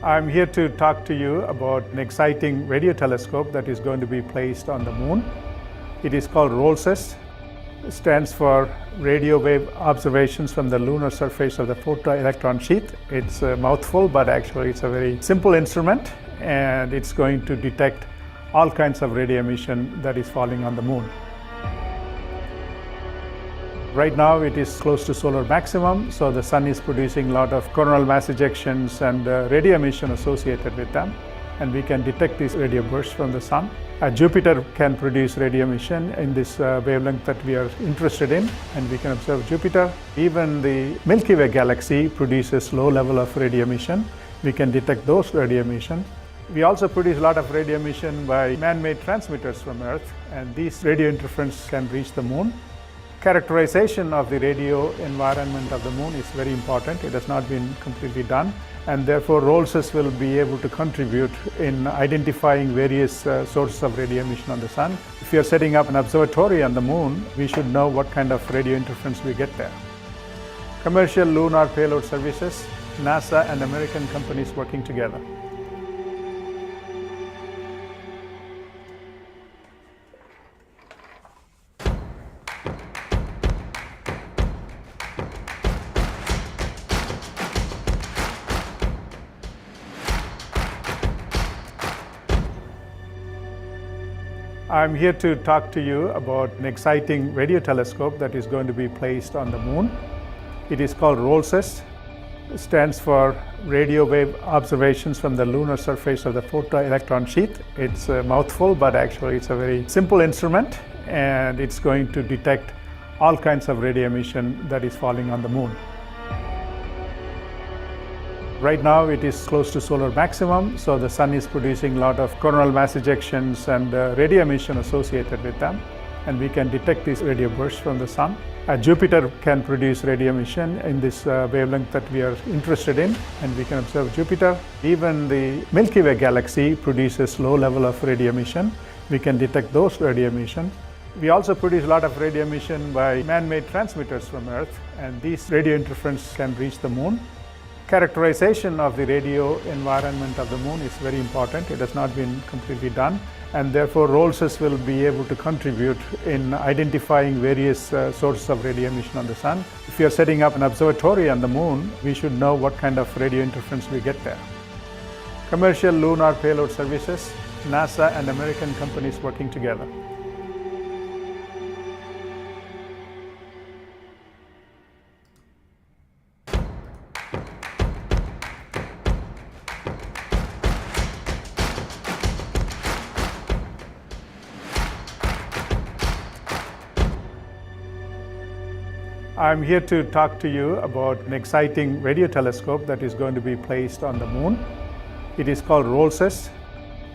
I'm here to talk to you about an exciting radio telescope that is going to be placed on the moon. It is called ROLSES. It stands for Radio Wave Observations from the Lunar Surface of the Photoelectron Sheath. It's a mouthful, but actually it's a very simple instrument, and it's going to detect all kinds of radio emission that is falling on the moon. Right now it is close to solar maximum, so the sun is producing a lot of coronal mass ejections and radio emission associated with them, and we can detect these radio bursts from the sun. Jupiter can produce radio emission in this wavelength that we are interested in, and we can observe Jupiter. Even the Milky Way galaxy produces low level of radio emission. We can detect those radio emissions. We also produce a lot of radio emission by man-made transmitters from Earth, and these radio interference can reach the moon. Characterization of the radio environment of the moon is very important. It has not been completely done, and therefore ROLSES will be able to contribute in identifying various sources of radio emission on the sun. If we are setting up an observatory on the moon, we should know what kind of radio interference we get there. Commercial lunar payload services, NASA and American companies working together. I'm here to talk to you about an exciting radio telescope that is going to be placed on the moon. It is called ROLSES. It stands for Radio Wave Observations from the Lunar Surface of the Photoelectron Sheath. It's a mouthful, but actually it's a very simple instrument, and it's going to detect all kinds of radio emission that is falling on the moon. Right now it is close to solar maximum, so the sun is producing a lot of coronal mass ejections and radio emission associated with them, and we can detect these radio bursts from the sun. Jupiter can produce radio emission in this wavelength that we are interested in, and we can observe Jupiter. Even the Milky Way galaxy produces low level of radio emission. We can detect those radio emissions. We also produce a lot of radio emission by man-made transmitters from Earth, and these radio interference can reach the moon. Characterization of the radio environment of the moon is very important. It has not been completely done, and therefore ROLSES will be able to contribute in identifying various sources of radio emission on the sun. If we are setting up an observatory on the moon, we should know what kind of radio interference we get there. Commercial lunar payload services, NASA and American companies working together. I'm here to talk to you about an exciting radio telescope that is going to be placed on the moon. It is called ROLSES.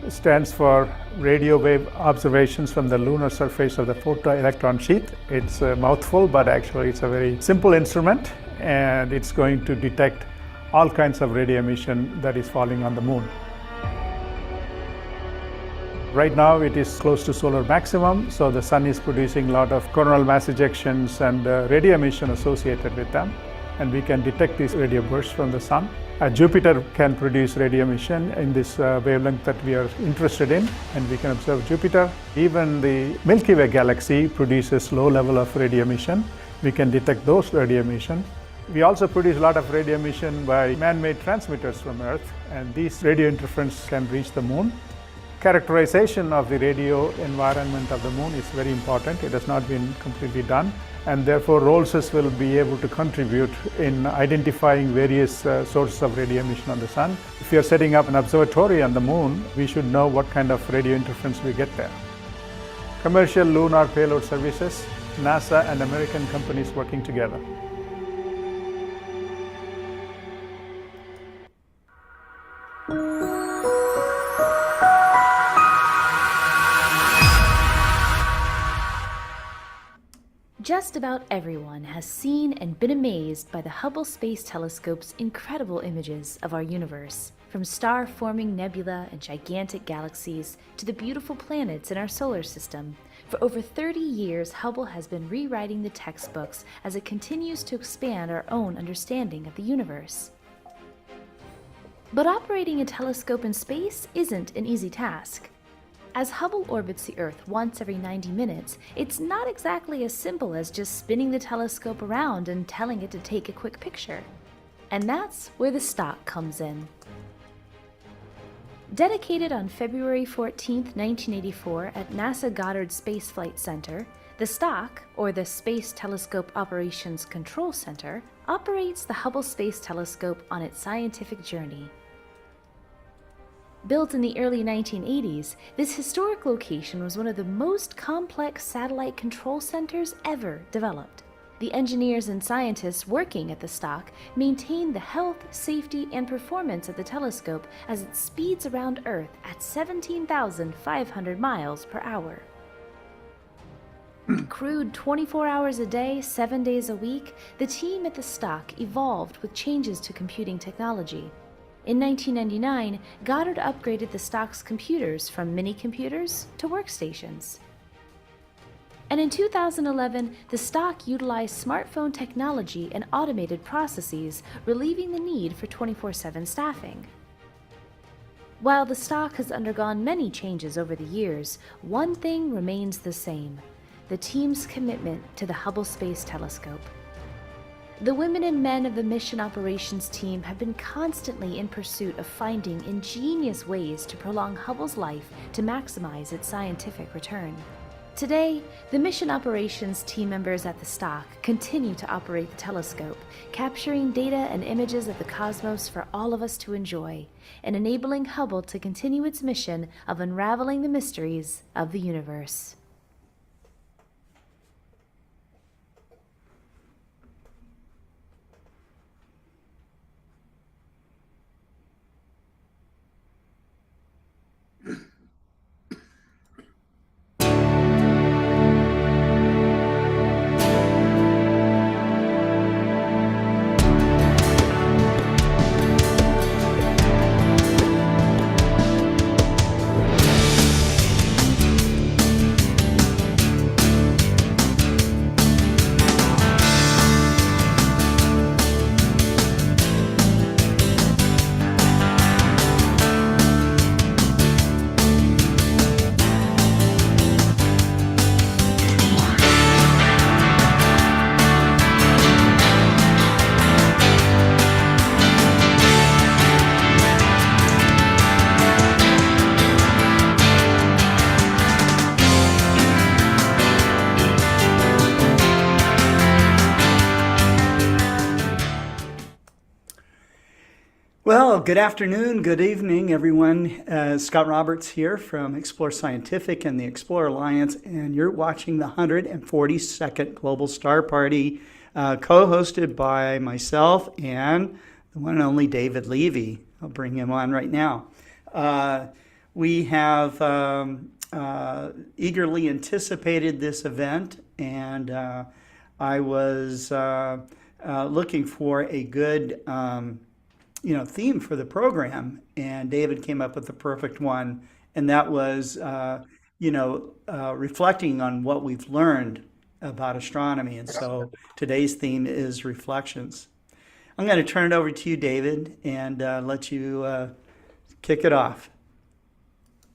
It stands for Radio Wave Observations from the Lunar Surface of the Photoelectron Sheath. It's a mouthful, but actually it's a very simple instrument, and it's going to detect all kinds of radio emission that is falling on the moon. Right now it is close to solar maximum, so the sun is producing a lot of coronal mass ejections and radio emission associated with them, and we can detect these radio bursts from the sun. Jupiter can produce radio emission in this wavelength that we are interested in, and we can observe Jupiter. Even the Milky Way galaxy produces low level of radio emission. We can detect those radio emissions. We also produce a lot of radio emission by man-made transmitters from Earth, and these radio interference can reach the moon. Characterization of the radio environment of the moon is very important. It has not been completely done, and therefore ROLSES will be able to contribute in identifying various sources of radio emission on the sun. If we are setting up an observatory on the moon, we should know what kind of radio interference we get there. Commercial lunar payload services, NASA and American companies working together. Just about everyone has seen and been amazed by the Hubble Space Telescope's incredible images of our universe, from star-forming nebula and gigantic galaxies to the beautiful planets in our solar system. For over 30 years, Hubble has been rewriting the textbooks as it continues to expand our own understanding of the universe. But operating a telescope in space isn't an easy task. As Hubble orbits the Earth once every 90 minutes, it's not exactly as simple as just spinning the telescope around and telling it to take a quick picture. And that's where the stock comes in. Dedicated on February 14, 1984 at NASA Goddard Space Flight Center, the stock, or the Space Telescope Operations Control Center, operates the Hubble Space Telescope on its scientific journey. Built in the early 1980s, this historic location was one of the most complex satellite control centers ever developed. The engineers and scientists working at the stock maintain the health, safety, and performance of the telescope as it speeds around Earth at 17,500 miles per hour. Crewed 24 hours a day, 7 days a week, the team at the stock evolved with changes to computing technology. In 1999, Goddard upgraded the stock's computers from mini-computers to workstations. And in 2011, the stock utilized smartphone technology and automated processes, relieving the need for 24/7 staffing. While the stock has undergone many changes over the years, one thing remains the same: the team's commitment to the Hubble Space Telescope. The women and men of the mission operations team have been constantly in pursuit of finding ingenious ways to prolong Hubble's life to maximize its scientific return. Today, the mission operations team members at the stock continue to operate the telescope, capturing data and images of the cosmos for all of us to enjoy, and enabling Hubble to continue its mission of unraveling the mysteries of the universe. Well, good afternoon, good evening, everyone. Scott Roberts here from Explore Scientific and the Explore Alliance, and you're watching the 142nd Global Star Party, co-hosted by myself and the one and only David Levy. I'll bring him on right now. We have eagerly anticipated this event, and I was looking for a good theme for the program, and David came up with the perfect one, and that was reflecting on what we've learned about astronomy. And so today's theme is reflections. I'm going to turn it over to you, David, and let you kick it off.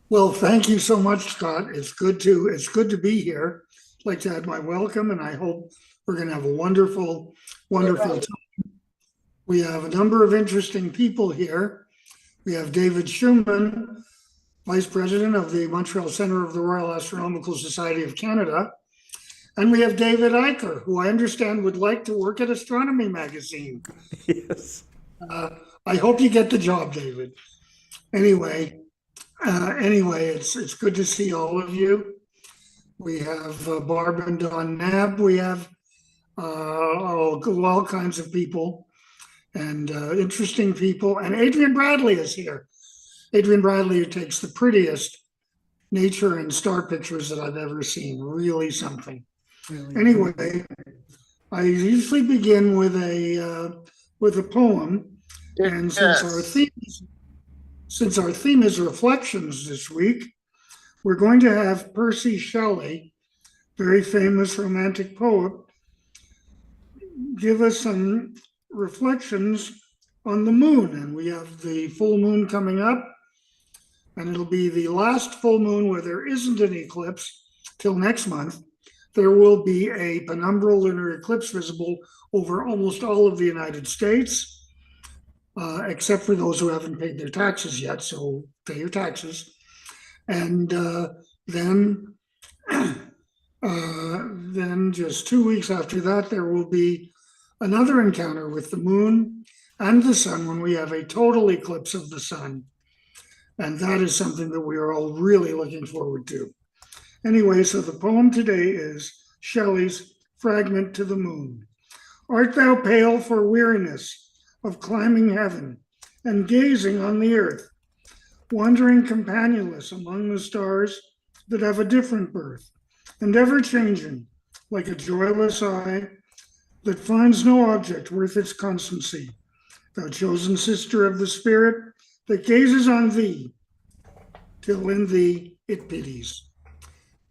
Well, thank you so much, Scott. It's good to be here. I'd like to add my welcome, and I hope we're going to have a wonderful time. We have a number of interesting people here. We have David Schumann, Vice President of the Montreal Centre of the Royal Astronomical Society of Canada. And we have David Eicher, who I understand would like to work at Astronomy magazine. Yes. I hope you get the job, David. Anyway, it's good to see all of you. We have Barb and Don Nab. We have all kinds of people and interesting people. And Adrian Bradley is here. Adrian Bradley, who takes the prettiest nature and star pictures that I've ever seen. Really something. Really. Anyway, I usually begin with a poem, and since our theme is reflections this week, we're going to have Percy Shelley, very famous romantic poet, give us some reflections on the moon. And we have the full moon coming up, and it'll be the last full moon where there isn't an eclipse till next month. There will be a penumbral lunar eclipse visible over almost all of the United States, except for those who haven't paid their taxes yet. So pay your taxes. And then just 2 weeks after that, there will be another encounter with the moon and the sun when we have a total eclipse of the sun. And that is something that we are all really looking forward to. Anyway, so the poem today is Shelley's Fragment to the Moon. Art thou pale for weariness of climbing heaven and gazing on the earth, wandering companionless among the stars that have a different birth, and ever changing, like a joyless eye that finds no object worth its constancy, thou chosen sister of the spirit that gazes on thee, till in thee it pities.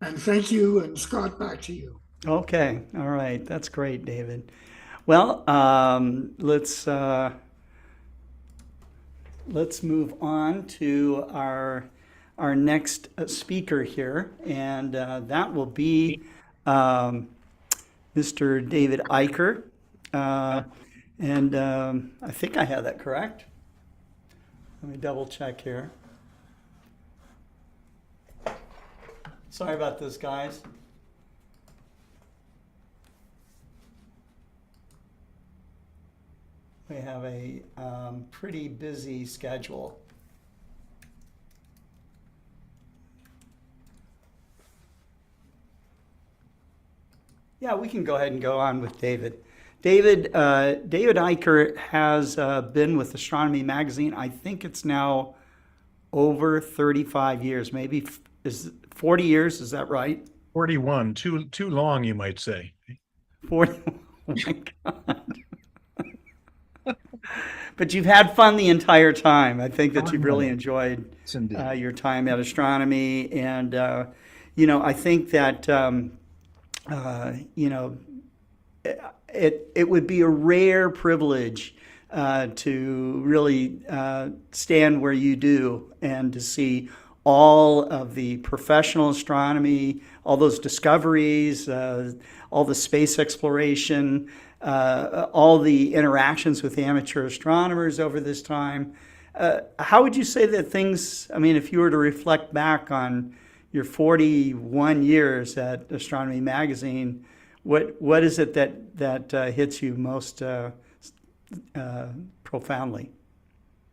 And thank you, and Scott, back to you. Okay, all right, that's great, David. Well, let's move on to our next speaker here, and that will be Mr. David Eicher. And I think I have that correct. Let me double check here. Sorry about this, guys. We have a pretty busy schedule. Yeah, we can go ahead and go on with David. David Eicher has been with Astronomy magazine. I think it's now over 35 years, maybe is 40 years. Is that right? 41, too long, you might say. 40. Oh my God. But you've had fun the entire time. I think that you've really enjoyed your time at Astronomy, and I think that it would be a rare privilege to really stand where you do and to see all of the professional astronomy, all those discoveries, all the space exploration, all the interactions with amateur astronomers over this time. How would you say that things, I mean, if you were to reflect back on your 41 years at Astronomy magazine, what is it that hits you most profoundly?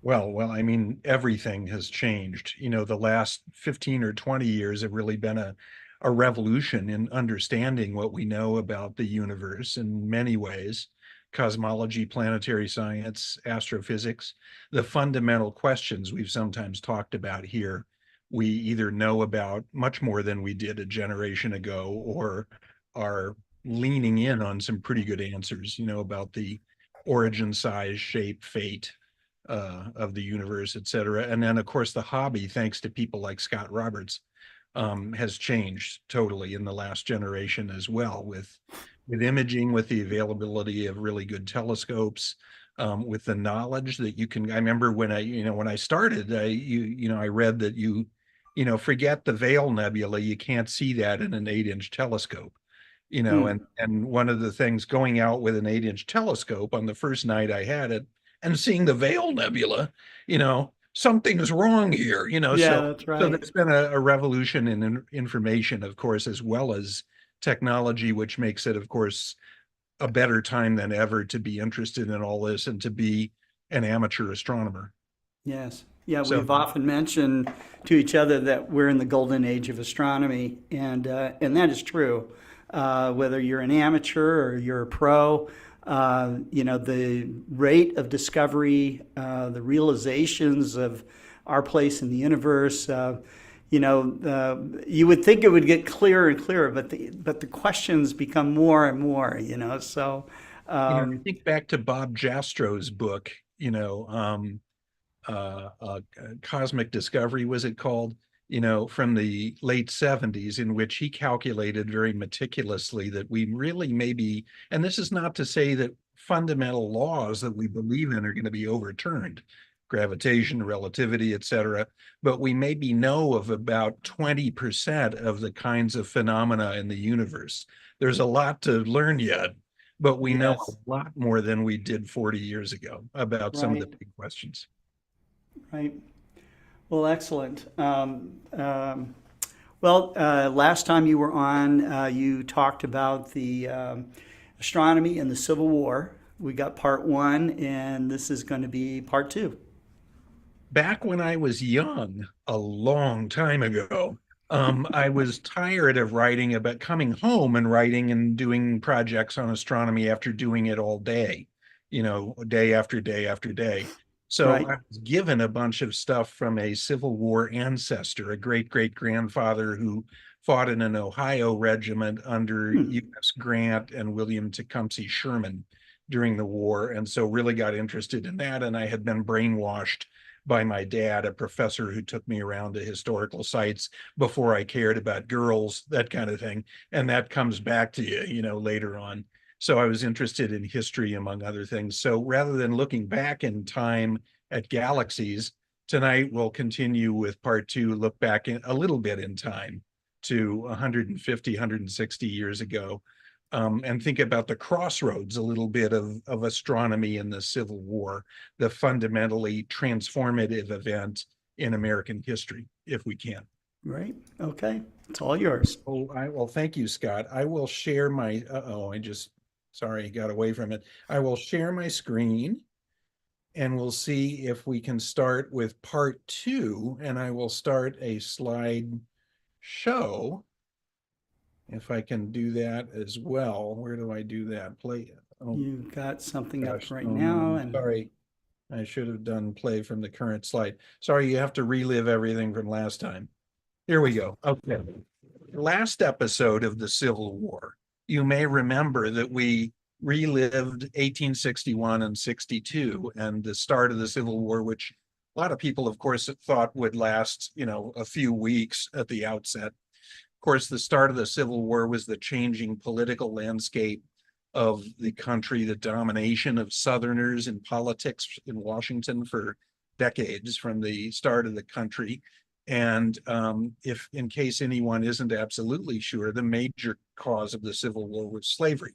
Well, I mean, everything has changed. The last 15 or 20 years have really been a revolution in understanding what we know about the universe in many ways: cosmology, planetary science, astrophysics. The fundamental questions we've sometimes talked about here, we either know about much more than we did a generation ago, or are leaning in on some pretty good answers, about the origin, size, shape, fate of the universe, et cetera. And then, of course, the hobby, thanks to people like Scott Roberts, has changed totally in the last generation as well, with imaging, with the availability of really good telescopes, with the knowledge that you can. I remember when I started, I read that forget the Veil Nebula, you can't see that in an 8-inch telescope. And one of the things, going out with an 8-inch telescope on the first night I had it and seeing the Veil Nebula, something's wrong here, Yeah, that's right. So there's been a revolution in information, of course, as well as technology, which makes it, of course, a better time than ever to be interested in all this and to be an amateur astronomer. Yes. Yeah, we've often mentioned to each other that we're in the golden age of astronomy, and that is true. Whether you're an amateur or you're a pro, the rate of discovery, the realizations of our place in the universe, you would think it would get clearer and clearer, but the questions become more and more, so. I think back to Bob Jastro's book, Cosmic Discovery, was it called? From the late 70s, in which he calculated very meticulously that we really maybe, and this is not to say that fundamental laws that we believe in are going to be overturned, gravitation, relativity, etc. But we maybe know of about 20% of the kinds of phenomena in the universe. There's a lot to learn yet, but we know Yes. a lot more than we did 40 years ago about some of the Right. big questions. Right. Well, excellent. Well, last time you were on, you talked about the astronomy and the Civil War. We got part one, and this is going to be part two. Back when I was young, a long time ago, I was tired of writing about coming home and writing and doing projects on astronomy after doing it all day, day after day after day. So Right. I was given a bunch of stuff from a Civil War ancestor, a great great grandfather who fought in an Ohio regiment under Hmm. U.S. Grant and William Tecumseh Sherman during the war. And so really got interested in that. And I had been brainwashed by my dad, a professor who took me around to historical sites before I cared about girls, that kind of thing. And that comes back to you, later on. So I was interested in history, among other things. So rather than looking back in time at galaxies, tonight we'll continue with part two, look back in a little bit in time to 150, 160 years ago, and think about the crossroads a little bit of astronomy in the Civil War, the fundamentally transformative event in American history, if we can. Right. Okay. It's all yours. Well, thank you, Scott. I will share my, sorry, I got away from it. I will share my screen and we'll see if we can start with part two, and I will start a slide show. If I can do that as well. Where do I do that? Play. Oh, You've got something up gosh. right Oh, now, no. and Sorry. I should have done play from the current slide. Sorry, you have to relive everything from last time. Here we go. Okay. Last episode of the Civil War, you may remember that we relived 1861 and 62 and the start of the Civil War, which a lot of people, of course, thought would last, a few weeks at the outset. Of course, the start of the Civil War was the changing political landscape of the country, the domination of Southerners in politics in Washington for decades from the start of the country. And if, in case anyone isn't absolutely sure, the major cause of the Civil War was slavery.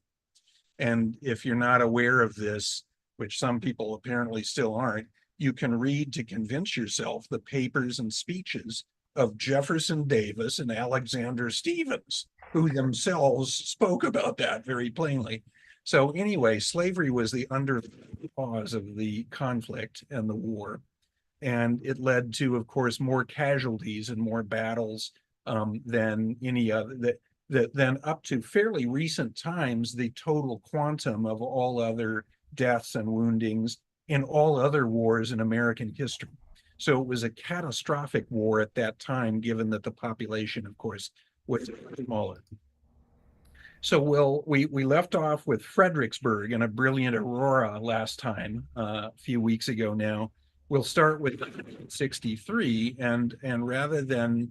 And if you're not aware of this, which some people apparently still aren't, you can read to convince yourself the papers and speeches of Jefferson Davis and Alexander Stephens, who themselves spoke about that very plainly. So anyway, slavery was the underlying cause of the conflict and the war. And it led to, of course, more casualties and more battles than any other, that then up to fairly recent times, the total quantum of all other deaths and woundings in all other wars in American history. So it was a catastrophic war at that time, given that the population, of course, was smaller. So we left off with Fredericksburg and a brilliant aurora last time, a few weeks ago now. We'll start with 63, and rather than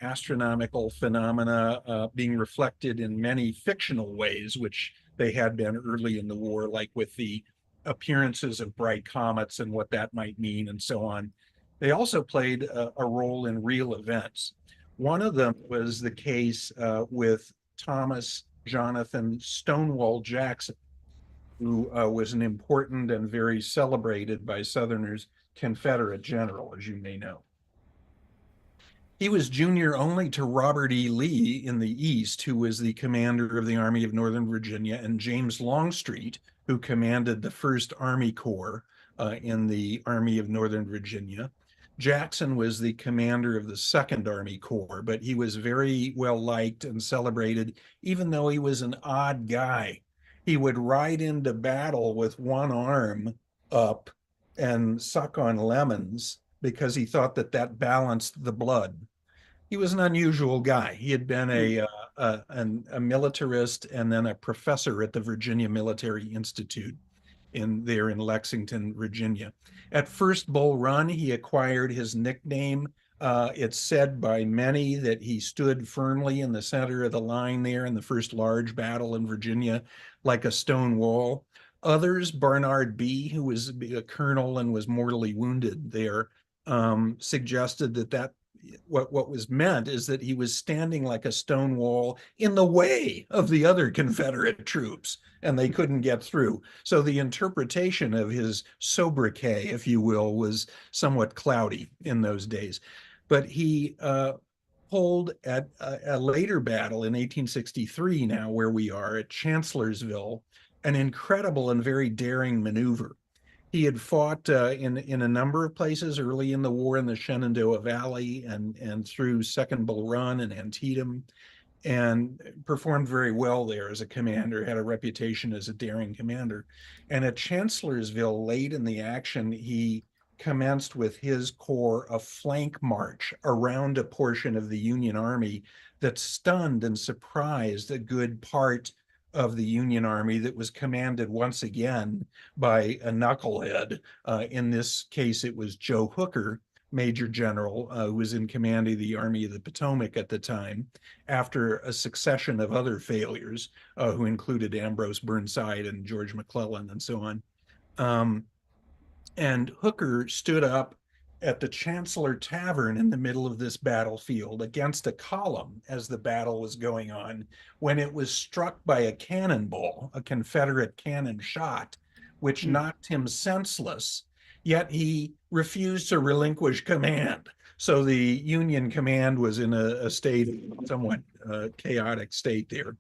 astronomical phenomena being reflected in many fictional ways, which they had been early in the war, like with the appearances of bright comets and what that might mean and so on. They also played a role in real events. One of them was the case with Thomas Jonathan Stonewall Jackson, who was an important and very celebrated by Southerners Confederate general, as you may know. He was junior only to Robert E. Lee in the East, who was the commander of the Army of Northern Virginia, and James Longstreet, who commanded the 1st Army Corps in the Army of Northern Virginia. Jackson was the commander of the 2nd Army Corps, but he was very well liked and celebrated, even though he was an odd guy. He would ride into battle with one arm up and suck on lemons because he thought that that balanced the blood. He was an unusual guy. He had been a militarist and then a professor at the Virginia Military Institute there in Lexington, Virginia. At first Bull Run, he acquired his nickname. It's said by many that he stood firmly in the center of the line there in the first large battle in Virginia, like a stone wall. Others, Barnard B., who was a colonel and was mortally wounded there, suggested that what was meant is that he was standing like a stone wall in the way of the other Confederate troops, and they couldn't get through. So the interpretation of his sobriquet, if you will, was somewhat cloudy in those days. But he pulled at a later battle in 1863, now where we are at Chancellorsville, an incredible and very daring maneuver. He had fought in a number of places early in the war in the Shenandoah Valley and through Second Bull Run and Antietam, and performed very well there as a commander, had a reputation as a daring commander. And at Chancellorsville, late in the action, he commenced with his corps a flank march around a portion of the Union Army that stunned and surprised a good part of the Union Army that was commanded once again by a knucklehead. In this case, it was Joe Hooker, Major General, who was in command of the Army of the Potomac at the time, after a succession of other failures, who included Ambrose Burnside and George McClellan and so on. And Hooker stood up at the Chancellor Tavern in the middle of this battlefield against a column as the battle was going on, when it was struck by a cannonball, a Confederate cannon shot, which knocked him senseless. Yet he refused to relinquish command. So the Union command was in a state, somewhat chaotic state there,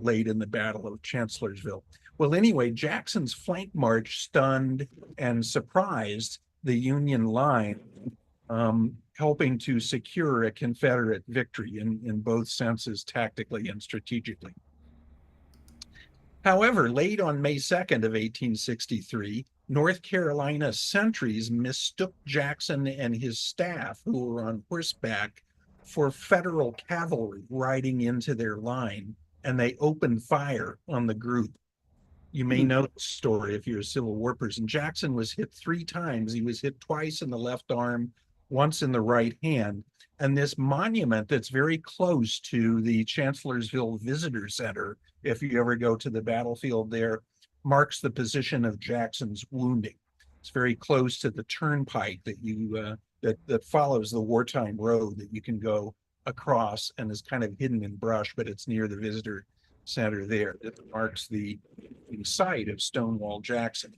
late in the Battle of Chancellorsville. Well, anyway, Jackson's flank march stunned and surprised the Union line, helping to secure a Confederate victory in both senses, tactically and strategically. However, late on May 2nd of 1863, North Carolina sentries mistook Jackson and his staff, who were on horseback, for Federal cavalry riding into their line, and they opened fire on the group. You may know the story if you're a Civil War person. Jackson was hit 3 times. He was hit twice in the left arm, once in the right hand. And this monument that's very close to the Chancellorsville Visitor Center, if you ever go to the battlefield there, marks the position of Jackson's wounding. It's very close to the turnpike that you that follows the wartime road that you can go across, and is kind of hidden in brush, but it's near the visitor center there. That marks the site of Stonewall Jackson.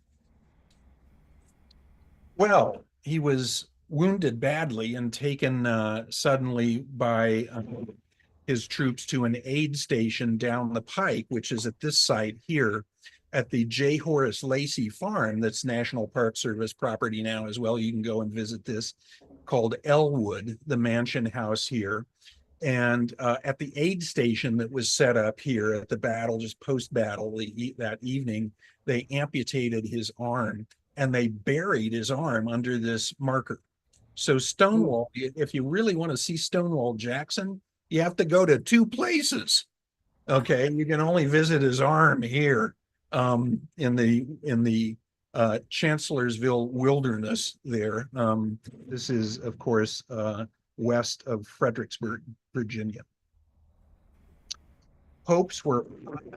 Well, he was wounded badly and taken suddenly by his troops to an aid station down the pike, which is at this site here at the J. Horace Lacey Farm, that's National Park Service property now as well. You can go and visit this, called Elwood, the mansion house here. And at the aid station that was set up here at the battle, just post-battle that evening, they amputated his arm and they buried his arm under this marker. So Stonewall, if you really want to see Stonewall Jackson, you have to go to 2 places. Okay, you can only visit his arm here in the Chancellorsville wilderness there. This is, of course, west of Fredericksburg, Virginia. Hopes were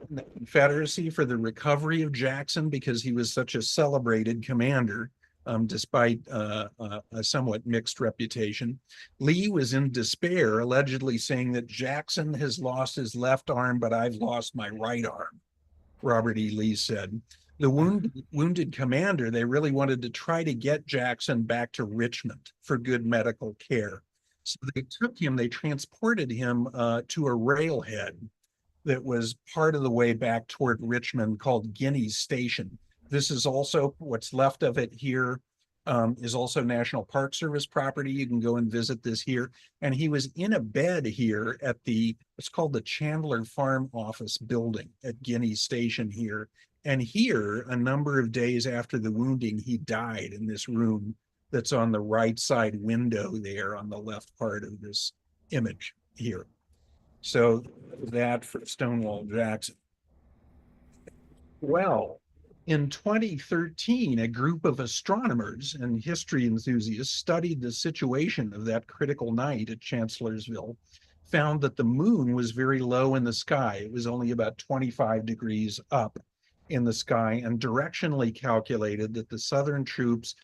in the Confederacy for the recovery of Jackson because he was such a celebrated commander, despite a somewhat mixed reputation. Lee was in despair, allegedly saying that Jackson has lost his left arm, but I've lost my right arm, Robert E. Lee said. The wounded commander, they really wanted to try to get Jackson back to Richmond for good medical care. So they transported him to a railhead that was part of the way back toward Richmond, called Guineas Station. This is also, what's left of it here, is also National Park Service property. You can go and visit this here. And he was in a bed here at what's called the Chandler Farm Office building at Guineas Station here. And here, a number of days after the wounding, he died in this room that's on the right side window there on the left part of this image here. So that for Stonewall Jackson. Well, in 2013, a group of astronomers and history enthusiasts studied the situation of that critical night at Chancellorsville, found that the moon was very low in the sky. It was only about 25 degrees up. in the sky and directionally calculated that the Southern troops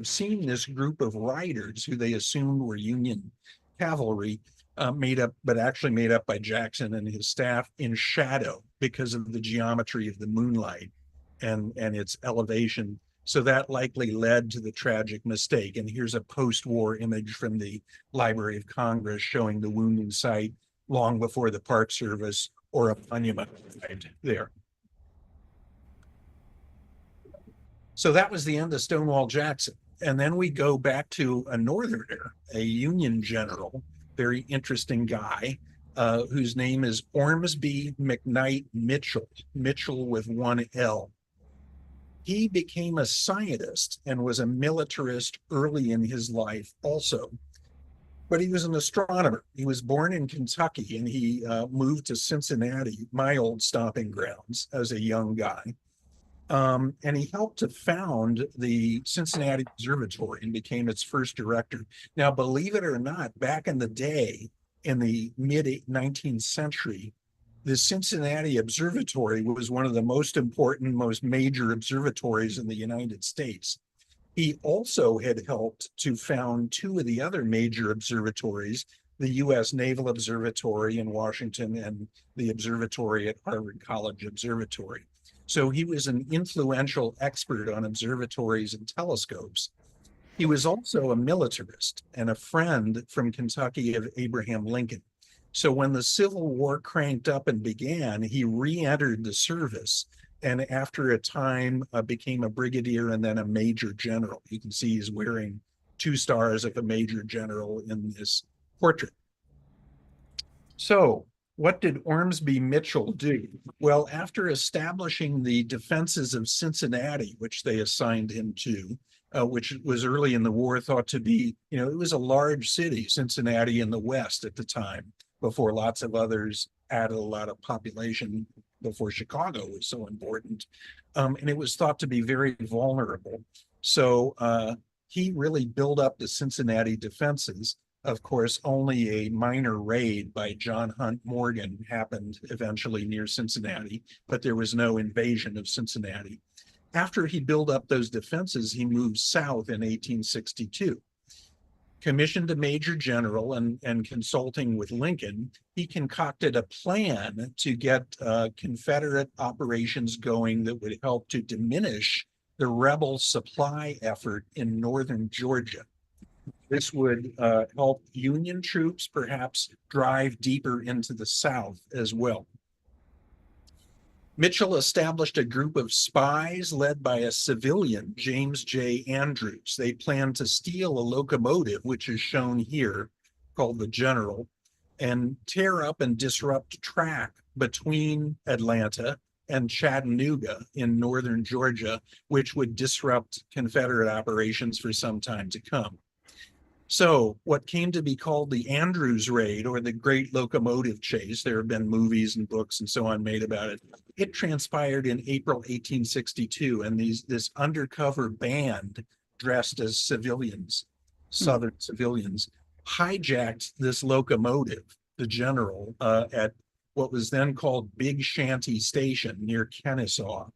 seen this group of riders who they assumed were Union cavalry, but actually made up by Jackson and his staff in shadow because of the geometry of the moonlight and its elevation. So that likely led to the tragic mistake. And here's a post-war image from the Library of Congress showing the wounding site long before the Park Service or a monument arrived there. So that was the end of Stonewall Jackson. And then we go back to a Northerner, a Union general, very interesting guy, whose name is Ormsby McKnight Mitchell, Mitchell with one L. He became a scientist and was a militarist early in his life also. But he was an astronomer. He was born in Kentucky and he moved to Cincinnati, my old stomping grounds, as a young guy. And he helped to found the Cincinnati Observatory and became its first director. Now, believe it or not, back in the day, in the mid-19th century, the Cincinnati Observatory was one of the most important, most major observatories in the United States. He also had helped to found two of the other major observatories, the U.S. Naval Observatory in Washington and the observatory at Harvard College Observatory. So he was an influential expert on observatories and telescopes. He was also a militarist and a friend from Kentucky of Abraham Lincoln. So when the Civil War cranked up and began, he re-entered the service and after a time became a brigadier and then a major general. You can see he's wearing 2 stars of a major general in this portrait. So what did Ormsby Mitchell do? Well, after establishing the defenses of Cincinnati, which they assigned him to, which was early in the war thought to be, it was a large city, Cincinnati in the West at the time, before lots of others added a lot of population before Chicago was so important. And it was thought to be very vulnerable. So he really built up the Cincinnati defenses. Of course, only a minor raid by John Hunt Morgan happened eventually near Cincinnati, but there was no invasion of Cincinnati. After he built up those defenses, he moved south in 1862. Commissioned a major general and consulting with Lincoln, he concocted a plan to get Confederate operations going that would help to diminish the rebel supply effort in northern Georgia. This would help Union troops perhaps drive deeper into the South as well. Mitchell established a group of spies led by a civilian, James J. Andrews. They planned to steal a locomotive, which is shown here, called the General, and tear up and disrupt track between Atlanta and Chattanooga in northern Georgia, which would disrupt Confederate operations for some time to come. So what came to be called the Andrews Raid or the Great Locomotive Chase, there have been movies and books and so on made about it. It transpired in April 1862, and this undercover band dressed as civilians, Southern civilians, hijacked this locomotive, the General, at what was then called Big Shanty Station near Kennesaw.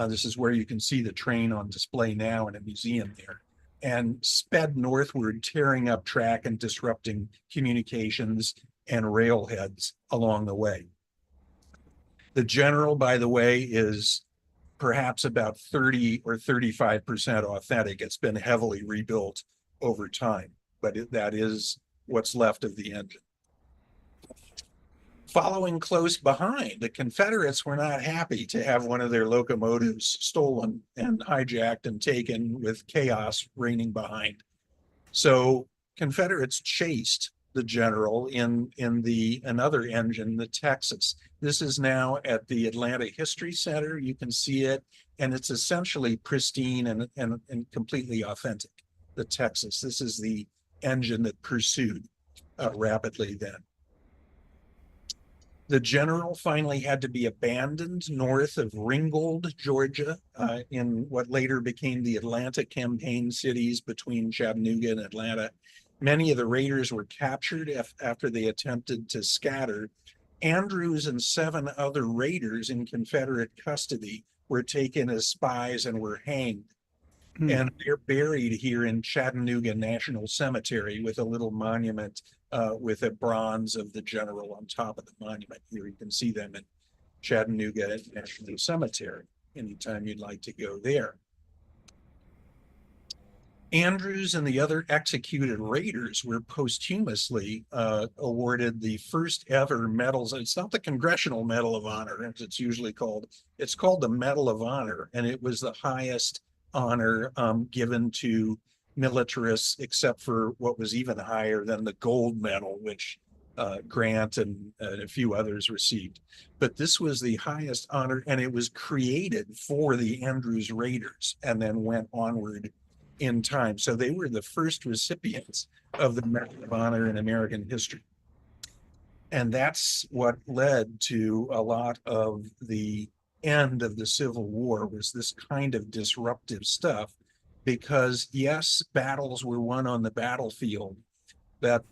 This is where you can see the train on display now in a museum there, and sped northward, tearing up track and disrupting communications and railheads along the way. The General, by the way, is perhaps about 30 or 35% authentic. It's been heavily rebuilt over time, but that is what's left of the engine. Following close behind, the Confederates were not happy to have one of their locomotives stolen and hijacked and taken with chaos reigning behind. So Confederates chased the General in another engine, the Texas. This is now at the Atlanta History Center. You can see it, and it's essentially pristine and completely authentic, the Texas. This is the engine that pursued rapidly then. The General finally had to be abandoned north of Ringgold, Georgia, in what later became the Atlanta campaign cities between Chattanooga and Atlanta. Many of the raiders were captured after they attempted to scatter. Andrews and 7 other raiders in Confederate custody were taken as spies and were hanged. Hmm. And they're buried here in Chattanooga National Cemetery with a little monument with a bronze of the general on top of the monument. Here you can see them in Chattanooga National Cemetery anytime you'd like to go there. Andrews and the other executed raiders were posthumously awarded the first ever medals. It's not the Congressional Medal of Honor, as it's usually called. It's called the Medal of Honor, and it was the highest honor given to militarists, except for what was even higher than the gold medal, which Grant and a few others received. But this was the highest honor, and it was created for the Andrews Raiders and then went onward in time. So they were the first recipients of the Medal of Honor in American history. And that's what led to a lot of the end of the Civil War, was this kind of disruptive stuff. Because yes, battles were won on the battlefield, but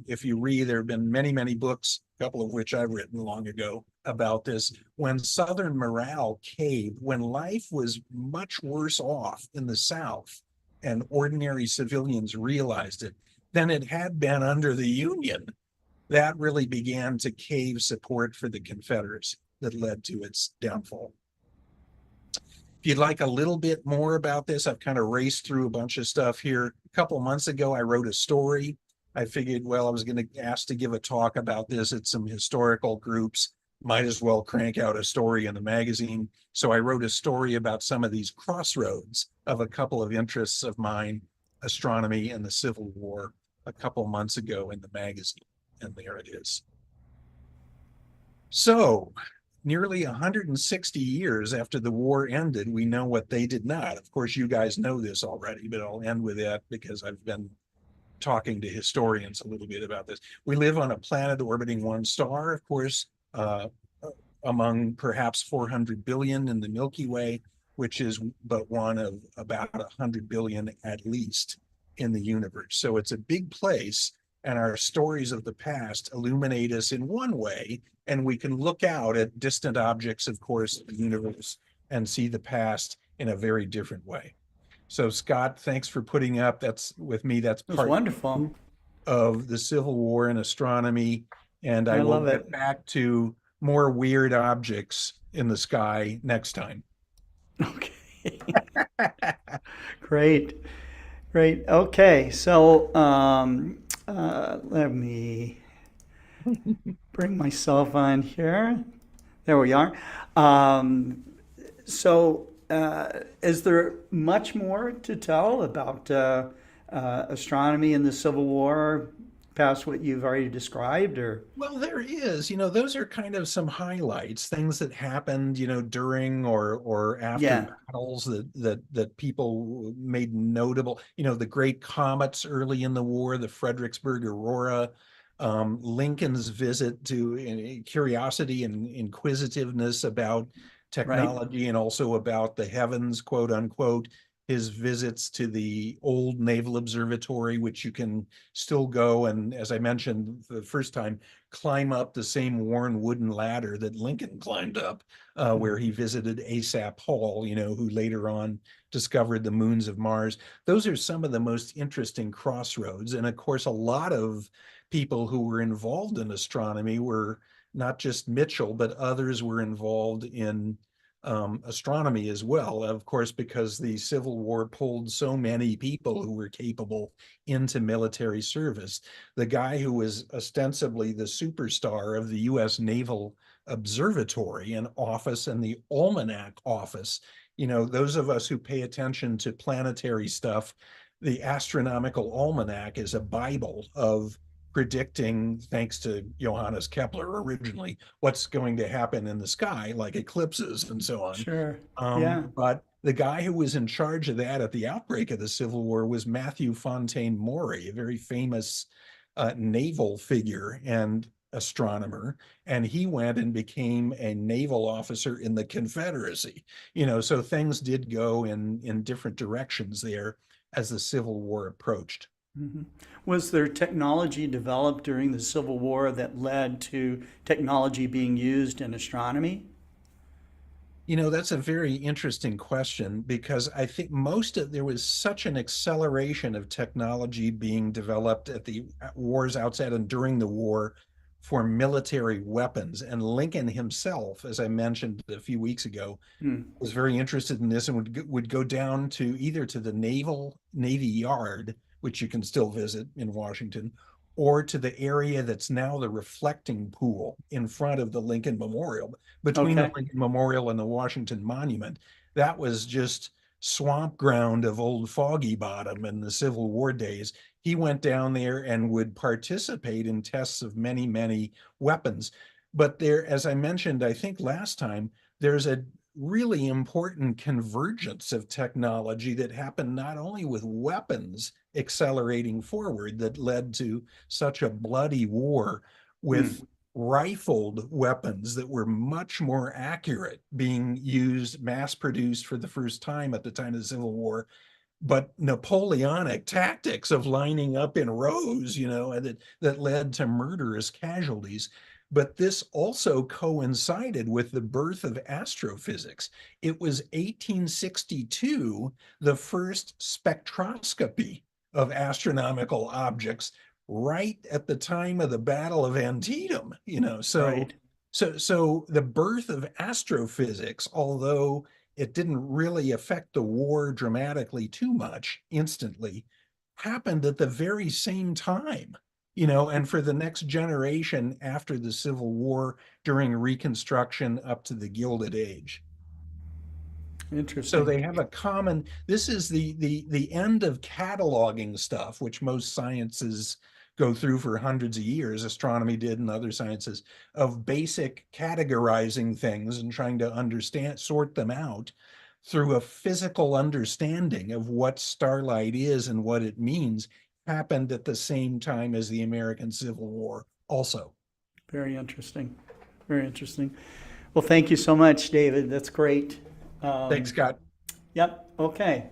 if you read, there have been many, many books, a couple of which I've written long ago about this. When Southern morale caved, when life was much worse off in the South, and ordinary civilians realized it than it had been under the Union, that really began to cave support for the Confederacy that led to its downfall. If you'd like a little bit more about this, I've kind of raced through a bunch of stuff here. A couple months ago, I wrote a story. I figured, well, I was going to ask to give a talk about this at some historical groups. Might as well crank out a story in the magazine. So I wrote a story about some of these crossroads of a couple of interests of mine, astronomy and the Civil War, a couple months ago in the magazine. And there it is. So nearly 160 years after the war ended, we know what they did not. Of course, you guys know this already, but I'll end with that because I've been talking to historians a little bit about this. We live on a planet orbiting one star, of course, among perhaps 400 billion in the Milky Way, which is but one of about 100 billion at least in the universe. So it's a big place, and our stories of the past illuminate us in one way, and we can look out at distant objects, of course, in the universe, and see the past in a very different way. So Scott, thanks for putting up. That's with me. That's It was part wonderful. of the Civil War and astronomy. And I I will love get it. back to more weird objects in the sky next time. Okay. Great. Great. Okay. So let me bring myself on here. There we are. Is there much more to tell about astronomy in the Civil War past what you've already described, or? Well, there is, those are kind of some highlights, things that happened, during or after Yeah. battles that people made notable. The great comets early in the war, the Fredericksburg Aurora, Lincoln's visit to curiosity and inquisitiveness about Right. technology and also about the heavens, quote unquote. His visits to the old Naval Observatory, which you can still go and, as I mentioned the first time, climb up the same worn wooden ladder that Lincoln climbed up, where he visited Asaph Hall, who later on discovered the moons of Mars. Those are some of the most interesting crossroads. And of course, a lot of people who were involved in astronomy were not just Mitchell, but others were involved in astronomy as well, of course, because the Civil War pulled so many people who were capable into military service. The guy who was ostensibly the superstar of the U.S. Naval Observatory and office and the Almanac office, those of us who pay attention to planetary stuff, the Astronomical Almanac is a Bible of predicting, thanks to Johannes Kepler originally, what's going to happen in the sky, like eclipses and so on. Sure. Yeah. But the guy who was in charge of that at the outbreak of the Civil War was Matthew Fontaine Maury, a very famous naval figure and astronomer, and he went and became a naval officer in the Confederacy. So things did go in different directions there as the Civil War approached. Mhm. Was there technology developed during the Civil War that led to technology being used in astronomy? That's a very interesting question because I think there was such an acceleration of technology being developed at the wars outside and during the war for military weapons. And Lincoln himself, as I mentioned a few weeks ago, was very interested in this and would go down to either to the Navy Yard, which you can still visit in Washington, or to the area that's now the reflecting pool in front of the Lincoln Memorial, between the Okay. Lincoln Memorial and the Washington Monument. That was just swamp ground of old Foggy Bottom in the Civil War days. He went down there and would participate in tests of many, many weapons. But there, as I mentioned, I think last time, there's a really important convergence of technology that happened not only with weapons accelerating forward that led to such a bloody war, with rifled weapons that were much more accurate being used, mass produced for the first time at the time of the Civil War, but Napoleonic tactics of lining up in rows, and that led to murderous casualties. But this also coincided with the birth of astrophysics. It was 1862, the first spectroscopy of astronomical objects, right at the time of the Battle of Antietam. Right. So the birth of astrophysics, although it didn't really affect the war dramatically too much instantly, happened at the very same time, and for the next generation after the Civil War, during Reconstruction up to the Gilded Age. So they Interesting. have a common, this is the end of cataloging stuff, which most sciences go through for hundreds of years, astronomy did and other sciences, of basic categorizing things and trying to understand, sort them out through a physical understanding of what starlight is and what it means, happened at the same time as the American Civil War also. Very interesting. Very interesting. Well, thank you so much, David. That's great. Thanks, Scott. Yep. Okay.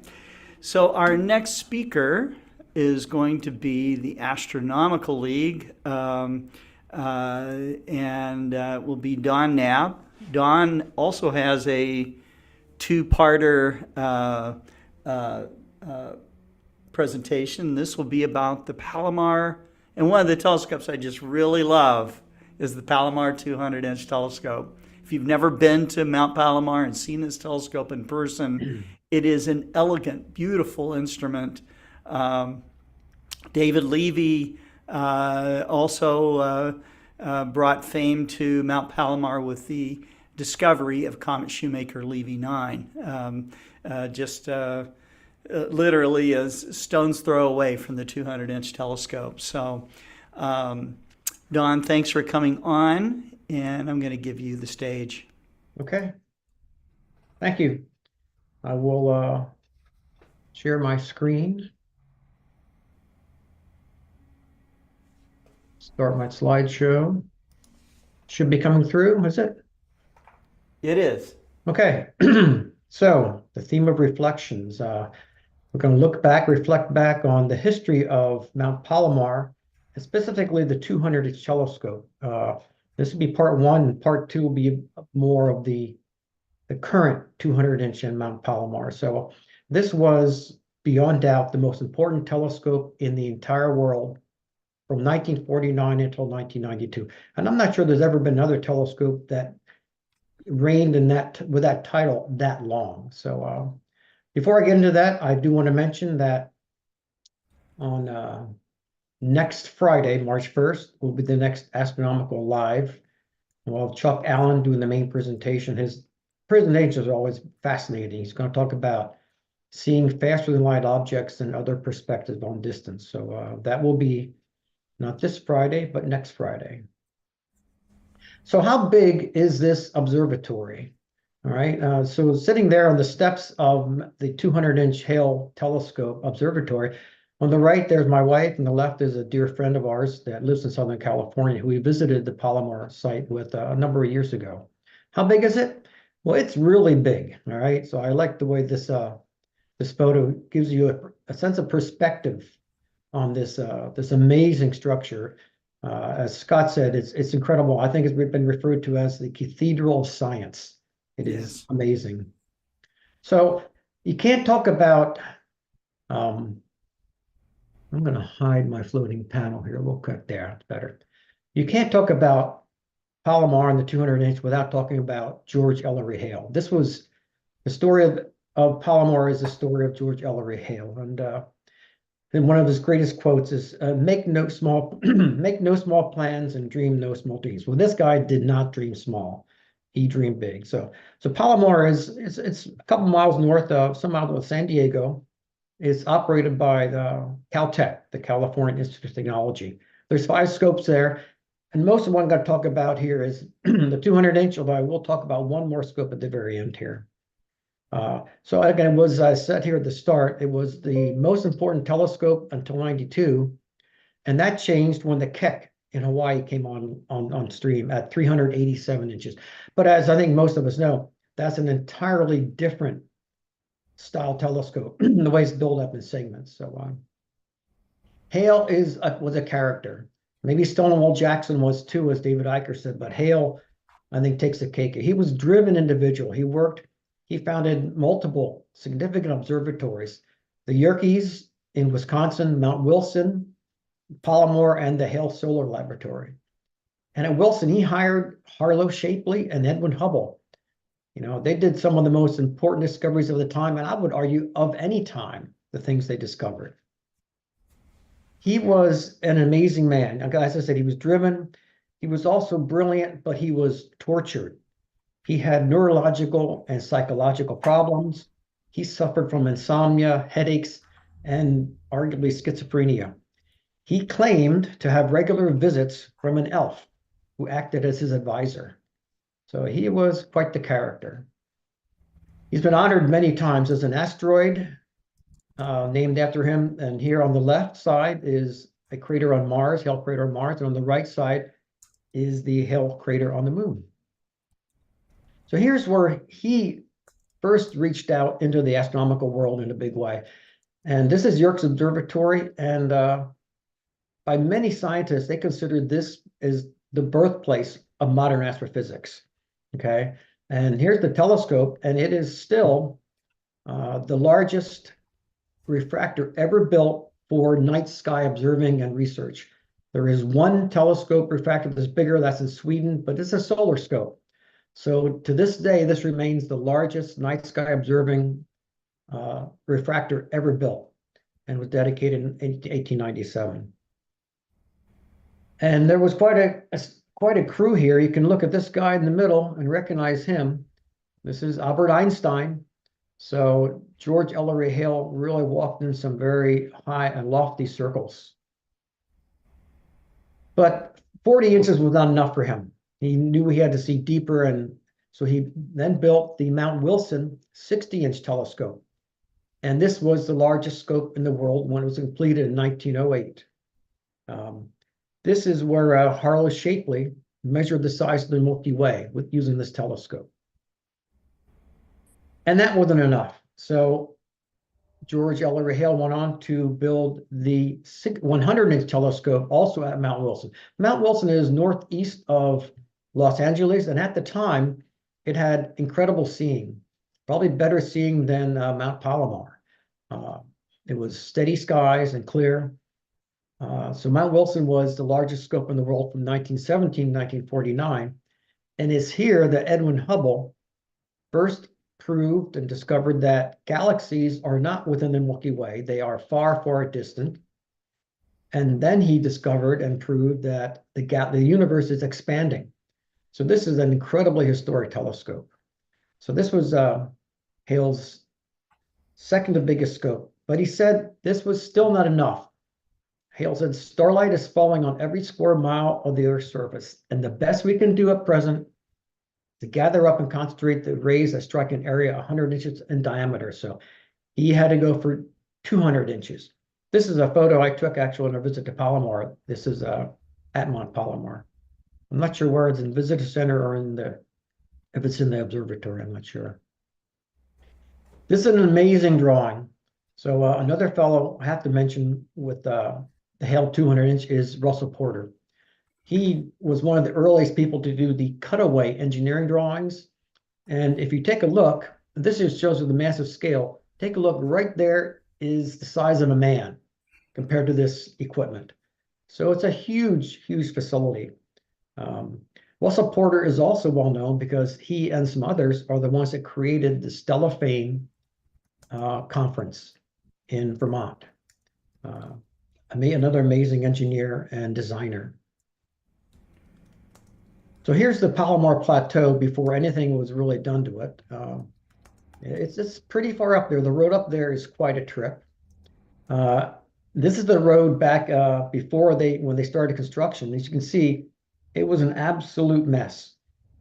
So our next speaker is going to be the Astronomical League, and will be Don Knapp. Don also has a two-parter presentation. This will be about the Palomar, and one of the telescopes I just really love is the Palomar 200-inch telescope. If you've never been to Mount Palomar and seen this telescope in person, it is an elegant, beautiful instrument. David Levy also brought fame to Mount Palomar with the discovery of Comet Shoemaker-Levy 9. Literally a stone's throw away from the 200-inch telescope. So, Don, thanks for coming on, and I'm going to give you the stage. Okay. Thank you. I will share my screen. Start my slideshow. Should be coming through, is it? It is. Okay. So the theme of reflections. We're going to reflect back on the history of Mount Palomar, and specifically the 200-inch telescope. This will be part one, and part two will be more of the current 200-inch in Mount Palomar. So this was, beyond doubt, the most important telescope in the entire world from 1949 until 1992. And I'm not sure there's ever been another telescope that reigned in with that title that long. So before I get into that, I do want to mention that on next Friday, March 1st, will be the next Astronomical Live. We'll have Chuck Allen doing the main presentation. His presentations are always fascinating. He's going to talk about seeing faster than light objects and other perspectives on distance. So that will be not this Friday, but next Friday. So how big is this observatory? All right, so sitting there on the steps of the 200-inch Hale Telescope Observatory, on the right, there's my wife, and the left is a dear friend of ours that lives in Southern California, who we visited the Palomar site with a number of years ago. How big is it? Well, it's really big, all right? So I like the way this photo gives you a sense of perspective on this amazing structure. As Scott said, it's incredible. I think it's been referred to as the Cathedral of Science. It is Yes. amazing. So you can't talk about, I'm going to hide my floating panel here. We'll cut there. It's better. You can't talk about Palomar and the 200-inch without talking about George Ellery Hale. This was the story of Palomar is the story of George Ellery Hale. And one of his greatest quotes is, make no small plans and dream no small dreams. Well, this guy did not dream small. He dreamed big. So Palomar it's a couple miles north of San Diego. It's operated by the Caltech, the California Institute of Technology. There's 5 scopes there. And most of what I'm going to talk about here is the 200-inch, although I will talk about one more scope at the very end here. So again, I said here at the start, it was the most important telescope until 92. And that changed when the Keck in Hawaii came on stream at 387 inches. But as I think most of us know, that's an entirely different style telescope, the way it's built up in segments. So Hale was a character. Maybe Stonewall Jackson was too, as David Eicher said, but Hale, I think, takes the cake. He was a driven individual. He founded multiple significant observatories, the Yerkes in Wisconsin, Mount Wilson, Palomar, and the Hale Solar Laboratory. And at Wilson, he hired Harlow Shapley and Edwin Hubble. You know, they did some of the most important discoveries of the time, and I would argue of any time, the things they discovered. He was an amazing man. As I said, he was driven. He was also brilliant, but he was tortured. He had neurological and psychological problems. He suffered from insomnia, headaches, and arguably schizophrenia. He claimed to have regular visits from an elf who acted as his advisor. So he was quite the character. He's been honored many times as an asteroid named after him. And here on the left side is a crater on Mars, Hale crater on Mars. And on the right side is the Hale crater on the moon. So here's where he first reached out into the astronomical world in a big way. And this is Yerkes Observatory. And by many scientists, they consider this as the birthplace of modern astrophysics. Okay, and here's the telescope, and it is still the largest refractor ever built for night sky observing and research. There is one telescope refractor that's bigger, that's in Sweden, but it's a solar scope. So to this day, this remains the largest night sky observing refractor ever built, and was dedicated in 1897. And there was quite a crew here. You can look at this guy in the middle and recognize him. This is Albert Einstein. So George Ellery Hale really walked in some very high and lofty circles. But 40 inches was not enough for him. He knew he had to see deeper, and so he then built the Mount Wilson 60-inch telescope. And this was the largest scope in the world when it was completed in 1908. This is where Harlow Shapley measured the size of the Milky Way using this telescope. And that wasn't enough. So George Ellery Hale went on to build the 100-inch telescope also at Mount Wilson. Mount Wilson is northeast of Los Angeles, and at the time, it had incredible seeing, probably better seeing than Mount Palomar. It was steady skies and clear. So Mount Wilson was the largest scope in the world from 1917 to 1949, and it's here that Edwin Hubble first proved and discovered that galaxies are not within the Milky Way. They are far, far distant. And then he discovered and proved that the universe is expanding. So this is an incredibly historic telescope. So this was Hale's second to biggest scope, but he said this was still not enough. Hale said, starlight is falling on every square mile of the Earth's surface, and the best we can do at present is to gather up and concentrate the rays that strike an area 100 inches in diameter. So he had to go for 200 inches. This is a photo I took actually on a visit to Palomar. This is at Mount Palomar. I'm not sure where it's in the visitor center or if it's in the observatory, I'm not sure. This is an amazing drawing. So another fellow I have to mention with the Hale 200-inch is Russell Porter. He was one of the earliest people to do the cutaway engineering drawings. And if you take a look, this just shows you the massive scale. Take a look right there is the size of a man compared to this equipment. So it's a huge, huge facility. Russell Porter is also well known because he and some others are the ones that created the Stella Fame conference in Vermont. Another amazing engineer and designer. So here's the Palomar Plateau before anything was really done to it. It's pretty far up there. The road up there is quite a trip. This is the road back before when they started construction. As you can see, it was an absolute mess.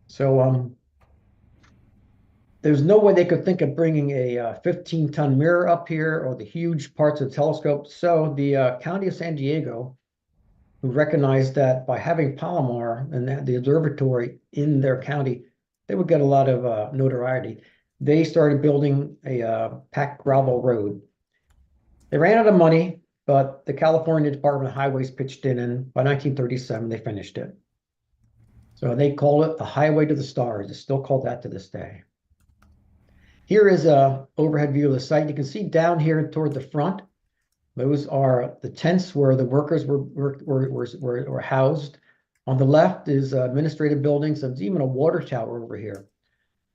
So there's no way they could think of bringing a 15-ton mirror up here or the huge parts of the telescope. So the County of San Diego, who recognized that by having Palomar and the observatory in their county, they would get a lot of notoriety. They started building a packed gravel road. They ran out of money, but the California Department of Highways pitched in, and by 1937, they finished it. So they call it the Highway to the Stars. It's still called that to this day. Here is a overhead view of the site. You can see down here toward the front, those are the tents where the workers were housed. On the left is administrative buildings, and there's even a water tower over here.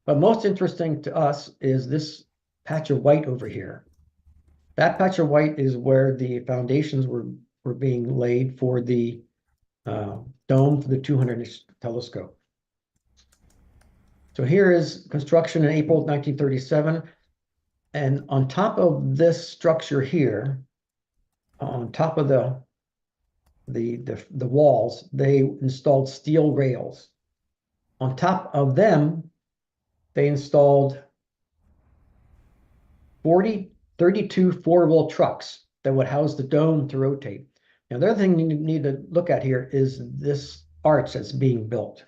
But most interesting to us is this patch of white over here. That patch of white is where the foundations were being laid for the dome for the 200-inch telescope. So here is construction in April 1937. And on top of this structure here, on top of the walls, they installed steel rails. On top of them, they installed 32 four-wheel trucks that would house the dome to rotate. Now, the other thing you need to look at here is this arch that's being built.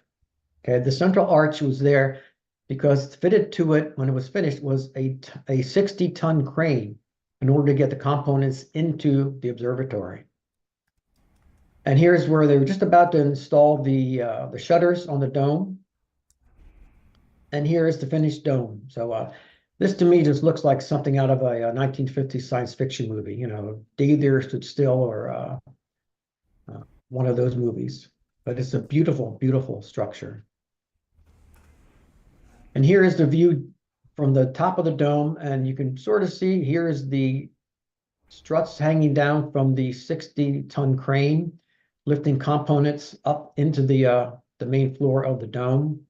Okay, the central arch was there because fitted to it when it was finished was a 60-ton crane in order to get the components into the observatory. And here's where they were just about to install the shutters on the dome. And here is the finished dome. So this to me just looks like something out of a 1950s science fiction movie, you know, Day There Stood Still or one of those movies. But it's a beautiful, beautiful structure. And here is the view from the top of the dome, and you can sort of see here is the struts hanging down from the 60-ton crane, lifting components up into the main floor of the dome.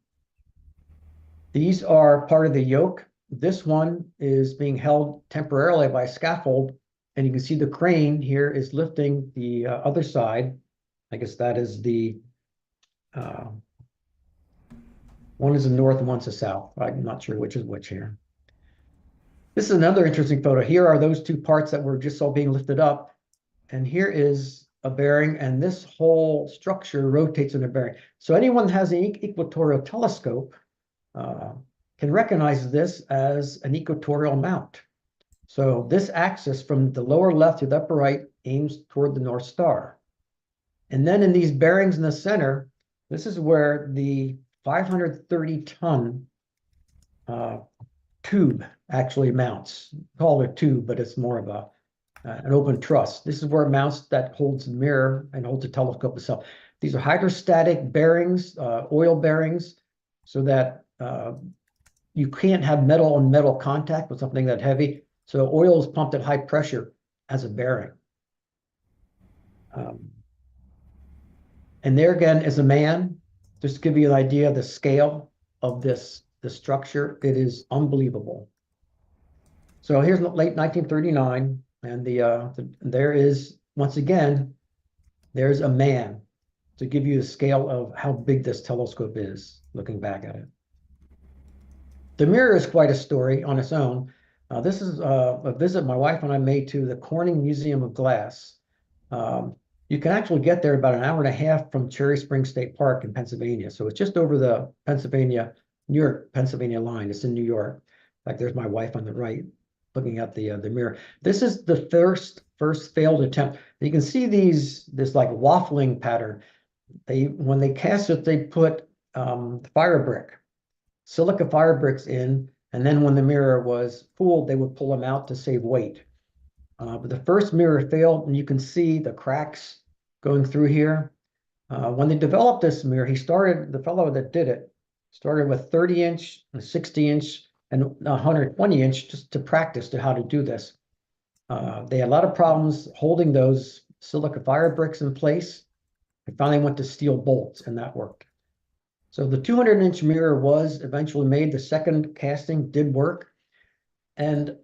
These are part of the yoke. This one is being held temporarily by a scaffold, and you can see the crane here is lifting the other side. I guess that is the one is the north and one's the south. I'm not sure which is which here. This is another interesting photo. Here are those two parts that were just all being lifted up. And here is a bearing, and this whole structure rotates in a bearing. So anyone that has an equatorial telescope can recognize this as an equatorial mount. So this axis from the lower left to the upper right aims toward the North Star. And then in these bearings in the center, this is where the 530-ton tube actually mounts. Call it a tube, but it's more of an open truss. This is where it mounts that holds the mirror and holds the telescope itself. These are hydrostatic bearings, oil bearings, so that you can't have metal on metal contact with something that heavy. So oil is pumped at high pressure as a bearing. And there again is a man. Just to give you an idea of the scale of the structure, it is unbelievable. So here's late 1939, and there is, once again, there's a man to give you a scale of how big this telescope is, looking back at it. The mirror is quite a story on its own. This is a visit my wife and I made to the Corning Museum of Glass. You can actually get there about an hour and a half from Cherry Springs State Park in Pennsylvania. So it's just over the New York-Pennsylvania line. It's in New York. Like there's my wife on the right looking at the mirror. This is the first failed attempt. You can see this like waffling pattern. When they cast it, they put fire brick silica fire bricks in, and then when the mirror was full, they would pull them out to save weight. But the first mirror failed, and you can see the cracks going through here. When they developed this mirror, the fellow that did it, started with 30-inch, 60-inch, and 120-inch just to practice to how to do this. They had a lot of problems holding those silica fire bricks in place. They finally went to steel bolts, and that worked. So the 200-inch mirror was eventually made. The second casting did work. And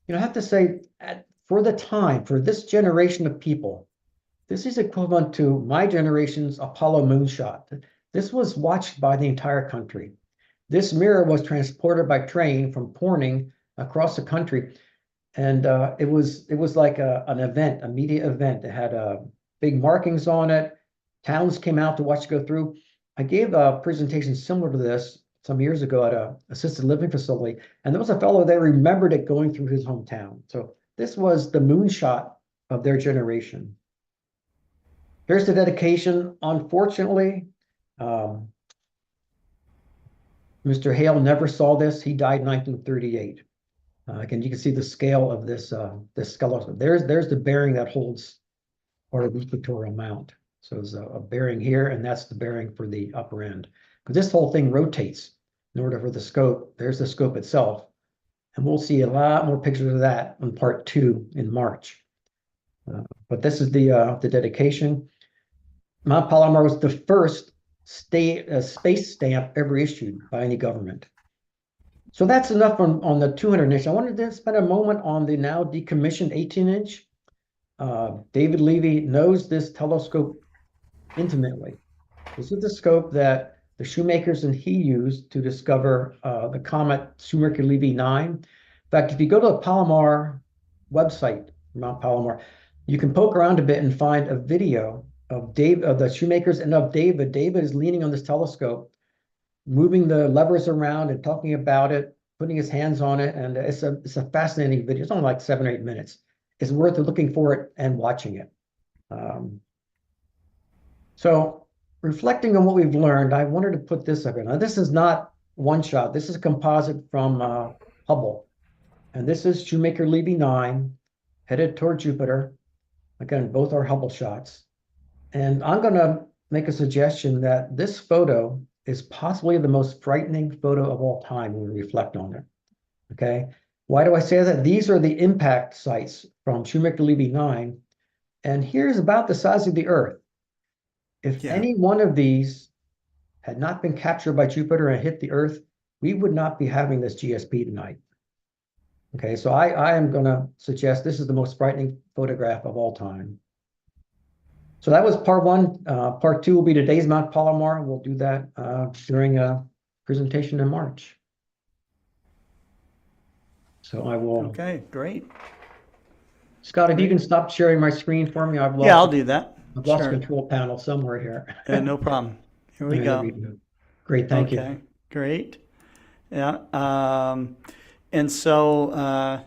I have to say, for the time, for this generation of people, this is equivalent to my generation's Apollo moonshot. This was watched by the entire country. This mirror was transported by train from Corning across the country. And it was like an event, a media event. It had big markings on it. Towns came out to watch it go through. I gave a presentation similar to this some years ago at a assisted living facility, and there was a fellow that remembered it going through his hometown. So this was the moonshot of their generation. Here's the dedication. Unfortunately, Mr. Hale never saw this. He died in 1938. Again, you can see the scale of this skeleton. There's the bearing that holds part of the equatorial mount. So there's a bearing here, and that's the bearing for the upper end. Because this whole thing rotates in order for the scope. There's the scope itself. And we'll see a lot more pictures of that on part 2 in March. But this is the dedication. Mount Palomar was the first space stamp ever issued by any government. So that's enough on the 200-inch. I wanted to spend a moment on the now decommissioned 18-inch. David Levy knows this telescope intimately. This is the scope that the Shoemakers and he used to discover the comet Shoemaker-Levy 9. In fact, if you go to the Palomar website, Mount Palomar, you can poke around a bit and find a video of the Shoemakers and of David. David is leaning on this telescope, moving the levers around and talking about it, putting his hands on it. And it's a fascinating video. It's only like 7 or 8 minutes. It's worth looking for it and watching it. So reflecting on what we've learned, I wanted to put this up here. Now, this is not one shot. This is a composite from Hubble. And this is Shoemaker-Levy 9, headed toward Jupiter. Again, both are Hubble shots. And I'm going to make a suggestion that this photo is possibly the most frightening photo of all time when we reflect on it. Okay? Why do I say that? These are the impact sites from Shoemaker-Levy 9. And here's about the size of the Earth. If any one of these had not been captured by Jupiter and hit the Earth, we would not be having this GSP tonight. Okay, so I am going to suggest this is the most frightening photograph of all time. So that was part 1. Part 2 will be today's Mount Palomar. We'll do that during a presentation in March. So I will. Okay, great. Scott, if you can stop sharing my screen for me, I'll do that. I've lost the control panel somewhere here. No problem. Here we go. Great, thank you. Okay, great. Yeah. And so, I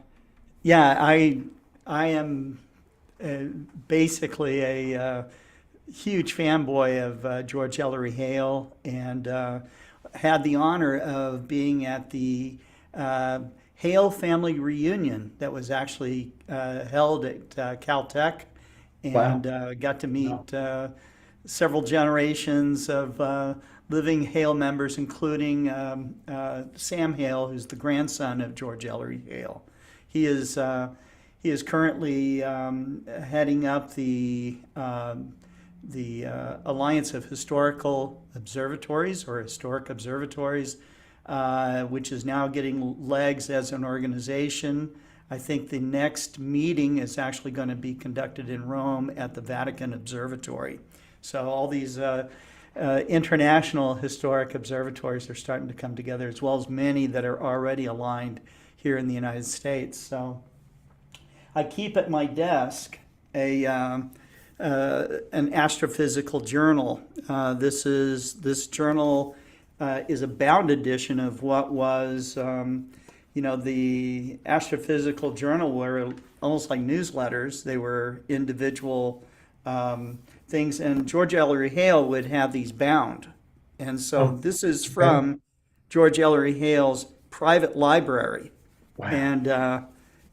am basically a huge fanboy of George Ellery Hale, and had the honor of being at the Hale family reunion that was actually held at Caltech, and got to meet several generations of living Hale members, including Sam Hale, who's the grandson of George Ellery Hale. He is currently heading up the Alliance of Historical Observatories, or Historic Observatories, which is now getting legs as an organization. I think the next meeting is actually going to be conducted in Rome at the Vatican Observatory. So all these international historic observatories are starting to come together, as well as many that are already aligned here in the United States. So I keep at my desk an astrophysical journal. This journal is a bound edition of what was, the astrophysical journal were almost like newsletters. They were individual things, and George Ellery Hale would have these bound. And so this is from George Ellery Hale's private library. Wow. And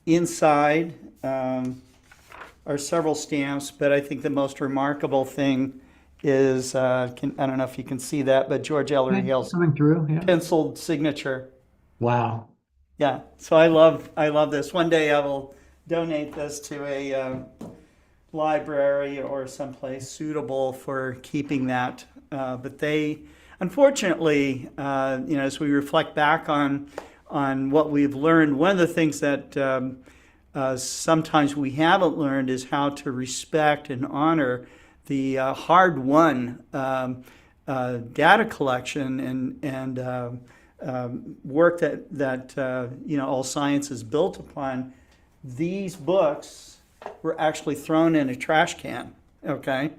inside are several stamps, but I think the most remarkable thing is, I don't know if you can see that, but George Ellery Hale's Coming through, yeah. penciled signature. Wow. Yeah, so I love this. One day I will donate this to a library or someplace suitable for keeping that. But they, unfortunately, as we reflect back on what we've learned, one of the things that sometimes we haven't learned is how to respect and honor the hard-won data collection and work that all science is built upon. These books were actually thrown in a trash can, okay?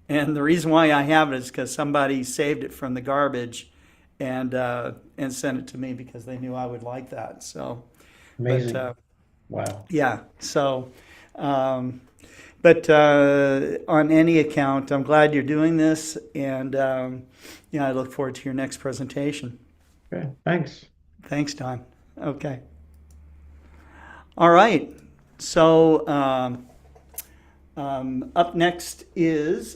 And the reason why I have it is because somebody saved it from the garbage and sent it to me because they knew I would like that. So, Amazing. But, Wow. yeah. So, but on any account, I'm glad you're doing this, and I look forward to your next presentation. Okay, thanks. Thanks, Don. Okay. All right. So up next is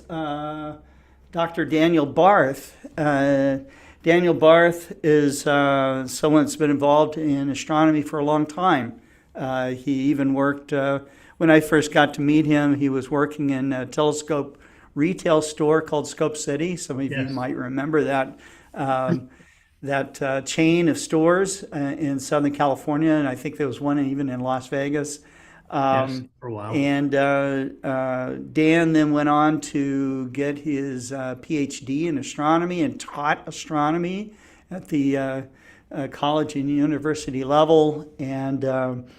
Dr. Daniel Barth. Daniel Barth is someone that's been involved in astronomy for a long time. He even worked, when I first got to meet him, he was working in a telescope retail store called Scope City. Some of you might remember that. That chain of stores in Southern California, and I think there was one even in Las Vegas. Yes, for a while. And Dan then went on to get his PhD in astronomy and taught astronomy at the college and university level. And it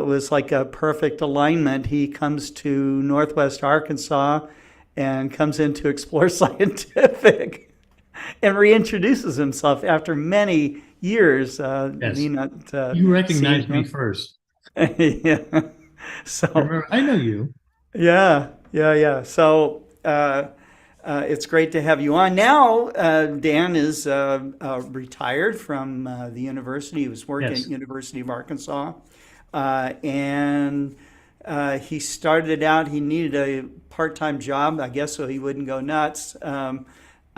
was like a perfect alignment. He comes to Northwest Arkansas and comes into Explore Scientific and reintroduces himself after many years. Yes. Me not, You recognized seeing me first. yeah. So Remember, I know you. yeah. So it's great to have you on. Now Dan is retired from the university. He was working Yes. at University of Arkansas, and he started out. He needed a part-time job, I guess, so he wouldn't go nuts.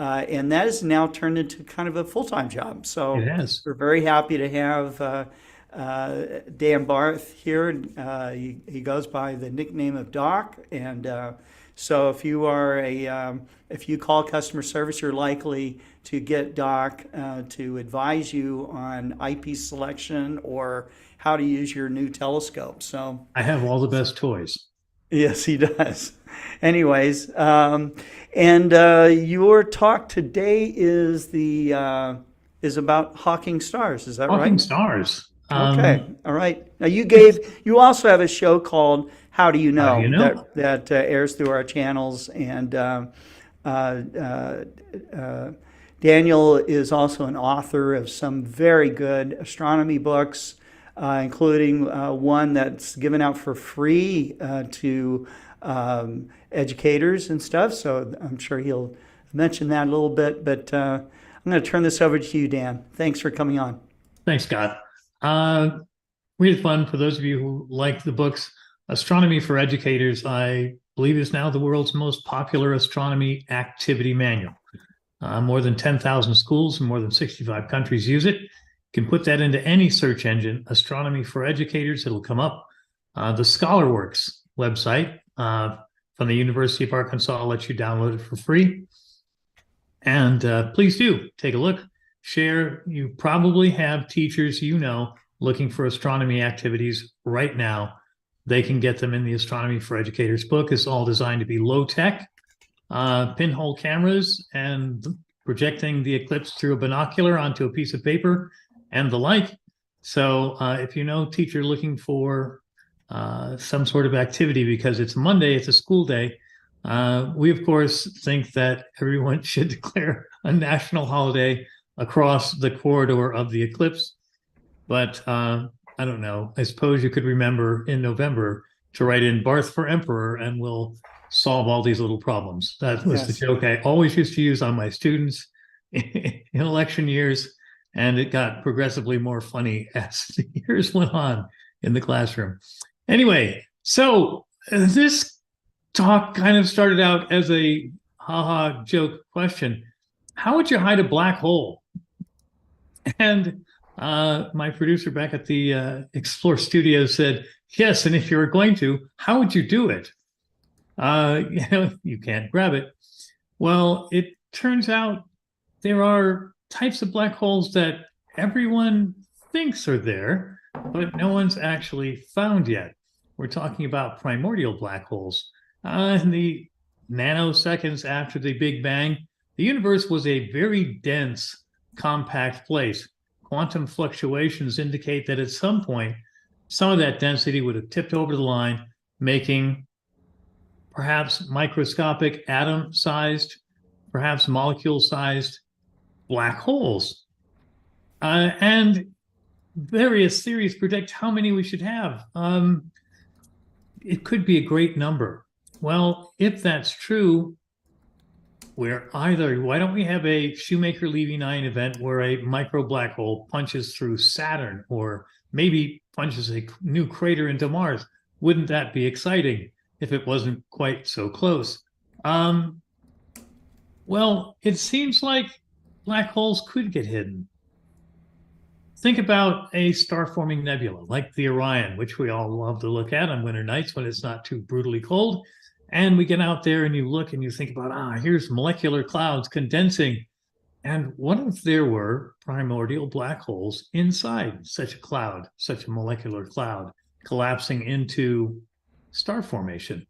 And that has now turned into kind of a full-time job. So It has. we're very happy to have Dan Barth here. He goes by the nickname of Doc. And so if you call customer service, you're likely to get Doc to advise you on eyepiece selection or how to use your new telescope. So I have all the best toys. yes, he does. Anyways, and your talk today is about hawking stars. Is that Hawking right? stars. Okay. All right. Now you also have a show called How Do You Know, How Do You Know? that airs through our channels, and Daniel is also an author of some very good astronomy books, including one that's given out for free to educators and stuff. So I'm sure he'll mention that a little bit. But I'm going to turn this over to you, Dan. Thanks for coming on. Thanks, Scott. Really fun for those of you who like the books. Astronomy for Educators, I believe, is now the world's most popular astronomy activity manual. More than 10,000 schools in more than 65 countries use it. You can put that into any search engine, Astronomy for Educators, it'll come up. The ScholarWorks website from the University of Arkansas lets you download it for free. And please do take a look, share. You probably have teachers looking for astronomy activities right now. They can get them in the Astronomy for Educators book. It's all designed to be low tech, pinhole cameras and projecting the eclipse through a binocular onto a piece of paper and the like. So if you know teacher looking for some sort of activity because it's Monday, it's a school day, we of course think that everyone should declare a national holiday across the corridor of the eclipse. But I don't know, I suppose you could remember in November to write in Barth for Emperor and we'll solve all these little problems. That was the joke I always used to use on my students. in election years, and it got progressively more funny as the years went on in the classroom. Anyway, so this talk kind of started out as a haha joke question. How would you hide a black hole? And my producer back at the Explore Studio said, yes, and if you were going to, how would you do it? You can't grab it. Well, it turns out there are types of black holes that everyone thinks are there, but no one's actually found yet. We're talking about primordial black holes. In the nanoseconds after the Big Bang, the universe was a very dense, compact place. Quantum fluctuations indicate that at some point, some of that density would have tipped over the line, making perhaps microscopic atom-sized, perhaps molecule-sized black holes. And various theories predict how many we should have. It could be a great number. Well, if that's true, why don't we have a Shoemaker-Levy-9 event where a micro black hole punches through Saturn, or maybe punches a new crater into Mars? Wouldn't that be exciting if it wasn't quite so close? Well, it seems like black holes could get hidden. Think about a star-forming nebula like the Orion, which we all love to look at on winter nights when it's not too brutally cold. And we get out there and you look and you think about, here's molecular clouds condensing. And what if there were primordial black holes inside such a cloud, such a molecular cloud, collapsing into star formation?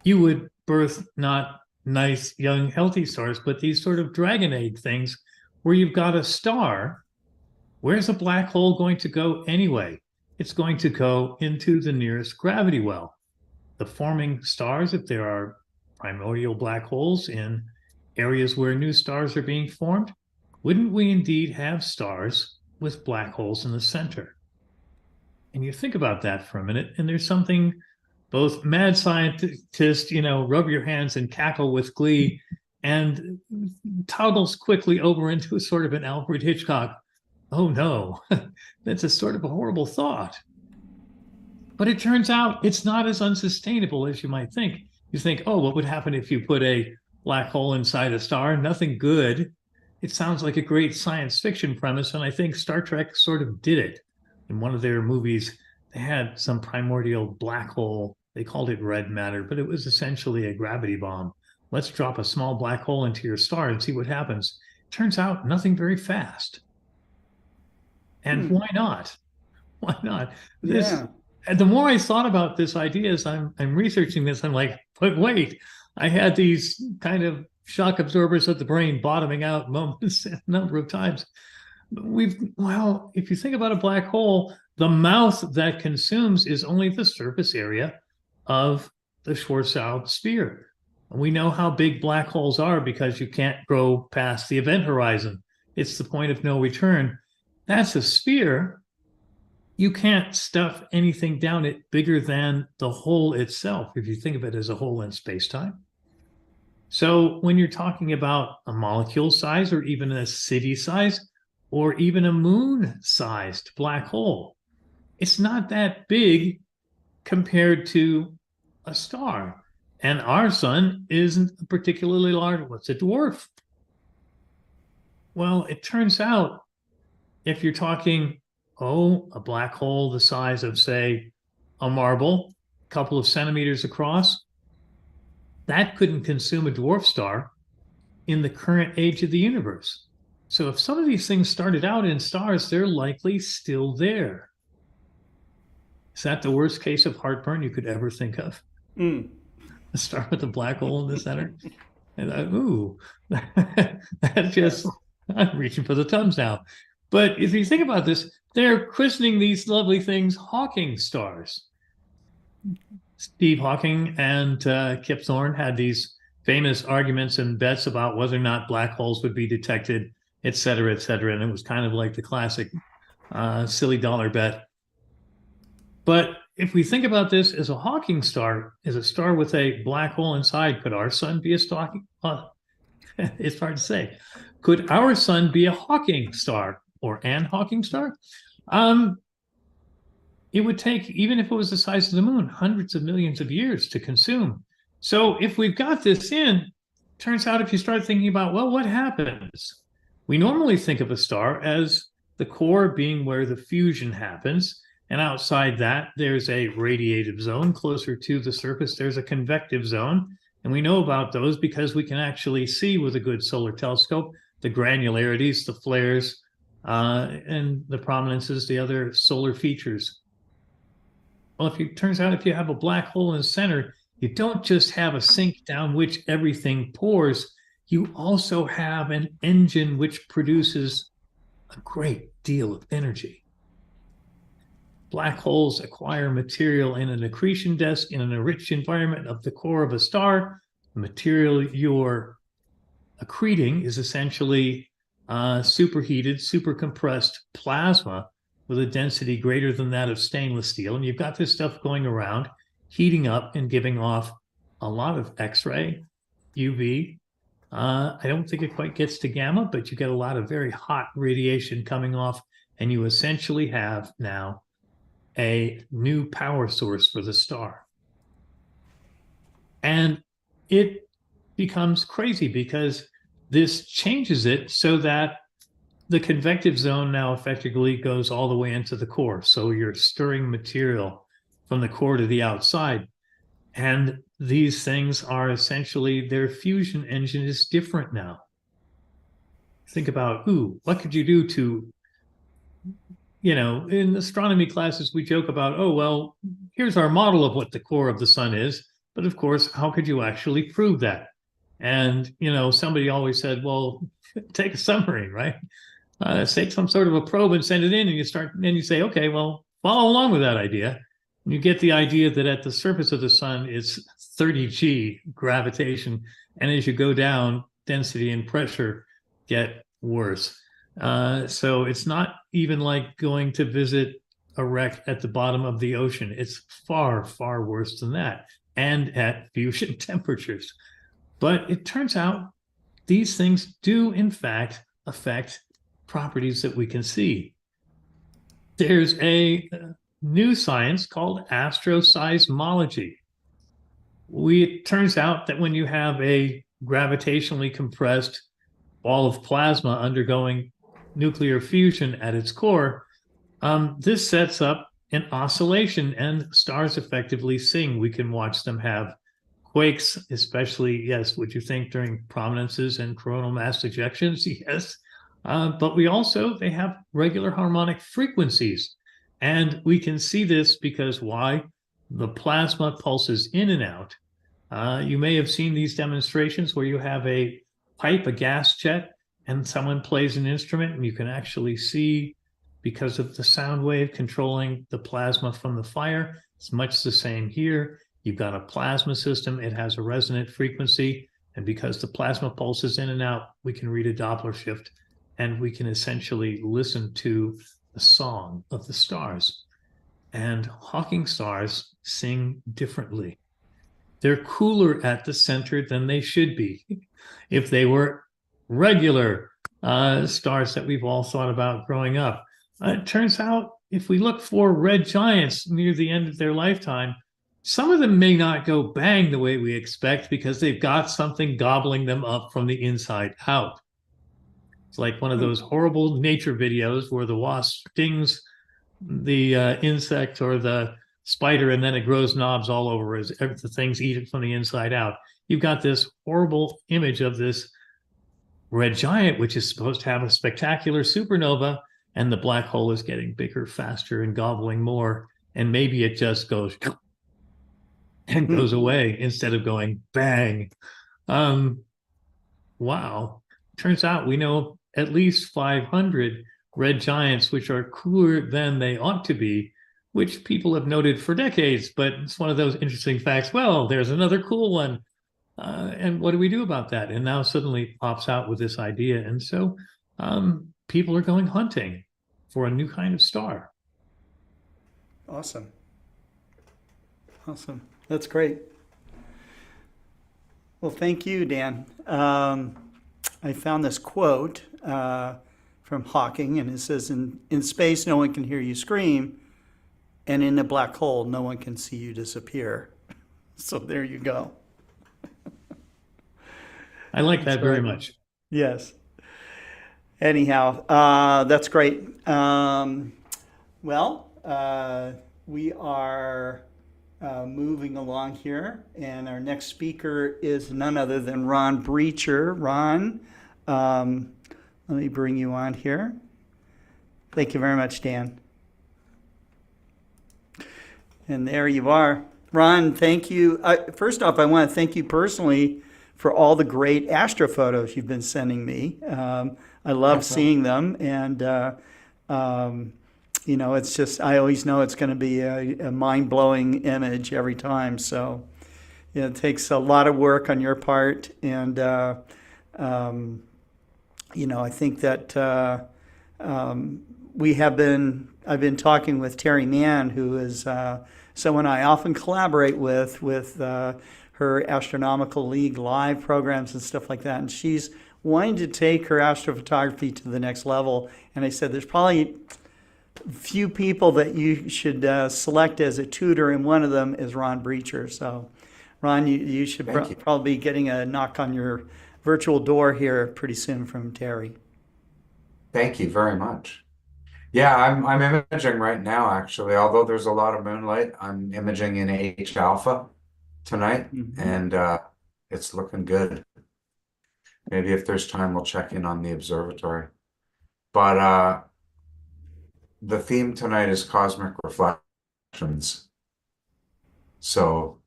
You would birth not nice, young, healthy stars, but these sort of dragon egg things where you've got a star. Where's a black hole going to go anyway? It's going to go into the nearest gravity well. The forming stars, if there are primordial black holes in areas where new stars are being formed, wouldn't we indeed have stars with black holes in the center? And you think about that for a minute, and there's something both mad scientists, rub your hands and cackle with glee, and toggles quickly over into a sort of an Alfred Hitchcock, oh no, that's a sort of a horrible thought. But it turns out it's not as unsustainable as you might think. You think, what would happen if you put a black hole inside a star? Nothing good. It sounds like a great science fiction premise, and I think Star Trek sort of did it. In one of their movies, they had some primordial black hole. They called it red matter, but it was essentially a gravity bomb. Let's drop a small black hole into your star and see what happens. Turns out nothing very fast. And why not? Why not? The more I thought about this idea as I'm researching this, I'm like, but wait, I had these kind of shock absorbers of the brain bottoming out moments a number of times. If you think about a black hole, the mouth that consumes is only the surface area of the Schwarzschild sphere. And we know how big black holes are because you can't go past the event horizon. It's the point of no return. That's a sphere. You can't stuff anything down it bigger than the hole itself, if you think of it as a hole in space-time. So when you're talking about a molecule size, or even a city size, or even a moon-sized black hole, it's not that big compared to a star. And our sun isn't particularly large. What's a dwarf? Well, it turns out if you're talking, a black hole the size of, say, a marble, a couple of centimeters across, that couldn't consume a dwarf star in the current age of the universe. So if some of these things started out in stars, they're likely still there. Is that the worst case of heartburn you could ever think of? A star with a black hole in the center? And I'm reaching for the thumbs now. But if you think about this, they're christening these lovely things Hawking stars. Steve Hawking and Kip Thorne had these famous arguments and bets about whether or not black holes would be detected, et cetera, et cetera. And it was kind of like the classic silly dollar bet. But if we think about this as a Hawking star, as a star with a black hole inside, could our sun be a It's hard to say. Could our sun be a Hawking star or an Hawking star? It would take, even if it was the size of the moon, hundreds of millions of years to consume. So if we've got this in, turns out if you start thinking about, well, what happens? We normally think of a star as the core being where the fusion happens. And outside that, there's a radiative zone. Closer to the surface, there's a convective zone. And we know about those because we can actually see with a good solar telescope the granularities, the flares, and the prominences, the other solar features. Well, turns out if you have a black hole in the center, you don't just have a sink down which everything pours, you also have an engine which produces a great deal of energy. Black holes acquire material in an accretion disk in an enriched environment of the core of a star. The material you're accreting is essentially superheated, supercompressed plasma with a density greater than that of stainless steel. And you've got this stuff going around, heating up and giving off a lot of X-ray, UV. I don't think it quite gets to gamma, but you get a lot of very hot radiation coming off, and you essentially have now a new power source for the star. And it becomes crazy because this changes it so that the convective zone now effectively goes all the way into the core. So you're stirring material from the core to the outside. And these things are essentially, their fusion engine is different now. Think about, what could you do to, in astronomy classes, we joke about, oh, well, here's our model of what the core of the sun is. But of course, how could you actually prove that? And, somebody always said, well, take a submarine, right? Take some sort of a probe and send it in, and you say, okay, well, follow along with that idea. And you get the idea that at the surface of the sun, it's 30 G gravitation. And as you go down, density and pressure get worse. So it's not even like going to visit a wreck at the bottom of the ocean. It's far, far worse than that, and at fusion temperatures. But it turns out these things do, in fact, affect properties that we can see. There's a new science called astroseismology. It turns out that when you have a gravitationally compressed ball of plasma undergoing nuclear fusion at its core, this sets up an oscillation, and stars effectively sing. We can watch them have quakes, especially, yes, would you think during prominences and coronal mass ejections? Yes. But they have regular harmonic frequencies. And we can see this because why? The plasma pulses in and out. You may have seen these demonstrations where you have a pipe, a gas jet, and someone plays an instrument, and you can actually see, because of the sound wave controlling the plasma from the fire, it's much the same here. You've got a plasma system, it has a resonant frequency, and because the plasma pulses in and out, we can read a Doppler shift, and we can essentially listen to the song of the stars. And Hawking stars sing differently. They're cooler at the center than they should be. If they were regular stars that we've all thought about growing up. It turns out if we look for red giants near the end of their lifetime, some of them may not go bang the way we expect because they've got something gobbling them up from the inside out. It's like one of those horrible nature videos where the wasp stings the insect or the spider, and then it grows knobs all over as the things eat it from the inside out. You've got this horrible image of this red giant, which is supposed to have a spectacular supernova, and the black hole is getting bigger, faster, and gobbling more. And maybe it just goes and goes away instead of going bang. Wow. Turns out we know at least 500 red giants, which are cooler than they ought to be, which people have noted for decades. But it's one of those interesting facts. Well, there's another cool one. And what do we do about that? And now suddenly pops out with this idea. And so people are going hunting for a new kind of star. Awesome. Awesome. That's great. Well, thank you, Dan. I found this quote from Hawking, and it says, in space, no one can hear you scream, and in a black hole, no one can see you disappear. So there you go. I like that very much. Yes. Anyhow, that's great. We are moving along here, and our next speaker is none other than Ron Breacher. Ron, let me bring you on here. Thank you very much, Dan. And there you are. Ron, thank you. First off, I want to thank you personally for all the great astrophotos you've been sending me. I love seeing them, and it's just, I always know it's going to be a mind-blowing image every time. So it takes a lot of work on your part, and I think that I've been talking with Terry Mann, who is someone I often collaborate with her Astronomical League live programs and stuff like that. And she's wanting to take her astrophotography to the next level. And I said, there's probably few people that you should select as a tutor, and one of them is Ron Breacher. So, Ron, you should probably be getting a knock on your virtual door here pretty soon from Terry. Thank you very much. Yeah, I'm imaging right now, actually. Although there's a lot of moonlight, I'm imaging in H alpha tonight, and it's looking good. Maybe if there's time, we'll check in on the observatory. But the theme tonight is cosmic reflections. So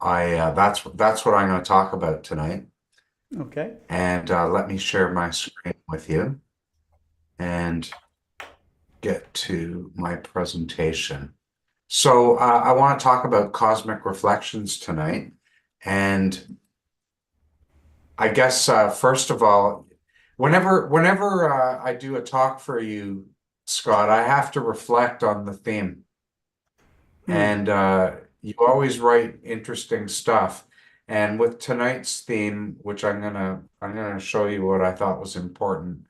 that's what I'm going to talk about tonight. Okay. And let me share my screen with you and get to my presentation. So I want to talk about cosmic reflections tonight. And I guess first of all, whenever I do a talk for you, Scott, I have to reflect on the theme. And you always write interesting stuff. And with tonight's theme, which I'm gonna show you what I thought was important.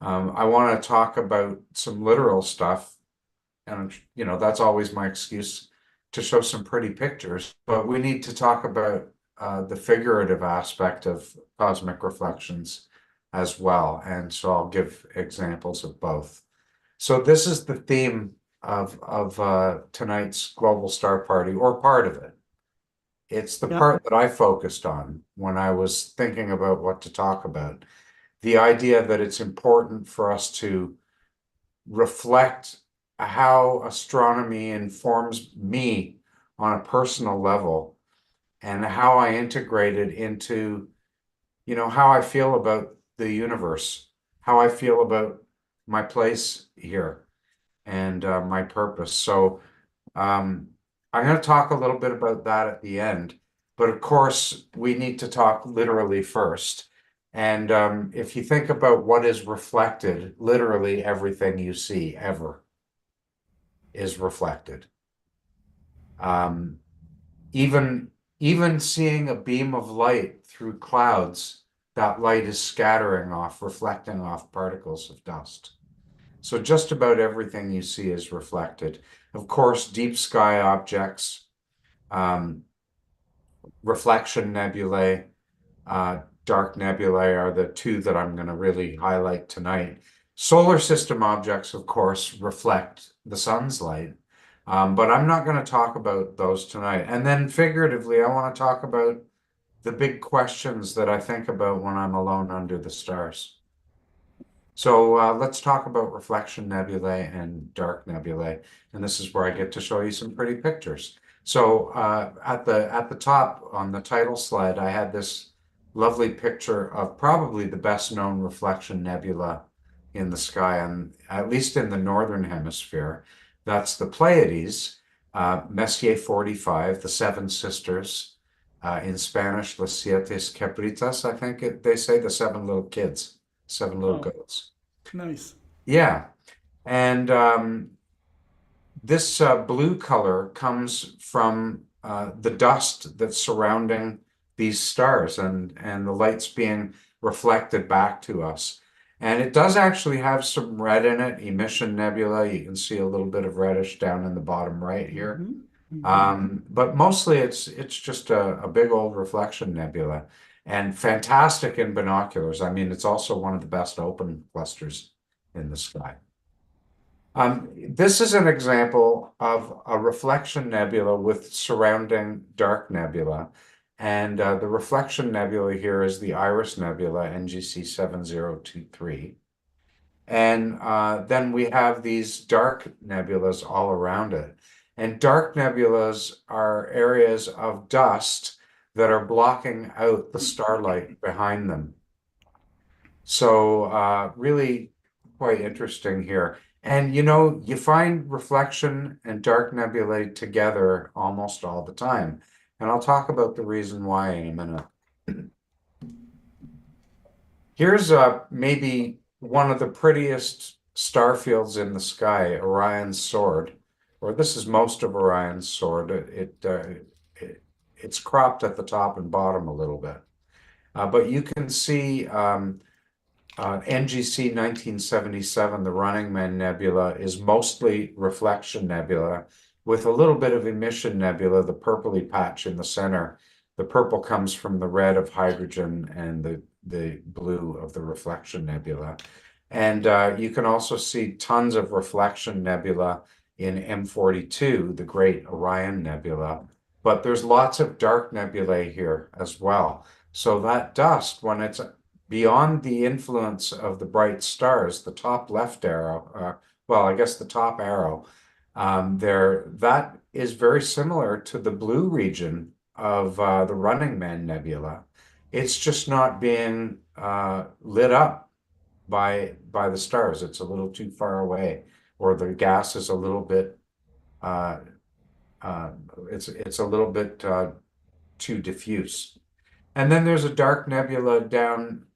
I want to talk about some literal stuff, and that's always my excuse to show some pretty pictures. But we need to talk about the figurative aspect of cosmic reflections as well, and so I'll give examples of both. So this is the theme of tonight's Global Star Party, or part of it. It's the part that I focused on when I was thinking about what to talk about. The idea that it's important for us to reflect how astronomy informs me on a personal level, and how I integrate it into, how I feel about the universe, how I feel about my place here, and my purpose. So I'm going to talk a little bit about that at the end, but of course we need to talk literally first. And if you think about what is reflected, literally everything you see ever is reflected. Even seeing a beam of light through clouds, that light is scattering off, reflecting off particles of dust. So just about everything you see is reflected. Of course, deep sky objects, reflection nebulae, dark nebulae are the two that I'm going to really highlight tonight. Solar system objects, of course, reflect the sun's light, but I'm not going to talk about those tonight. And then figuratively, I want to talk about the big questions that I think about when I'm alone under the stars. So let's talk about reflection nebulae and dark nebulae, and this is where I get to show you some pretty pictures. So at the top on the title slide, I had this lovely picture of probably the best known reflection nebula in the sky, and at least in the northern hemisphere. That's the Pleiades, Messier 45, the Seven Sisters, in Spanish, Las Siete Cabritas, I think they say, the seven little kids, seven little goats. Nice. Yeah. And this blue color comes from the dust that's surrounding these stars, and the light's being reflected back to us. And it does actually have some red in it, emission nebula. You can see a little bit of reddish down in the bottom right here. But mostly it's just a big old reflection nebula, and fantastic in binoculars. I mean, it's also one of the best open clusters in the sky. This is an example of a reflection nebula with surrounding dark nebula. And the reflection nebula here is the Iris Nebula, NGC 7023. And then we have these dark nebulas all around it. And dark nebulas are areas of dust that are blocking out the starlight behind them. So really quite interesting here. And you know, you find reflection and dark nebulae together almost all the time. And I'll talk about the reason why in a minute. Here's maybe one of the prettiest star fields in the sky, Orion's Sword, or this is most of Orion's Sword. It's cropped at the top and bottom a little bit. But you can see NGC 1977, the Running Man Nebula, is mostly reflection nebula with a little bit of emission nebula, the purpley patch in the center. The purple comes from the red of hydrogen and the blue of the reflection nebula. And you can also see tons of reflection nebula in M42, the Great Orion Nebula. But there's lots of dark nebulae here as well. So that dust, when it's beyond the influence of the bright stars, the top left arrow, well, I guess the top arrow, that is very similar to the blue region of the Running Man Nebula. It's just not being lit up by the stars. It's a little too far away, or the gas is a little bit it's a little bit too diffuse. And then there's a dark nebula down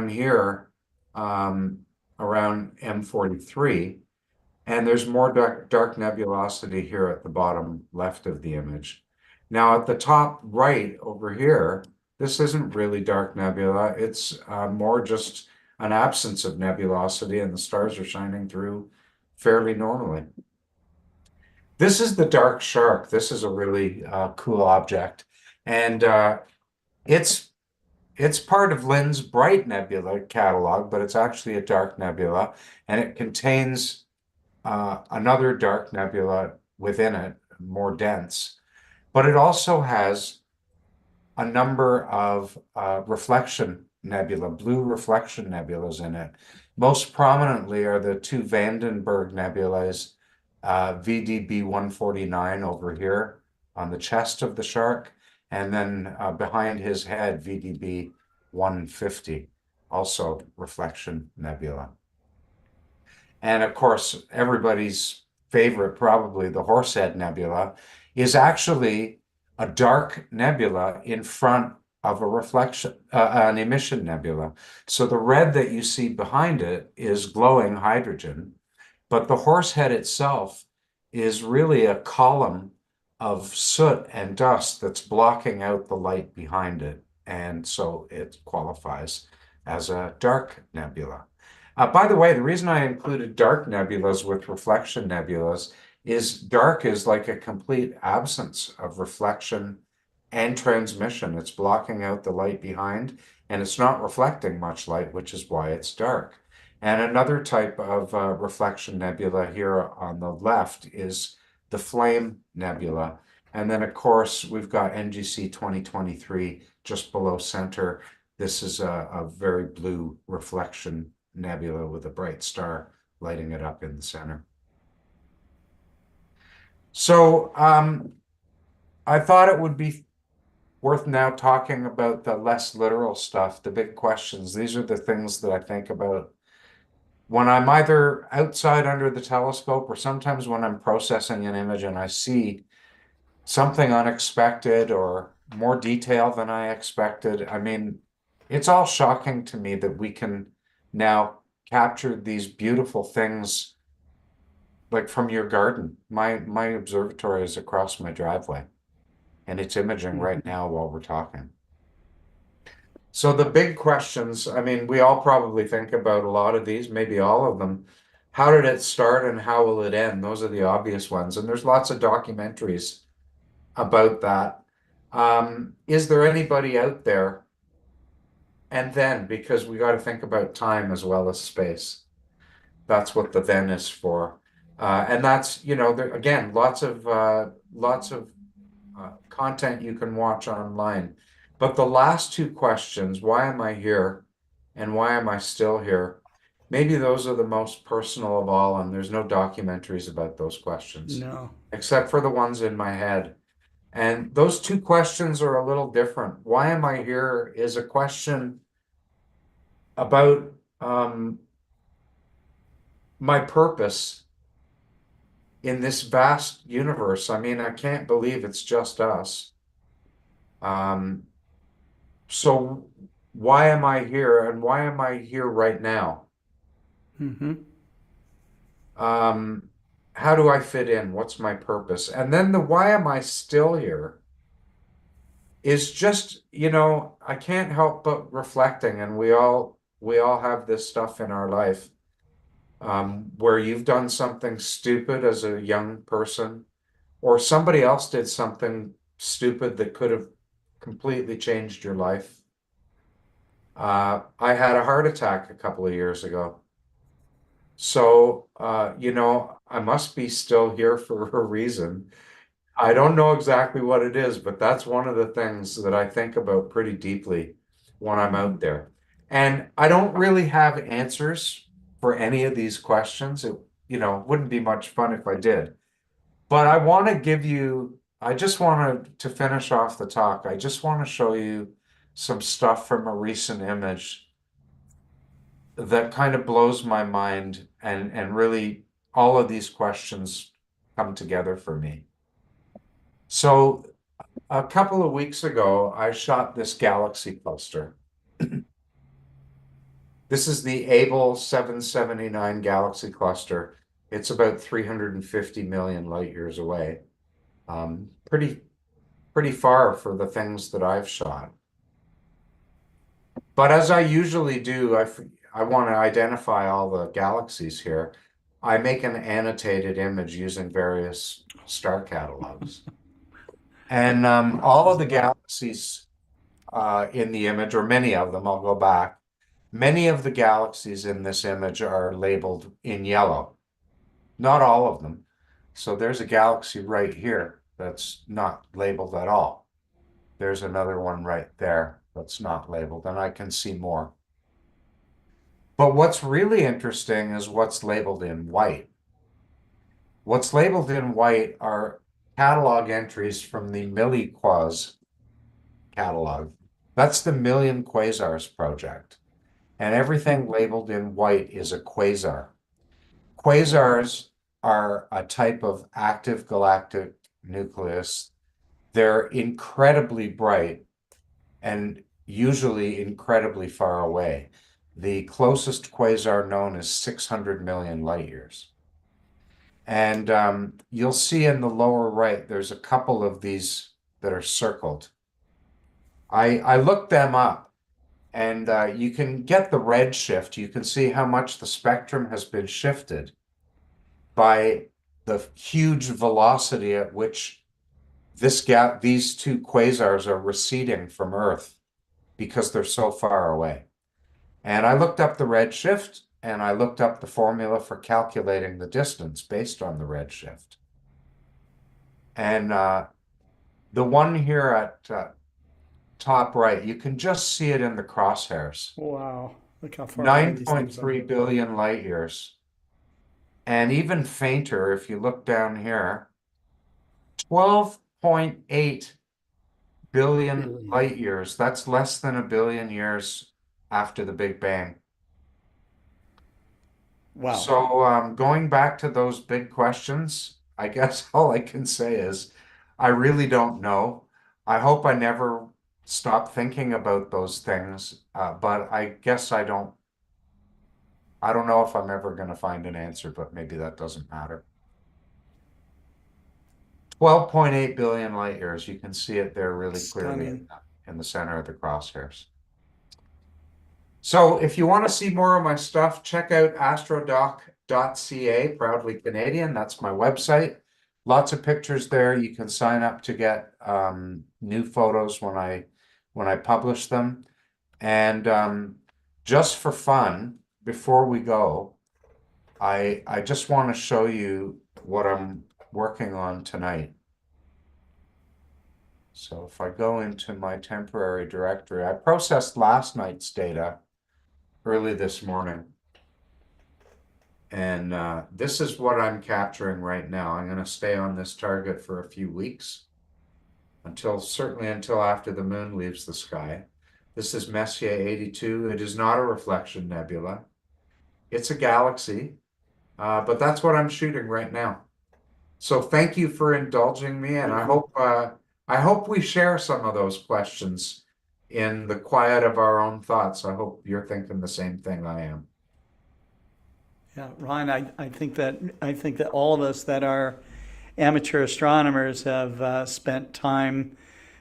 here around M43, and there's more dark nebulosity here at the bottom left of the image. Now at the top right over here, this isn't really dark nebula. It's more just an absence of nebulosity, and the stars are shining through fairly normally. This is the dark shark. This is a really cool object, and it's part of Lynn's Bright Nebula catalog, but it's actually a dark nebula, and it contains another dark nebula within it, more dense. But it also has a number of reflection nebula, blue reflection nebulas in it. Most prominently are the two Vandenberg nebulas, VDB 149 over here on the chest of the shark, and then behind his head, VDB 150, also reflection nebula. And of course, everybody's favorite, probably the Horsehead Nebula, is actually a dark nebula in front of a reflection, an emission nebula. So the red that you see behind it is glowing hydrogen, but the Horsehead itself is really a column of soot and dust that's blocking out the light behind it. And so it qualifies as a dark nebula. By the way, the reason I included dark nebulas with reflection nebulas is dark is like a complete absence of reflection and transmission. It's blocking out the light behind, and it's not reflecting much light, which is why it's dark. And another type of reflection nebula here on the left is the Flame Nebula. And then, of course, we've got NGC 2023 just below center. This is a very blue reflection nebula with a bright star lighting it up in the center. So I thought it would be worth now talking about the less literal stuff, the big questions. These are the things that I think about when I'm either outside under the telescope, or sometimes when I'm processing an image and I see something unexpected or more detail than I expected. I mean, it's all shocking to me that we can now capture these beautiful things like from your garden. My observatory is across my driveway, and it's imaging right now while we're talking. So the big questions, I mean, we all probably think about a lot of these, maybe all of them. How did it start and how will it end? Those are the obvious ones. And there's lots of documentaries about that. Is there anybody out there? And then, because we got to think about time as well as space. That's what the then is for. And that's, there, again, lots of content you can watch online. But the last two questions, why am I here and why am I still here? Maybe those are the most personal of all, and there's no documentaries about those questions, No. except for the ones in my head. And those two questions are a little different. Why am I here is a question about my purpose in this vast universe. I mean, I can't believe it's just us. So why am I here and why am I here right now? Mm-hmm. How do I fit in? What's my purpose? And then the why am I still here is just, I can't help but reflecting, and we all have this stuff in our life, where you've done something stupid as a young person, or somebody else did something stupid that could have completely changed your life. I had a heart attack a couple of years ago. So, I must be still here for a reason. I don't know exactly what it is, but that's one of the things that I think about pretty deeply when I'm out there. And I don't really have answers for any of these questions. It, wouldn't be much fun if I did. But I just want to finish off the talk. I just want to show you some stuff from a recent image that kind of blows my mind, and really all of these questions come together for me. So a couple of weeks ago, I shot this galaxy cluster. This is the Able 779 galaxy cluster. It's about 350 million light years away. Pretty far for the things that I've shot. But as I usually do, I want to identify all the galaxies here. I make an annotated image using various star catalogs. And all of the galaxies in the image, or many of them, I'll go back. Many of the galaxies in this image are labeled in yellow. Not all of them. So there's a galaxy right here that's not labeled at all. There's another one right there that's not labeled, and I can see more. But what's really interesting is what's labeled in white. What's labeled in white are catalog entries from the milliquas catalog. That's the Million Quasars project. And everything labeled in white is a quasar. Quasars are a type of active galactic nucleus. They're incredibly bright and usually incredibly far away. The closest quasar known is 600 million light years. And you'll see in the lower right, there's a couple of these that are circled. I looked them up, and you can get the red shift. You can see how much the spectrum has been shifted by the huge velocity at which these two quasars are receding from Earth because they're so far away. And I looked up the redshift, and I looked up the formula for calculating the distance based on the redshift. And the one here at top right, you can just see it in the crosshairs. Wow. Look how far away these things are. 9.3 billion light years. And even fainter, if you look down here, 12.8 billion light years. That's less than a billion years after the Big Bang. Wow. So going back to those big questions, I guess all I can say is I really don't know. I hope I never stop thinking about those things, but I guess I don't know if I'm ever going to find an answer, but maybe that doesn't matter. 12.8 billion light years. You can see it there really clearly Stunning. in the center of the crosshairs. So if you want to see more of my stuff, check out astrodoc.ca, proudly Canadian. That's my website. Lots of pictures there. You can sign up to get new photos when I publish them. And just for fun, before we go, I just want to show you what I'm working on tonight. So if I go into my temporary directory, I processed last night's data early this morning. And this is what I'm capturing right now. I'm going to stay on this target for a few weeks certainly until after the moon leaves the sky. This is Messier 82. It is not a reflection nebula. It's a galaxy, but that's what I'm shooting right now. So thank you for indulging me, and I hope we share some of those questions in the quiet of our own thoughts. I hope you're thinking the same thing I am. Yeah, Ron, I think that all of us that are amateur astronomers have spent time,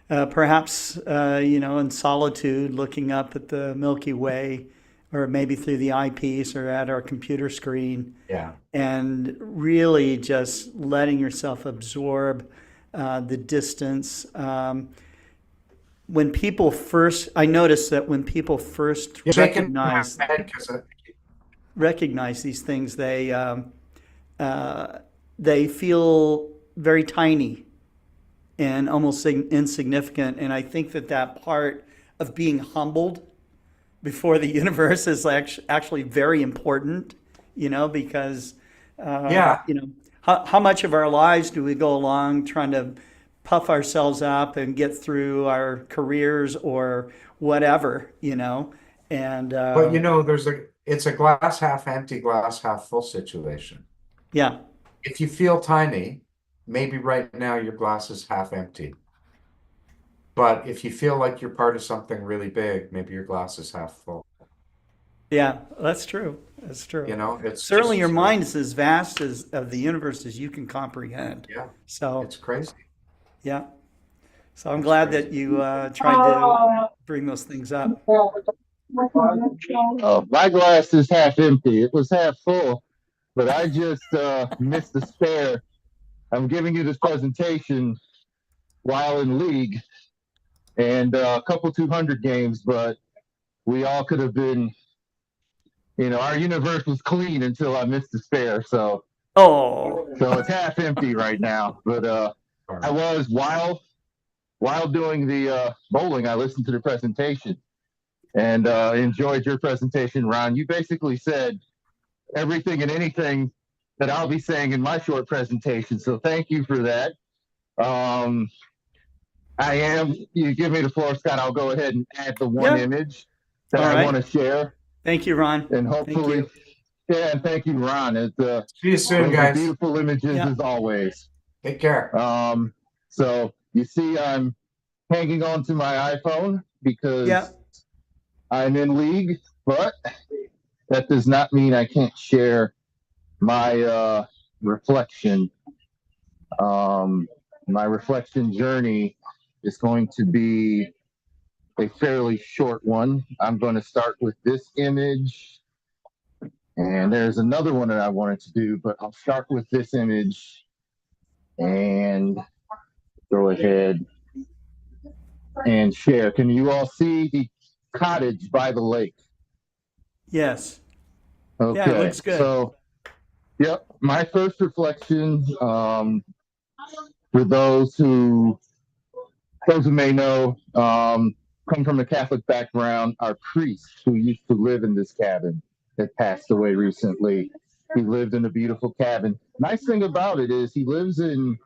perhaps in solitude, looking up at the Milky Way, or maybe through the eyepiece or at our computer screen, Yeah. and really just letting yourself absorb the distance. I noticed that when people first You're shaking my head because recognize these things, they feel very tiny and almost insignificant. And I think that part of being humbled before the universe is actually very important, because yeah. How much of our lives do we go along trying to puff ourselves up and get through our careers or whatever, and But it's a glass half empty, glass half full situation. yeah. If you feel tiny, maybe right now your glass is half empty. But if you feel like you're part of something really big, maybe your glass is half full. Yeah, that's true. That's true. It's Certainly, your just, mind is as vast as of the universe as you can comprehend. yeah, So, it's crazy. yeah. So I'm It's glad crazy. that you tried to bring those things up. My glass is half empty. It was half full, but I just missed the spare. I'm giving you this presentation while in league and a couple 200 games, but we all could have been, our universe was clean until I missed the spare. So Oh, it's half empty right now. But I was while doing the bowling, I listened to the presentation and enjoyed your presentation, Ron. You basically said everything and anything that I'll be saying in my short presentation. So thank you for that. You give me the floor, Scott. I'll go ahead and add the one yeah. image that All I right. want to share. Thank you, Ron. And Thank hopefully, you. yeah, and thank you, Ron. See you soon, Those are guys. beautiful images Yeah. as always. Take care. So you see, I'm hanging on to my iPhone because Yeah. I'm in league, but that does not mean I can't share my reflection. My reflection journey is going to be a fairly short one. I'm going to start with this image, and there's another one that I wanted to do, but I'll start with this image and go ahead and share. Can you all see the cottage by the lake? Yes. Okay. Yeah, it looks good. So, yep, my first reflection, for those who may know, come from a Catholic background. Our priest who used to live in this cabin that passed away recently. He lived in a beautiful cabin. Nice thing about it is he lives in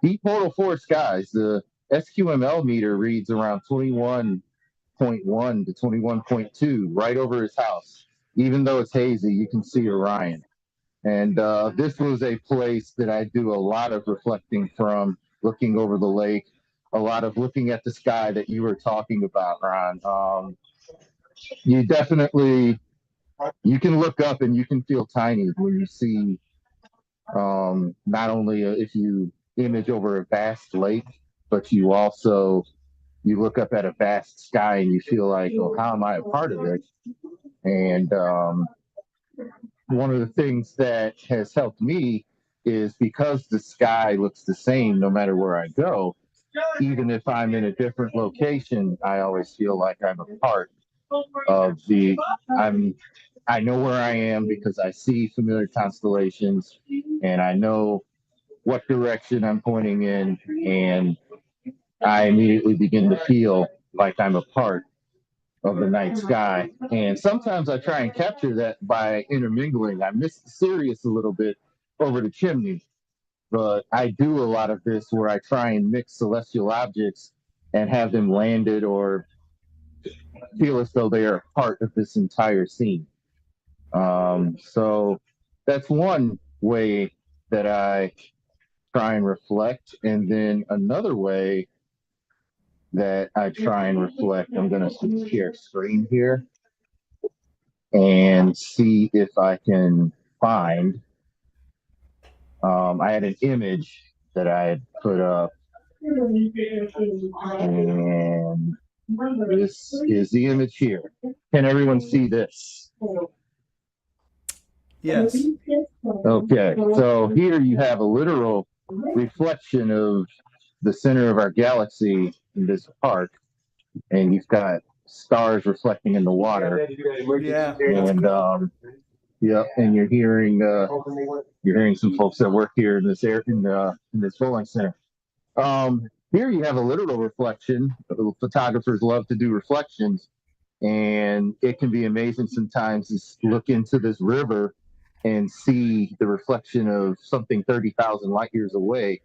deep portal 4 skies. The SQML meter reads around 21.1 to 21.2 right over his house. Even though it's hazy, you can see Orion. And this was a place that I do a lot of reflecting from, looking over the lake, a lot of looking at the sky that you were talking about, Ron. You definitely, you can look up and you can feel tiny when you see, not only if you image over a vast lake, but you also you look up at a vast sky and you feel like, oh, how am I a part of it? And one of the things that has helped me is because the sky looks the same no matter where I go, even if I'm in a different location, I always feel like I'm a part of I know where I am because I see familiar constellations and I know what direction I'm pointing in, and I immediately begin to feel like I'm a part of the night sky. And sometimes I try and capture that by intermingling. I miss Sirius a little bit over the chimney, but I do a lot of this where I try and mix celestial objects and have them landed or feel as though they are a part of this entire scene. So that's one way that I try and reflect. And then another way that I try and reflect, I'm going to share screen here and see if I can find. I had an image that I had put up, and this is the image here. Can everyone see this? Yes. Okay, so here you have a literal reflection of the center of our galaxy in this park, and you've got stars reflecting in the water. Yeah, that's And cool. yeah, and you're hearing some folks that work here in this in this bowling center. Here you have a literal reflection. Photographers love to do reflections, and it can be amazing sometimes to look into this river and see the reflection of something 30,000 light years away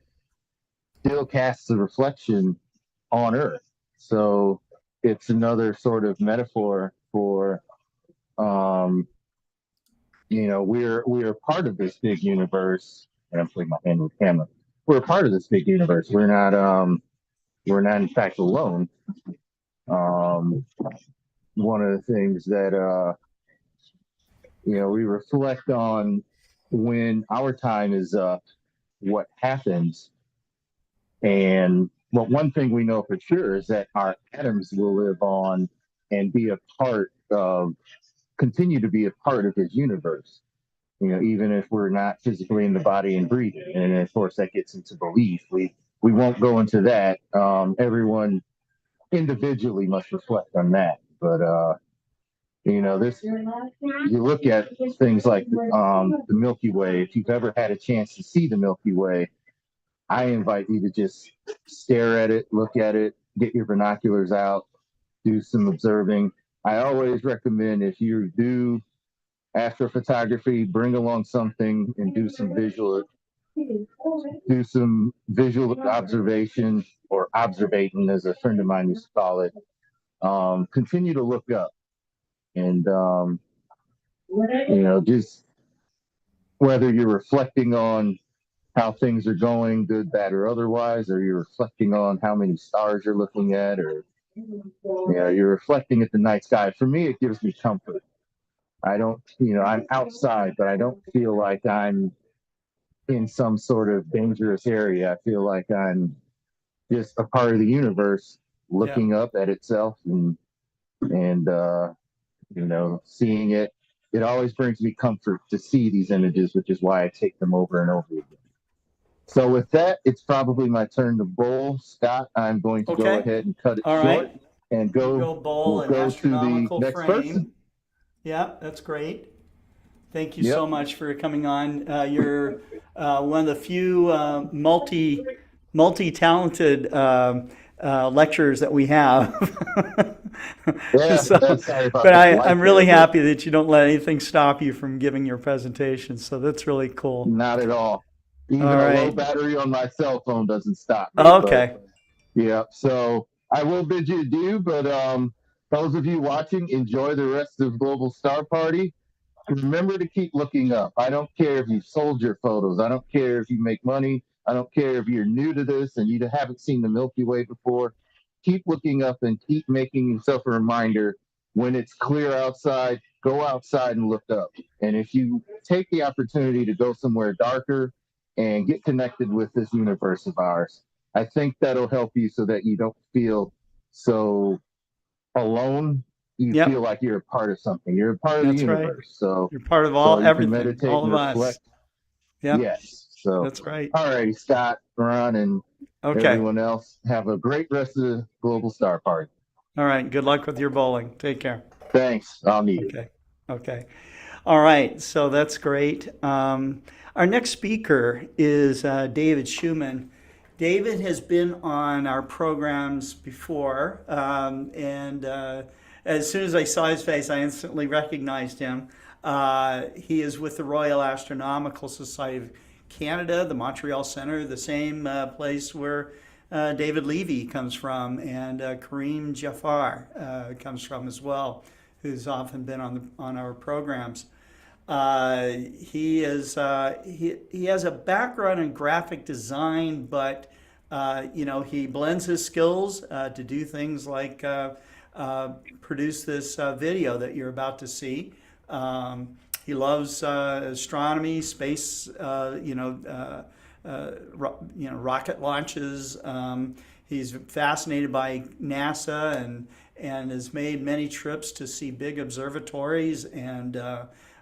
still casts a reflection on Earth. So it's another sort of metaphor for, we're part of this big universe. And I'm putting my hand with the camera. We're a part of this big universe. We're not in fact alone. One of the things that we reflect on when our time is up, what happens. And one thing we know for sure is that our atoms will live on and continue to be a part of his universe. Even if we're not physically in the body and breathing. And of course, that gets into belief. We won't go into that. Everyone individually must reflect on that. But you look at things like the Milky Way. If you've ever had a chance to see the Milky Way, I invite you to just stare at it, look at it, get your binoculars out, do some observing. I always recommend, if you do astrophotography, bring along something and do some visual observation, or observating, as a friend of mine used to call it. Continue to look up, and just whether you're reflecting on how things are going, good, bad, or otherwise, or you're reflecting on how many stars you're looking at, or you're reflecting at the night sky. For me, it gives me comfort. I don't, I'm outside, but I don't feel like I'm in some sort of dangerous area. I feel like I'm just a part of the universe looking up at itself and seeing it. It always brings me comfort to see these images, which is why I take them over and over again. So with that, it's probably my turn to bowl. Scott, I'm going to go ahead and cut it All short right. and Go bowl we'll an go to the astronomical next frame. person. Yeah, that's great. Thank you so much for coming on. You're one of the few multi-talented lecturers that we have. Yeah, So, sorry about but that. I'm really happy that you don't let anything stop you from giving your presentation. So that's really cool. Not at all. Even All a low right. battery on my cell phone doesn't stop me. Okay. Yeah, so I will bid you adieu, but those of you watching, enjoy the rest of Global Star Party. Remember to keep looking up. I don't care if you've sold your photos. I don't care if you make money. I don't care if you're new to this and you haven't seen the Milky Way before. Keep looking up and keep making yourself a reminder. When it's clear outside, go outside and look up. And if you take the opportunity to go somewhere darker and get connected with this universe of ours, I think that'll help you so that you don't feel So alone, you Yep. feel like you're a part of something. You're a part of the That's right. universe. So You're part of so you can everything, meditate all and of us. reflect. Yep. Yes. So That's right. all right, Scott, Ron, and Okay. everyone else, have a great rest of the Global Star Party. All right. Good luck with your bowling. Take care. Thanks. I'll need it. Okay. Okay. All right. So that's great. Our next speaker is David Schumann. David has been on our programs before, and as soon as I saw his face, I instantly recognized him. He is with the Royal Astronomical Society of Canada, the Montreal Center, the same place where David Levy comes from, and Kareem Jafar comes from as well, who's often been on our programs. He has a background in graphic design, but he blends his skills to do things like produce this video that you're about to see. He loves astronomy, space, rocket launches. He's fascinated by NASA and has made many trips to see big observatories and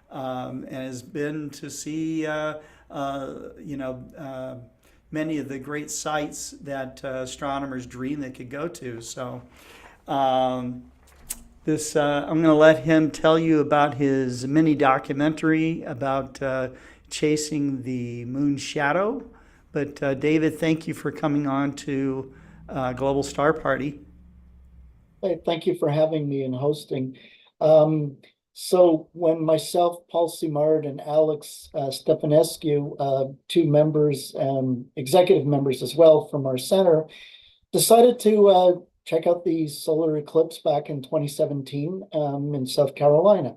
has been to see many of the great sites that astronomers dream they could go to. So I'm going to let him tell you about his mini documentary about chasing the moon's shadow. But David, thank you for coming on to Global Star Party. Hey, thank you for having me and hosting. So when myself, Paul Simard, and Alex Stefanescu, two members, executive members as well from our center, decided to check out the solar eclipse back in 2017 in South Carolina.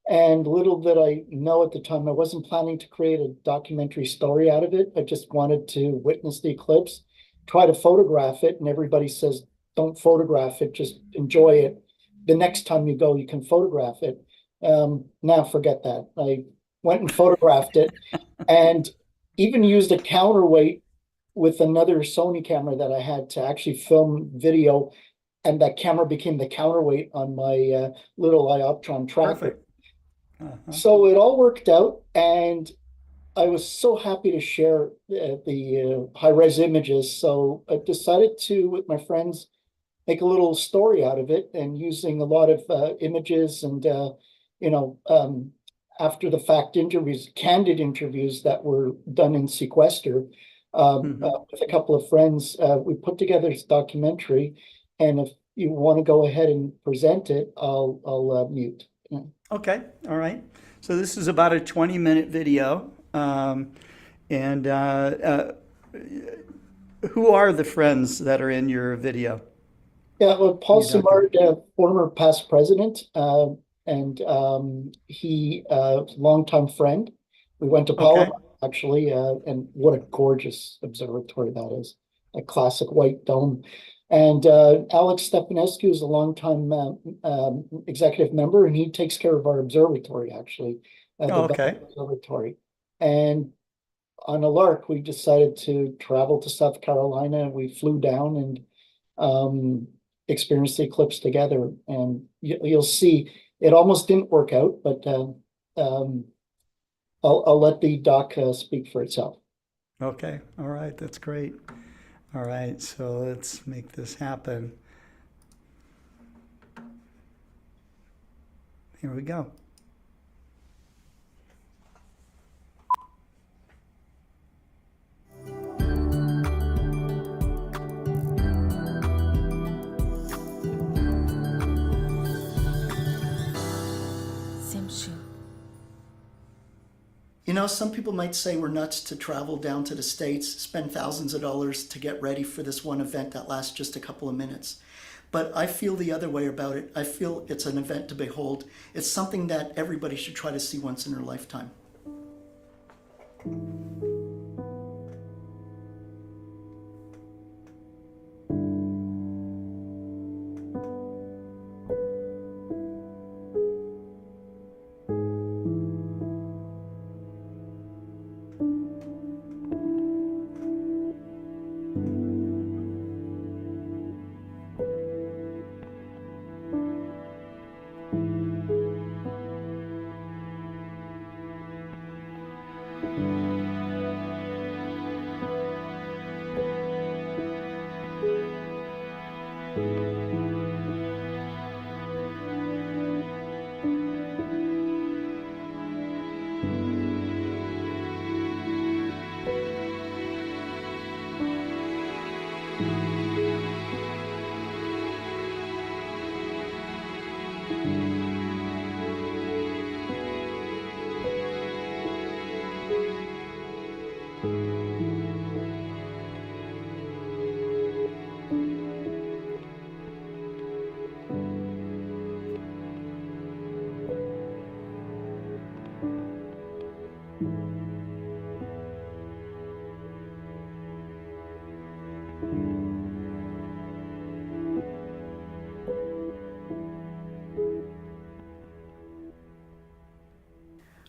And little did I know at the time, I wasn't planning to create a documentary story out of it. I just wanted to witness the eclipse, try to photograph it, and everybody says, don't photograph it, just enjoy it. The next time you go, you can photograph it. Now forget that. I went and photographed it and even used a counterweight with another Sony camera that I had to actually film video, and that camera became the counterweight on my little Ioptron tracker. Perfect. Uh-huh. So it all worked out, and I was so happy to share the high-res images. So I decided to, with my friends, make a little story out of it, and using a lot of images and after the fact interviews, candid interviews that were done in sequester with a couple of friends. We put together this documentary, and if you want to go ahead and present it, I'll mute. Yeah. Okay, all right. So this is about a 20-minute video. Who are the friends that are in your video? Yeah, well, Paul Simard, former past president, and he longtime friend. We went to Palomar, actually, and what a gorgeous observatory that is, a classic white dome. And Alex Stefanescu is a longtime executive member, and he takes care of our observatory, actually, the observatory. And on a lark, we decided to travel to South Carolina. We flew down and experience the eclipse together, and you'll see it almost didn't work out, but I'll let the doc speak for itself. Okay, all right, that's great. All right, so let's make this happen. Here we go. You know, some people might say we're nuts to travel down to the States, spend thousands of dollars to get ready for this one event that lasts just a couple of minutes. But I feel the other way about it. I feel it's an event to behold. It's something that everybody should try to see once in their lifetime.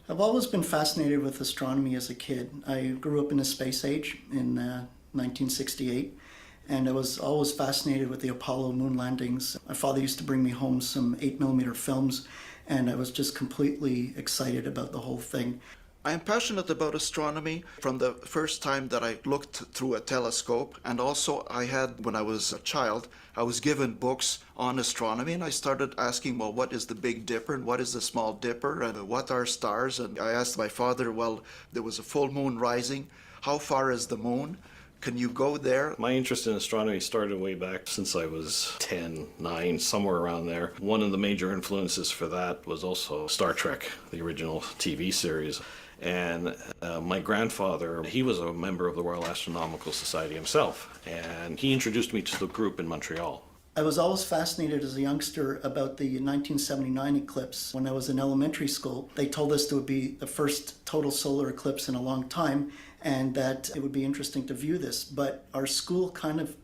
I've always been fascinated with astronomy as a kid. I grew up in the space age in 1968, and I was always fascinated with the Apollo moon landings. My father used to bring me home some 8mm films, and I was just completely excited about the whole thing. I am passionate about astronomy from the first time that I looked through a telescope, and also when I was a child, I was given books on astronomy, and I started asking, well, what is the Big Dipper and what is the Small Dipper and what are stars? And I asked my father, well, there was a full moon rising. How far is the moon? Can you go there? My interest in astronomy started way back since I was 10, 9, somewhere around there. One of the major influences for that was also Star Trek, the original TV series. And my grandfather, he was a member of the Royal Astronomical Society himself, and he introduced me to the group in Montreal. I was always fascinated as a youngster about the 1979 eclipse. When I was in elementary school, they told us it would be the first total solar eclipse in a long time, and that it would be interesting to view this. But our school kind of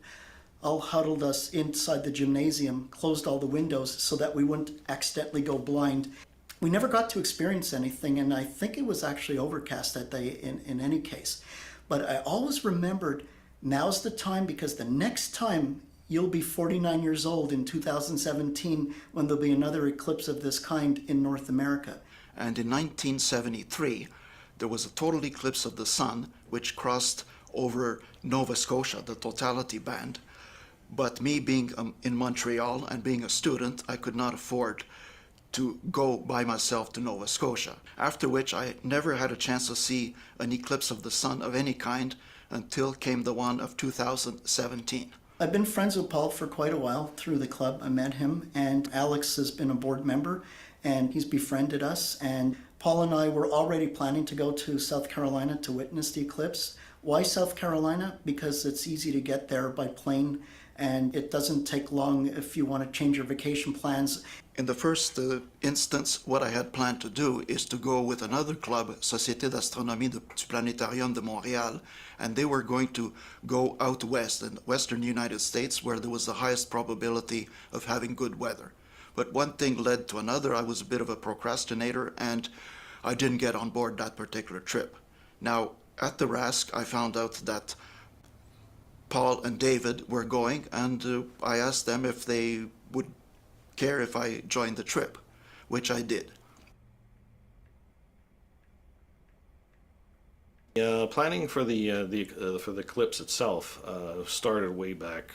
all huddled us inside the gymnasium, closed all the windows so that we wouldn't accidentally go blind. We never got to experience anything, and I think it was actually overcast that day in any case. But I always remembered, now's the time, because the next time you'll be 49 years old in 2017 when there'll be another eclipse of this kind in North America. And in 1973, there was a total eclipse of the sun, which crossed over Nova Scotia, the totality band. But me being in Montreal and being a student, I could not afford to go by myself to Nova Scotia, after which I never had a chance to see an eclipse of the sun of any kind until came the one of 2017. I've been friends with Paul for quite a while through the club. I met him, and Alex has been a board member, and he's befriended us. And Paul and I were already planning to go to South Carolina to witness the eclipse. Why South Carolina? Because it's easy to get there by plane, and it doesn't take long if you want to change your vacation plans. In the first instance, what I had planned to do is to go with another club, Société d'Astronomie du Planétarium de Montréal, and they were going to go out west in the western United States, where there was the highest probability of having good weather. But one thing led to another. I was a bit of a procrastinator, and I didn't get on board that particular trip. Now, at the RASC, I found out that Paul and David were going, and I asked them if they would care if I joined the trip, which I did. Planning for the eclipse itself started way back.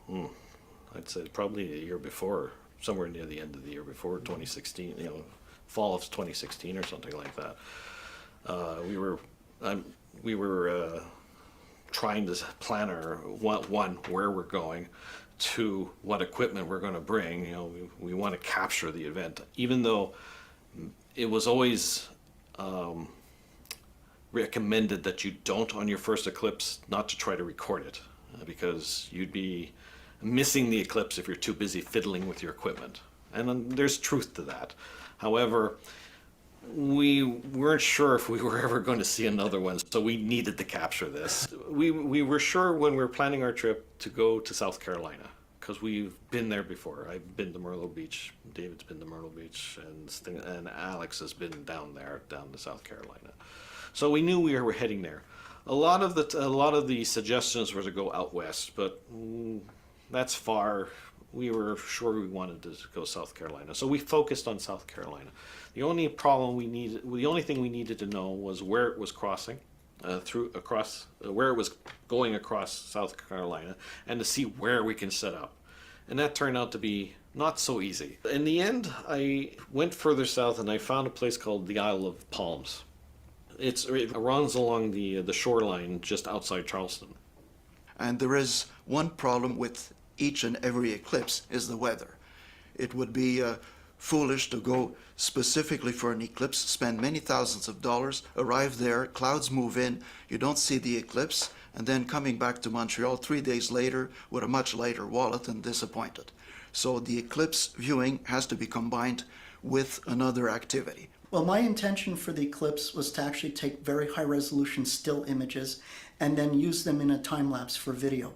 I'd say probably a year before, somewhere near the end of the year before 2016. Fall of 2016 or something like that. We were trying to plan where we're going, to what equipment we're going to bring. We want to capture the event, even though it was always recommended that you don't, on your first eclipse, not to try to record it, because you'd be missing the eclipse if you're too busy fiddling with your equipment. And there's truth to that. However, we weren't sure if we were ever going to see another one, so we needed to capture this. We were sure when we were planning our trip to go to South Carolina, because we've been there before. I've been to Myrtle Beach, David's been to Myrtle Beach, and Alex has been down to South Carolina. So we knew we were heading there. A lot of the suggestions were to go out west, but that's far. We were sure we wanted to go South Carolina, so we focused on South Carolina. The only thing we needed to know was where it was crossing, where it was going across South Carolina, and to see where we can set up. And that turned out to be not so easy. In the end, I went further south and I found a place called the Isle of Palms. It runs along the shoreline just outside Charleston. And there is one problem with each and every eclipse, is the weather. It would be foolish to go specifically for an eclipse, spend many thousands of dollars, arrive there, clouds move in, you don't see the eclipse, and then coming back to Montreal 3 days later with a much lighter wallet and disappointed. So the eclipse viewing has to be combined with another activity. Well, my intention for the eclipse was to actually take very high resolution still images and then use them in a time lapse for video.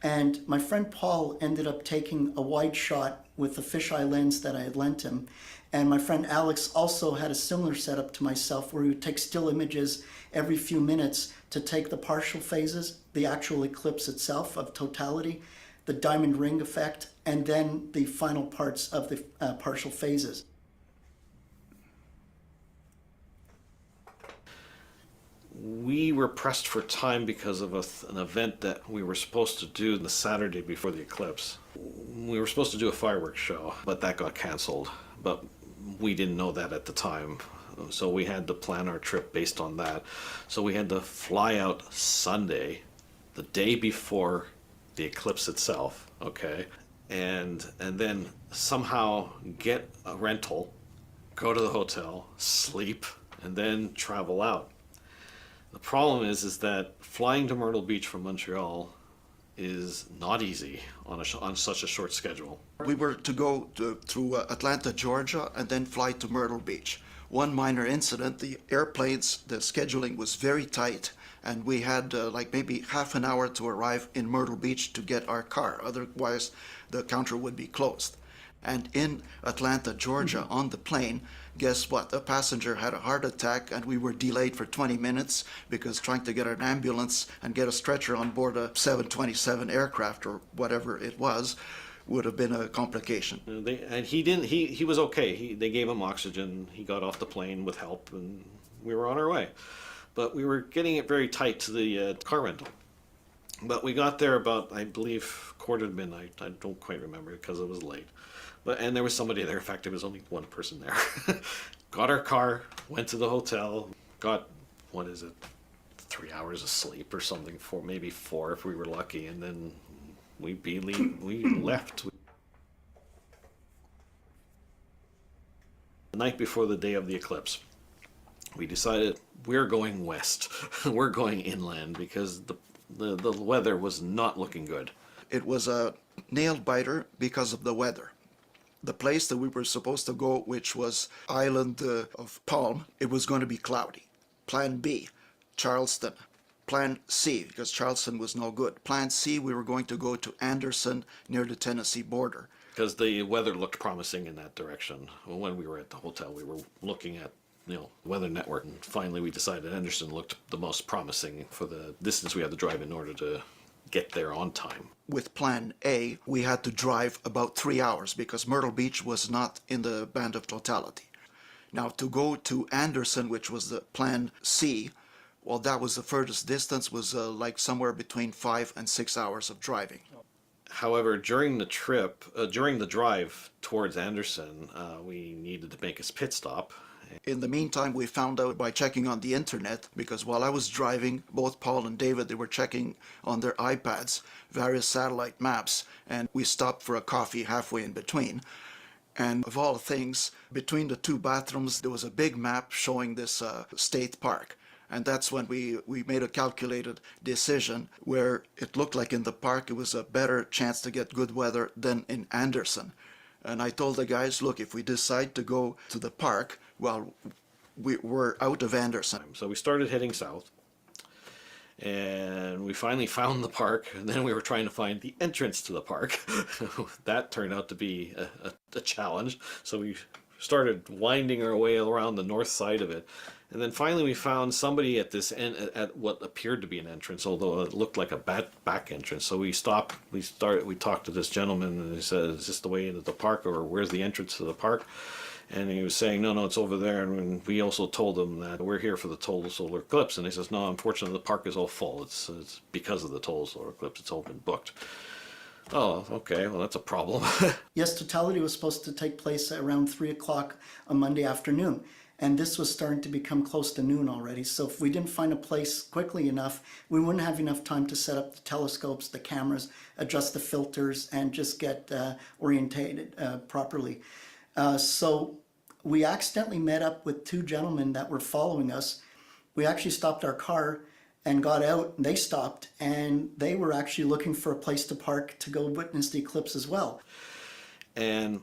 And my friend Paul ended up taking a wide shot with the fisheye lens that I had lent him. And my friend Alex also had a similar setup to myself where he would take still images every few minutes to take the partial phases, the actual eclipse itself of totality, the diamond ring effect, and then the final parts of the partial phases. We were pressed for time because of an event that we were supposed to do the Saturday before the eclipse. We were supposed to do a fireworks show, but that got canceled. But we didn't know that at the time. So we had to plan our trip based on that. So we had to fly out Sunday, the day before the eclipse itself, okay? And then somehow get a rental, go to the hotel, sleep, and then travel out. The problem is that flying to Myrtle Beach from Montreal is not easy on such a short schedule. We were to go through Atlanta, Georgia, and then fly to Myrtle Beach. One minor incident, the airplanes, the scheduling was very tight, and we had like maybe half an hour to arrive in Myrtle Beach to get our car. Otherwise, the counter would be closed. And in Atlanta, Georgia, on the plane, guess what? A passenger had a heart attack and we were delayed for 20 minutes because trying to get an ambulance and get a stretcher on board a 727 aircraft or whatever it was would have been a complication. He was okay. They gave him oxygen. He got off the plane with help and we were on our way. But we were getting it very tight to the car rental. But we got there about, I believe, quarter to midnight. I don't quite remember because it was late. And there was somebody there. In fact, there was only one person there. Got our car, went to the hotel, got, 3 hours of sleep or something, maybe 4 if we were lucky, and then we left. The night before the day of the eclipse, we decided we're going west. We're going inland because the weather was not looking good. It was a nail biter because of the weather. The place that we were supposed to go, which was island of Palm, it was going to be cloudy. Plan B, Charleston. Plan C, because Charleston was no good. Plan C, we were going to go to Anderson near the Tennessee border. Because the weather looked promising in that direction. When we were at the hotel, we were looking at Weather Network, and finally we decided Anderson looked the most promising for the distance we had to drive in order to get there on time. With Plan A, we had to drive about 3 hours because Myrtle Beach was not in the band of totality. Now to go to Anderson, which was the Plan C, well, that was the furthest distance, was like somewhere between 5 and 6 hours of driving. However, during the trip, during the drive towards Anderson, we needed to make a pit stop. In the meantime, we found out by checking on the internet, because while I was driving, both Paul and David, they were checking on their iPads various satellite maps, and we stopped for a coffee halfway in between. And of all things, between the two bathrooms, there was a big map showing this state park. And that's when we made a calculated decision where it looked like in the park it was a better chance to get good weather than in Anderson. And I told the guys, look, if we decide to go to the park, well, we're out of Anderson. So we started heading south, and we finally found the park, and then we were trying to find the entrance to the park. That turned out to be a challenge. So we started winding our way around the north side of it. And then finally we found somebody at this end, at what appeared to be an entrance, although it looked like a back entrance. So we stopped, we talked to this gentleman, and he said, is this the way into the park, or where's the entrance to the park? And he was saying, no, it's over there. And we also told him that we're here for the total solar eclipse. And he says, no, unfortunately, the park is all full. It's because of the total solar eclipse. It's all been booked. Oh, okay. Well, that's a problem. Yes, totality was supposed to take place at around 3 o'clock on Monday afternoon. And this was starting to become close to noon already. So if we didn't find a place quickly enough, we wouldn't have enough time to set up the telescopes, the cameras, adjust the filters, and just get orientated properly. So we accidentally met up with two gentlemen that were following us. We actually stopped our car and got out, and they stopped, and they were actually looking for a place to park to go witness the eclipse as well. And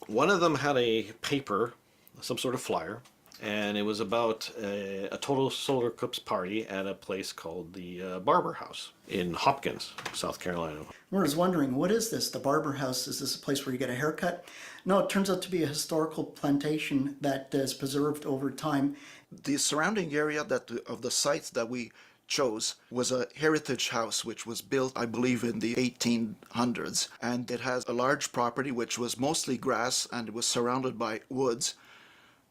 one of them had a paper, some sort of flyer, and it was about a total solar eclipse party at a place called the Barber House in Hopkins, South Carolina. I was wondering, what is this? The Barber House, is this a place where you get a haircut? No, it turns out to be a historical plantation that is preserved over time. The surrounding area of the sites that we chose was a heritage house which was built, I believe, in the 1800s, and it has a large property which was mostly grass and it was surrounded by woods.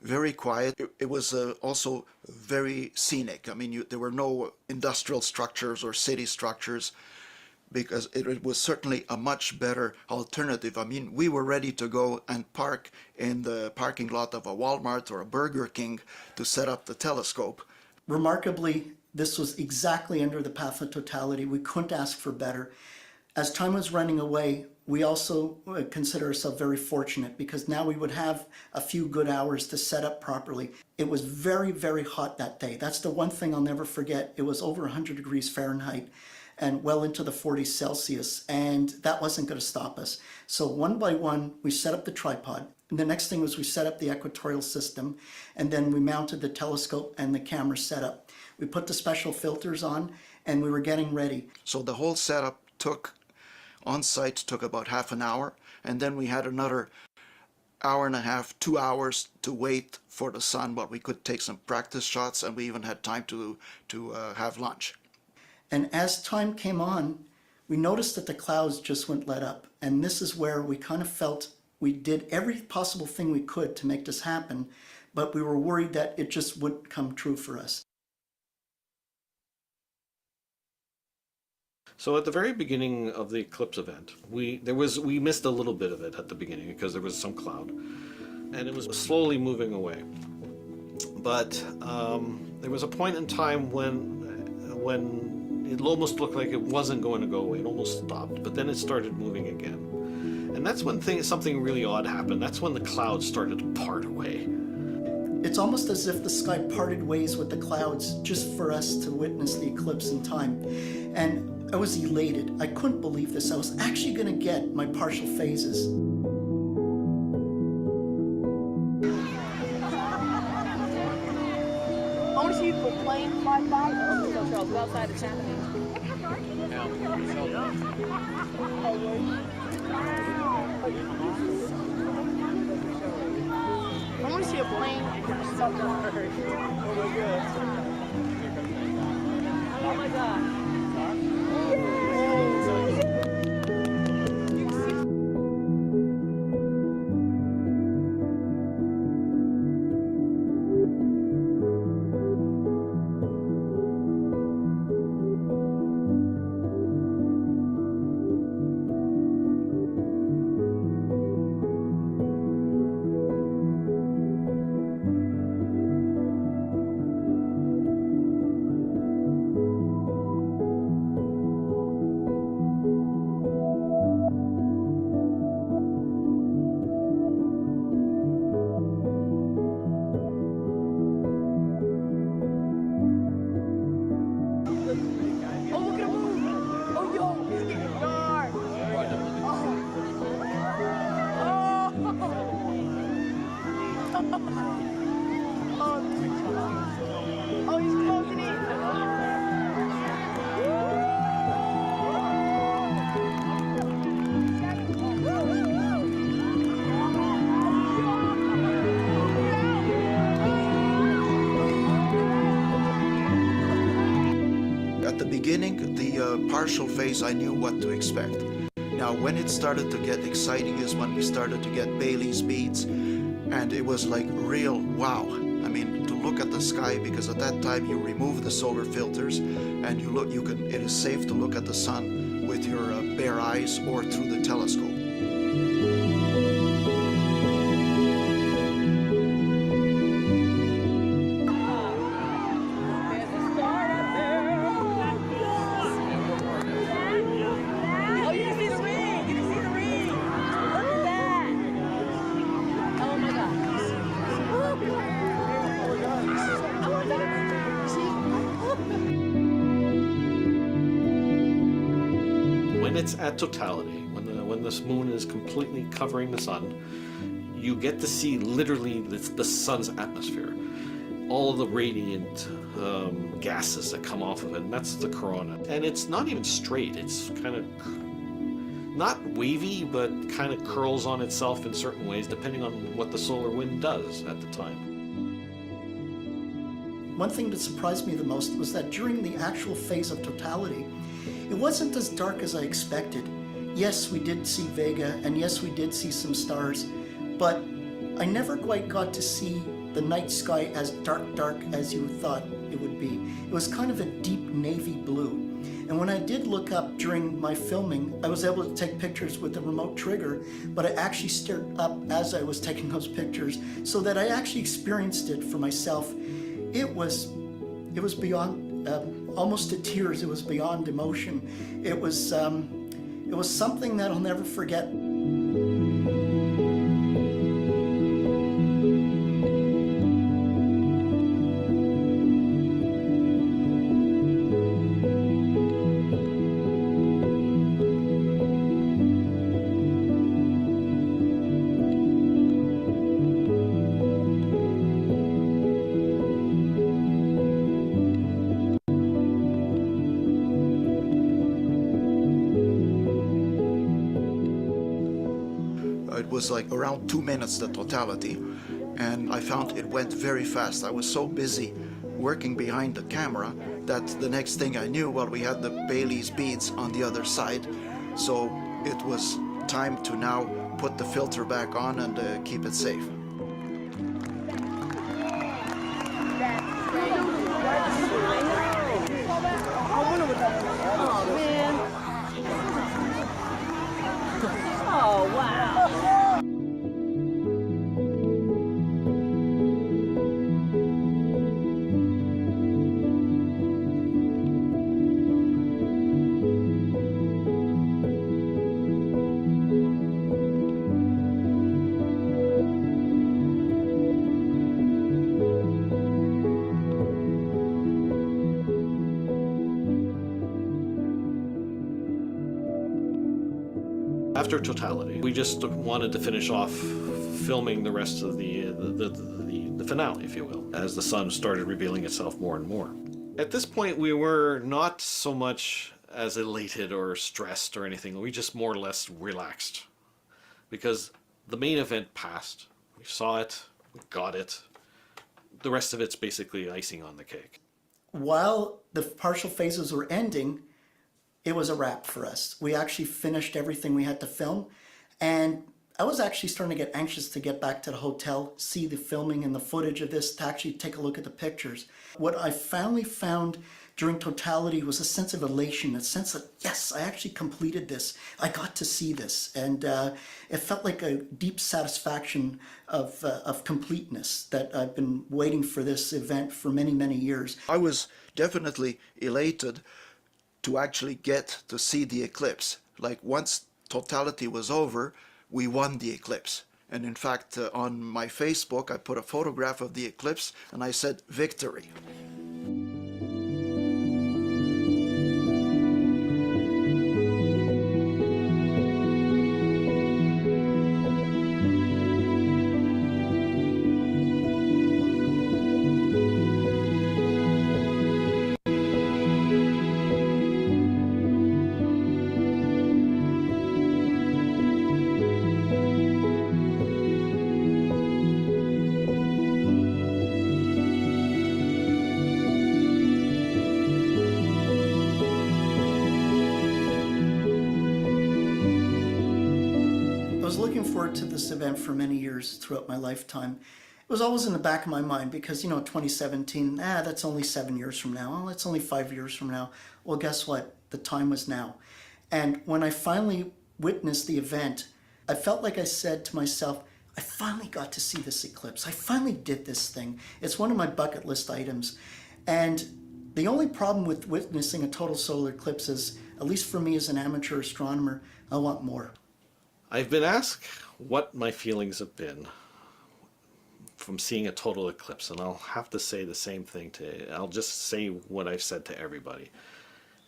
Very quiet. It was also very scenic. I mean, there were no industrial structures or city structures, because it was certainly a much better alternative. I mean, we were ready to go and park in the parking lot of a Walmart or a Burger King to set up the telescope. Remarkably, this was exactly under the path of totality. We couldn't ask for better. As time was running away, we also consider ourselves very fortunate, because now we would have a few good hours to set up properly. It was very, very hot that day. That's the one thing I'll never forget. It was over 100 degrees Fahrenheit and well into the 40s Celsius, and that wasn't going to stop us. So one by one, we set up the tripod. And the next thing was we set up the equatorial system, and then we mounted the telescope and the camera setup. We put the special filters on, and we were getting ready. So the whole setup on site took about half an hour, and then we had another hour and a half, 2 hours to wait for the sun, but we could take some practice shots, and we even had time to have lunch. And as time came on, we noticed that the clouds just wouldn't let up. And this is where we kind of felt we did every possible thing we could to make this happen, but we were worried that it just wouldn't come true for us. So at the very beginning of the eclipse event, we missed a little bit of it at the beginning because there was some cloud, and it was slowly moving away. But there was a point in time when it almost looked like it wasn't going to go away. It almost stopped, but then it started moving again. And that's when something really odd happened. That's when the clouds started to part away. It's almost as if the sky parted ways with the clouds just for us to witness the eclipse in time. And I was elated. I couldn't believe this. I was actually going to get my partial phases. I want to see you put plane fly by. So go outside, it's happening. I want to see a plane and something on Earth. Oh my god. Beginning the partial phase, I knew what to expect. Now, when it started to get exciting is when we started to get Bailey's beads, and it was like real wow. I mean, to look at the sky, because at that time you remove the solar filters, and it is safe to look at the sun with your bare eyes or through the telescope. when it's at totality, when this moon is completely covering the sun, you get to see literally the sun's atmosphere, all the radiant gases that come off of it, and that's the corona. And it's not even straight, it's kind of not wavy, but kind of curls on itself in certain ways depending on what the solar wind does at the time. One thing that surprised me the most was that during the actual phase of totality, it wasn't as dark as I expected. Yes, we did see Vega, and yes, we did see some stars, but I never quite got to see the night sky as dark as you thought it would be. It was kind of a deep navy blue. And when I did look up during my filming, I was able to take pictures with the remote trigger, but I actually stared up as I was taking those pictures so that I actually experienced it for myself. It was beyond, almost to tears. It was beyond emotion. It was something that I'll never forget. It was like around 2 minutes, the totality, and I found it went very fast. I was so busy working behind the camera that the next thing I knew, well, we had the Bailey's beads on the other side, so it was time to now put the filter back on and keep it safe. Oh, man. Oh, wow. After totality, we just wanted to finish off filming the rest of the finale, if you will, as the sun started revealing itself more and more. At this point, we were not so much as elated or stressed or anything. We just more or less relaxed because the main event passed. We saw it, we got it. The rest of it's basically icing on the cake. While the partial phases were ending, it was a wrap for us. We actually finished everything we had to film, and I was actually starting to get anxious to get back to the hotel, see the filming and the footage of this, to actually take a look at the pictures. What I finally found during totality was a sense of elation, a sense that, yes, I actually completed this. I got to see this, and it felt like a deep satisfaction of completeness, that I've been waiting for this event for many, many years. I was definitely elated to actually get to see the eclipse. Like once totality was over, we won the eclipse. And in fact, on my Facebook, I put a photograph of the eclipse and I said, victory. To this event for many years throughout my lifetime. It was always in the back of my mind because, 2017, that's only 7 years from now. Oh, it's only 5 years from now. Well, guess what? The time was now. And when I finally witnessed the event, I felt like I said to myself, I finally got to see this eclipse. I finally did this thing. It's one of my bucket list items. And the only problem with witnessing a total solar eclipse is, at least for me as an amateur astronomer, I want more. I've been asked what my feelings have been from seeing a total eclipse, and I'll have to say the same thing I'll just say what I've said to everybody.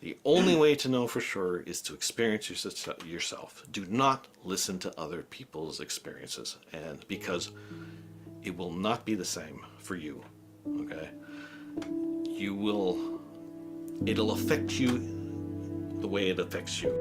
The only way to know for sure is to experience yourself. Do not listen to other people's experiences, and because it will not be the same for you. Okay? It'll affect you the way it affects you.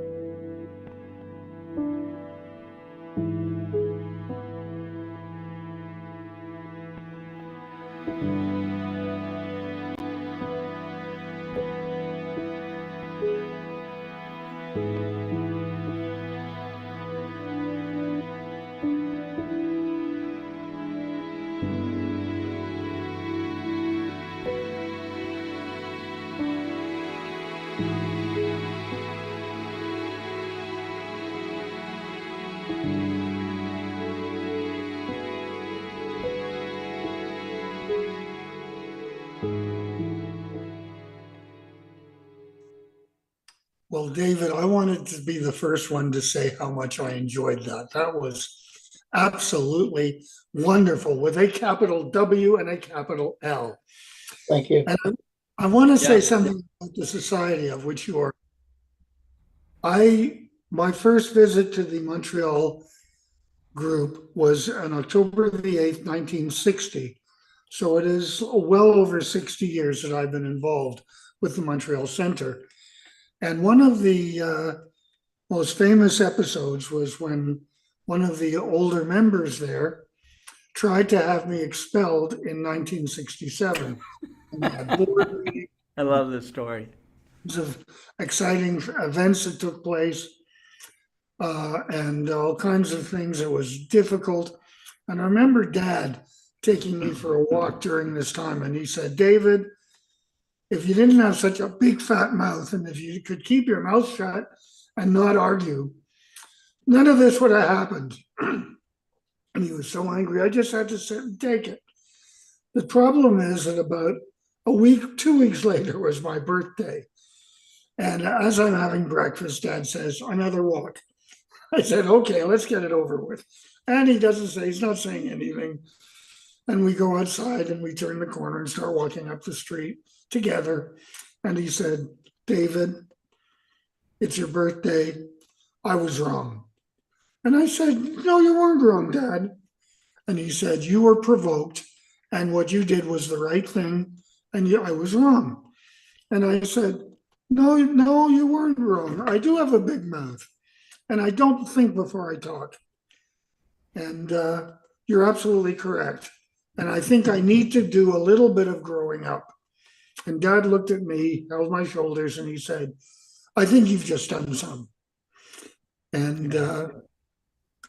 Well, David, I wanted to be the first one to say how much I enjoyed that. That was absolutely wonderful with a capital W and a capital L. Thank you. And I want to say Yeah. something about the society of which you are. My first visit to the Montreal group was on October the 8th, 1960. So it is well over 60 years that I've been involved with the Montreal Center. And one of the most famous episodes was when one of the older members there tried to have me expelled in 1967. And we had board meetings I love this story. of exciting events that took place and all kinds of things. It was difficult. And I remember Dad taking me for a walk during this time, and he said, David, if you didn't have such a big fat mouth, and if you could keep your mouth shut and not argue, none of this would have happened. And he was so angry, I just had to sit and take it. The problem is that about a week, 2 weeks later was my birthday. And as I'm having breakfast, Dad says, another walk. I said, okay, let's get it over with. And he doesn't say, he's not saying anything. And we go outside and we turn the corner and start walking up the street together. And he said, David, it's your birthday. I was wrong. And I said, no, you weren't wrong, Dad. And he said, you were provoked and what you did was the right thing. And I was wrong. And I said, no, you weren't wrong. I do have a big mouth and I don't think before I talk. And you're absolutely correct. And I think I need to do a little bit of growing up. And Dad looked at me, held my shoulders, and he said, I think you've just done some. And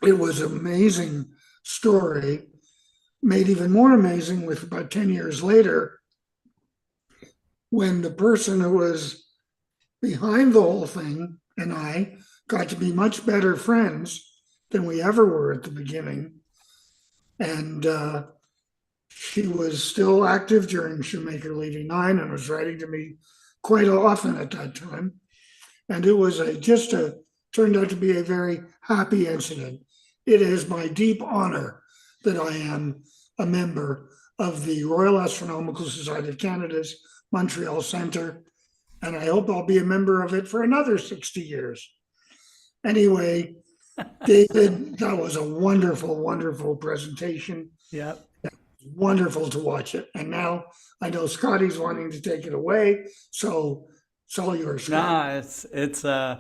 it was an amazing story, made even more amazing with about 10 years later, when the person who was behind the whole thing and I got to be much better friends than we ever were at the beginning. And she was still active during Shoemaker Levy 9 and was writing to me quite often at that time. And it was turned out to be a very happy incident. It is my deep honor that I am a member of the Royal Astronomical Society of Canada's Montreal Center, and I hope I'll be a member of it for another 60 years. Anyway, David, that was a wonderful, wonderful presentation. Yeah. Wonderful to watch it. And now I know Scotty's wanting to take it away, so it's all yours, Scott. Nah,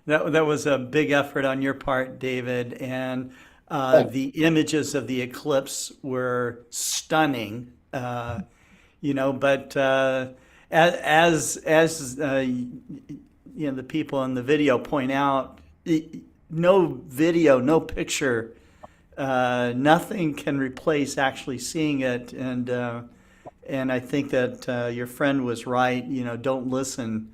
that was a big effort on your part, David, and the images of the eclipse were stunning. But as the people in the video point out, no video, no picture, nothing can replace actually seeing it. And I think that your friend was right. Don't listen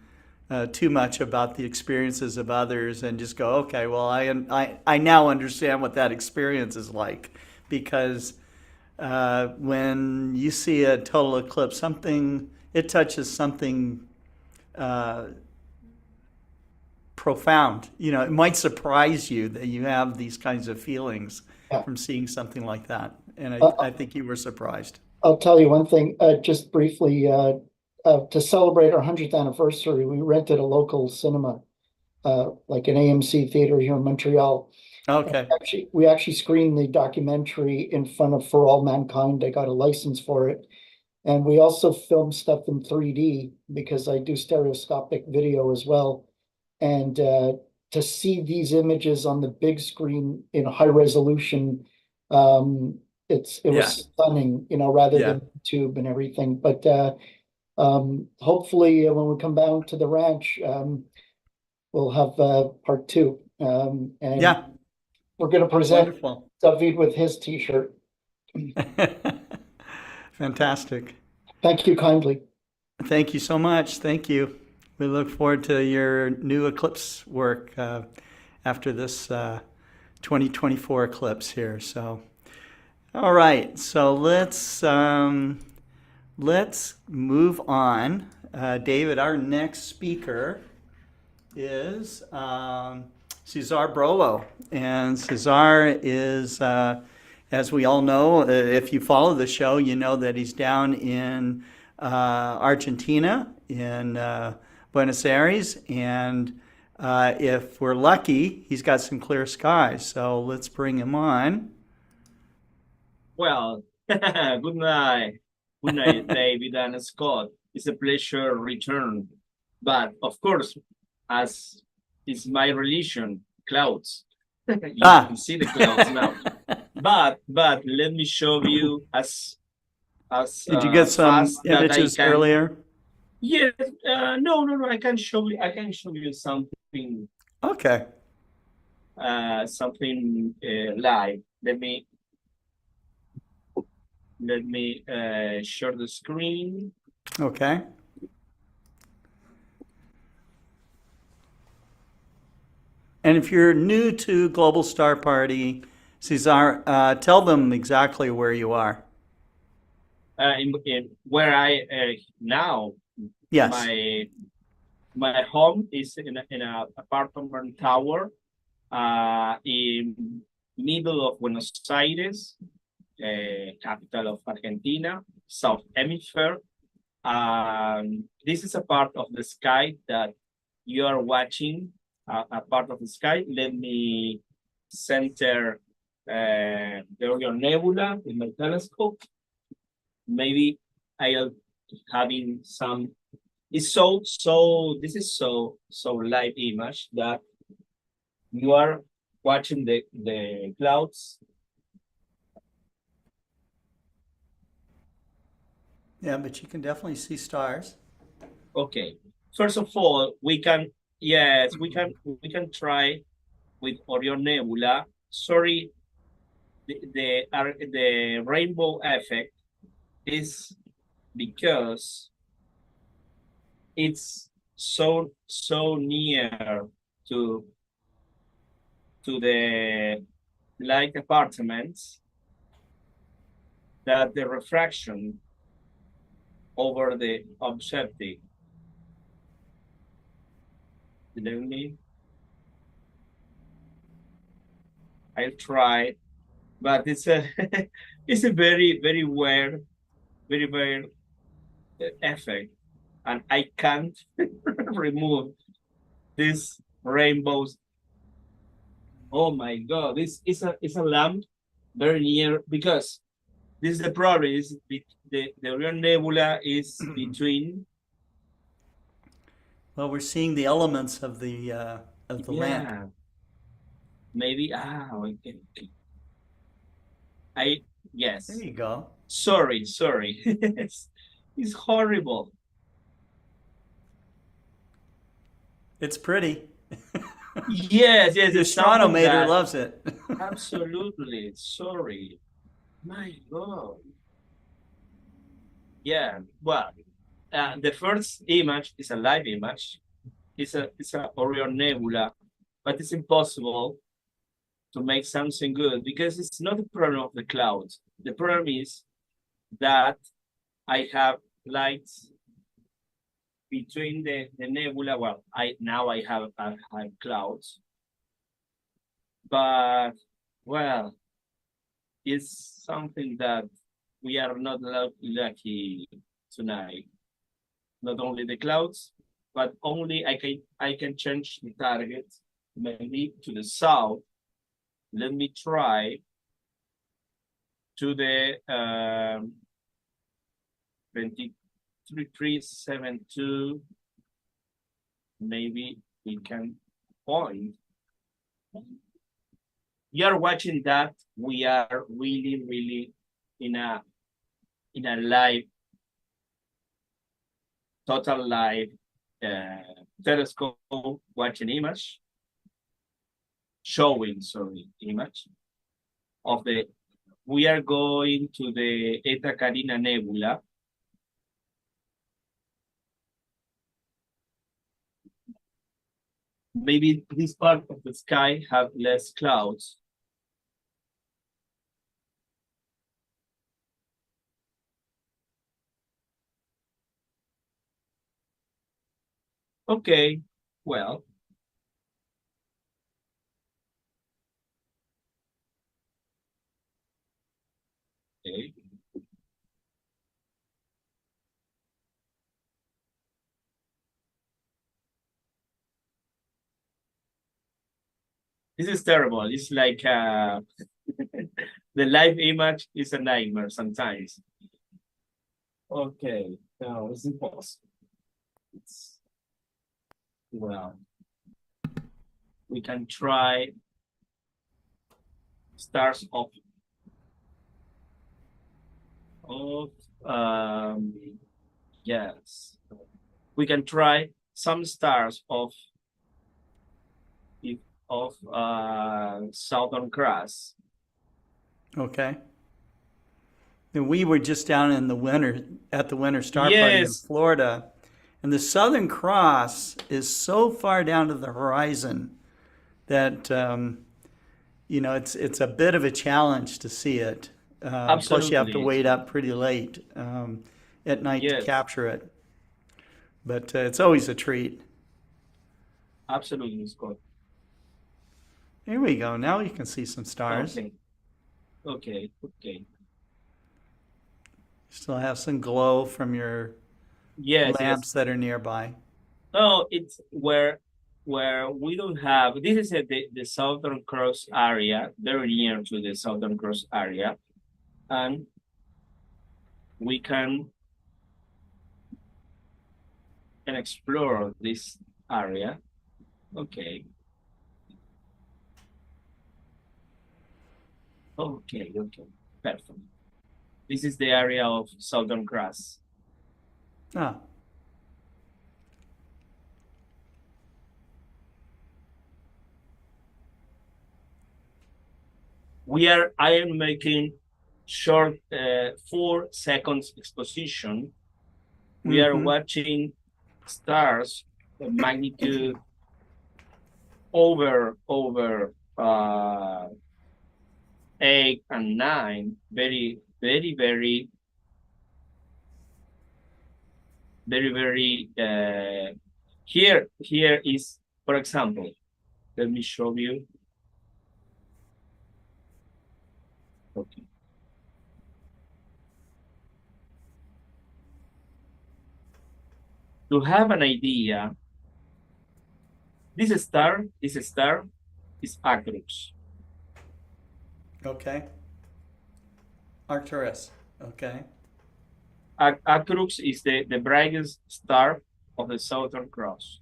too much about the experiences of others and just go, okay, well, I now understand what that experience is like, because when you see a total eclipse, it touches something profound. It might surprise you that you have these kinds of feelings from seeing something like that. And I think you were surprised. I'll tell you one thing, just briefly. to celebrate our 100th anniversary, we rented a local cinema, like an AMC theater here in Montreal. Okay. We actually screened the documentary in front of For All Mankind. I got a license for it. And we also filmed stuff in 3D because I do stereoscopic video as well. And to see these images on the big screen in high resolution, it was stunning, rather than YouTube and everything. But hopefully when we come down to the ranch, we'll have part 2. And we're going to present Wonderful. David with his T-shirt. Fantastic. Thank you kindly. Thank you so much. Thank you. We look forward to your new eclipse work after this 2024 eclipse here. So, all right. So let's move on. David, our next speaker is Cesar Brolo, and Cesar is. As we all know, if you follow the show, you know that he's down in Argentina, in Buenos Aires, and if we're lucky, he's got some clear skies. So let's bring him on. Well, good night. Good night, David and Scott. It's a pleasure return. But of course, as is my religion, clouds. You can see the clouds now. But let me show you as Did you get some images earlier? Yes. No. I can show you something. Okay. Something live. Let me share the screen. Okay. And if you're new to Global Star Party, Cesar, tell them exactly where you are. In where I now. Yes. My home is in a apartment tower, in middle of Buenos Aires, capital of Argentina, South Hemisphere. This is a part of the sky that you are watching. A part of the sky. Let me center the Orion Nebula with my telescope. Maybe I'll having some. It's so. This is so live image that you are watching the clouds. Yeah, but you can definitely see stars. Okay. First of all, we can try with Orion Nebula. Sorry, the rainbow effect is because it's so near to the light apartments that the refraction over the objective. I'll try, but it's a it's a very weird, very effect, and I can't remove these rainbows. Oh my God! This is a lamp very near, because this is the problem. Is the Orion Nebula is between. Well, we're seeing the elements of the lamp. Maybe okay. Yes. There you go. Sorry. It's horrible. It's pretty. Yes. The astronomer loves it. Absolutely. Sorry. My God. Yeah. Well, the first image is a live image. It's a Orion Nebula, but it's impossible to make something good because it's not the problem of the clouds. The problem is that I have lights between the nebula. Well, I have clouds, but well, it's something that we are not lucky tonight. not only the clouds, but only I can change the target maybe to the south. Let me try to the 2372. Maybe we can point. You are watching that. We are really in a live, total live telescope watching image, showing, sorry, image of the, we are going to the Eta Carina Nebula. Maybe this part of the sky have less clouds. Okay, well. Okay. This is terrible. It's like the live image is a nightmare sometimes. Okay, no, it's impossible. It's, well, we can try stars of yes. We can try some stars of Southern Cross. Okay. And we were just down in the winter at the Winter Star Party in Florida, and the Southern Cross is so far down to the horizon that you know it's a bit of a challenge to see it. Plus, you have to wait up pretty late at night to capture it. But it's always a treat. Absolutely, Scott. Here we go. Now you can see some stars. Okay. Still have some glow from your lamps that are nearby. Oh, it's where we don't have. This is the Southern Cross area, very near to the Southern Cross area, and we can explore this area. Okay. Okay, perfect. This is the area of Southern Cross. Ah. I am making short 4 seconds exposition. We are watching stars of magnitude over 8 and 9, very here is, for example, let me show you. Okay. To have an idea, this star is Arcturus. Okay. Arcturus. Okay. Arcturus is the brightest star of the Southern Cross.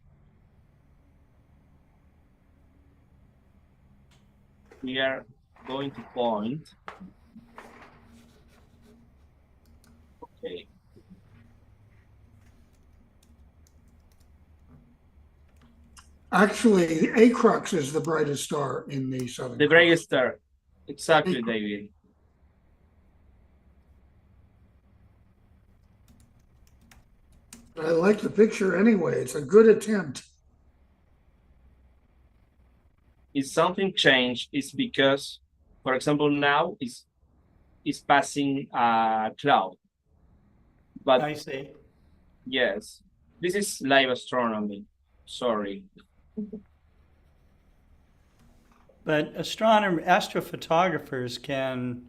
We are going to point. Okay. Actually, Acrux is the brightest star in the Southern Cross. The brightest star. Exactly, David. I like the picture anyway. It's a good attempt. If something changed, it's because, for example, now it's passing a cloud. But I see. Yes, this is live astronomy. Sorry. But astrophotographers can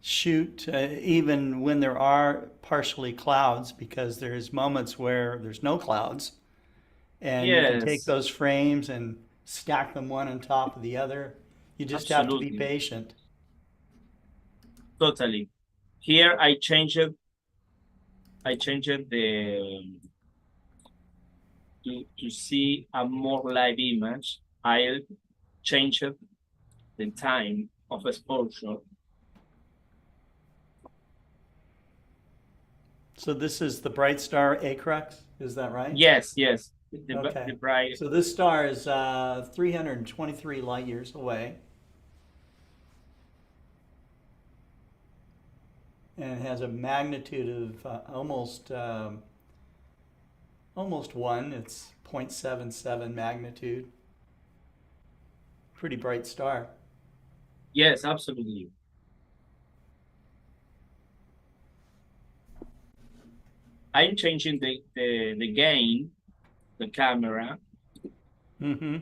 shoot even when there are partially clouds, because there's moments where there's no clouds, and you can take Yes, those frames and stack them one on top of the other. You just have to be absolutely, patient. totally. Here I changed the to see a more live image. I changed the time of exposure. So this is the bright star Acrux, is that right? Yes, yes. Okay. The bright. So this star is 323 light years away, and it has a magnitude of almost one. It's 0.77 magnitude. Pretty bright star. Yes, absolutely. I'm changing the gain, the camera. Mm-hmm.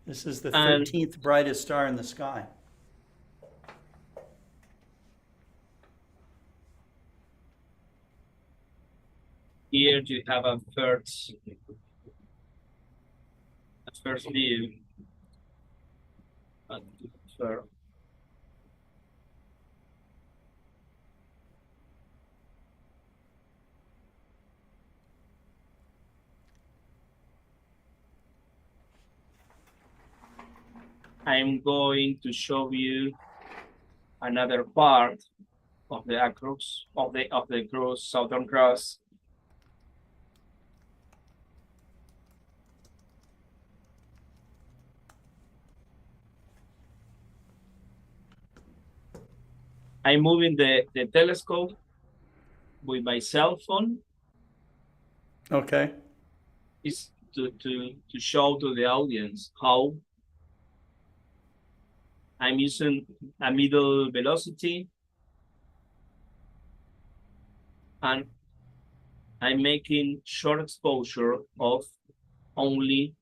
This is the And 13th brightest star in the sky. here you have a first view. uh, for- I'm going to show you another part of the across of the cross, Southern Cross. I'm moving the telescope with my cell phone Okay. is to show to the audience how I'm using a middle velocity, and I'm making short exposure of only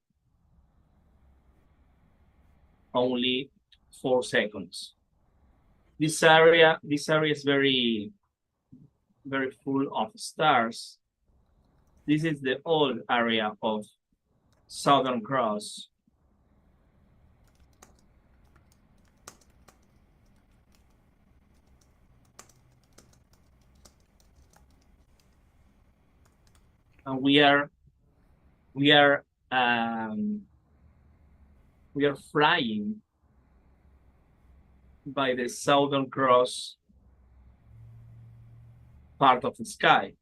4 seconds. This area is very full of stars. This is the old area of Southern Cross. And we are flying by the Southern Cross part of the sky.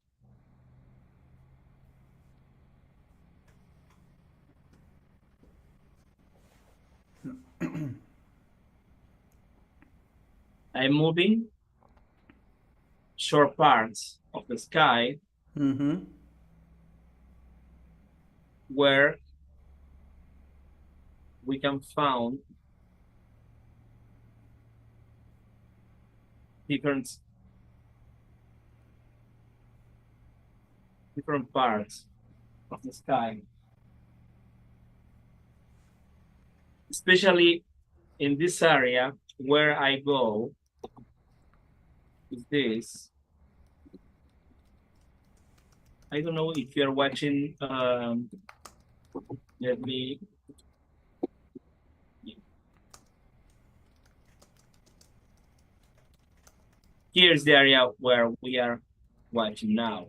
I'm moving short parts of the sky Mm-hmm. where we can find different parts of the sky, especially in this area where I go is this. I don't know if you're watching. Let me. Here's the area where we are watching now.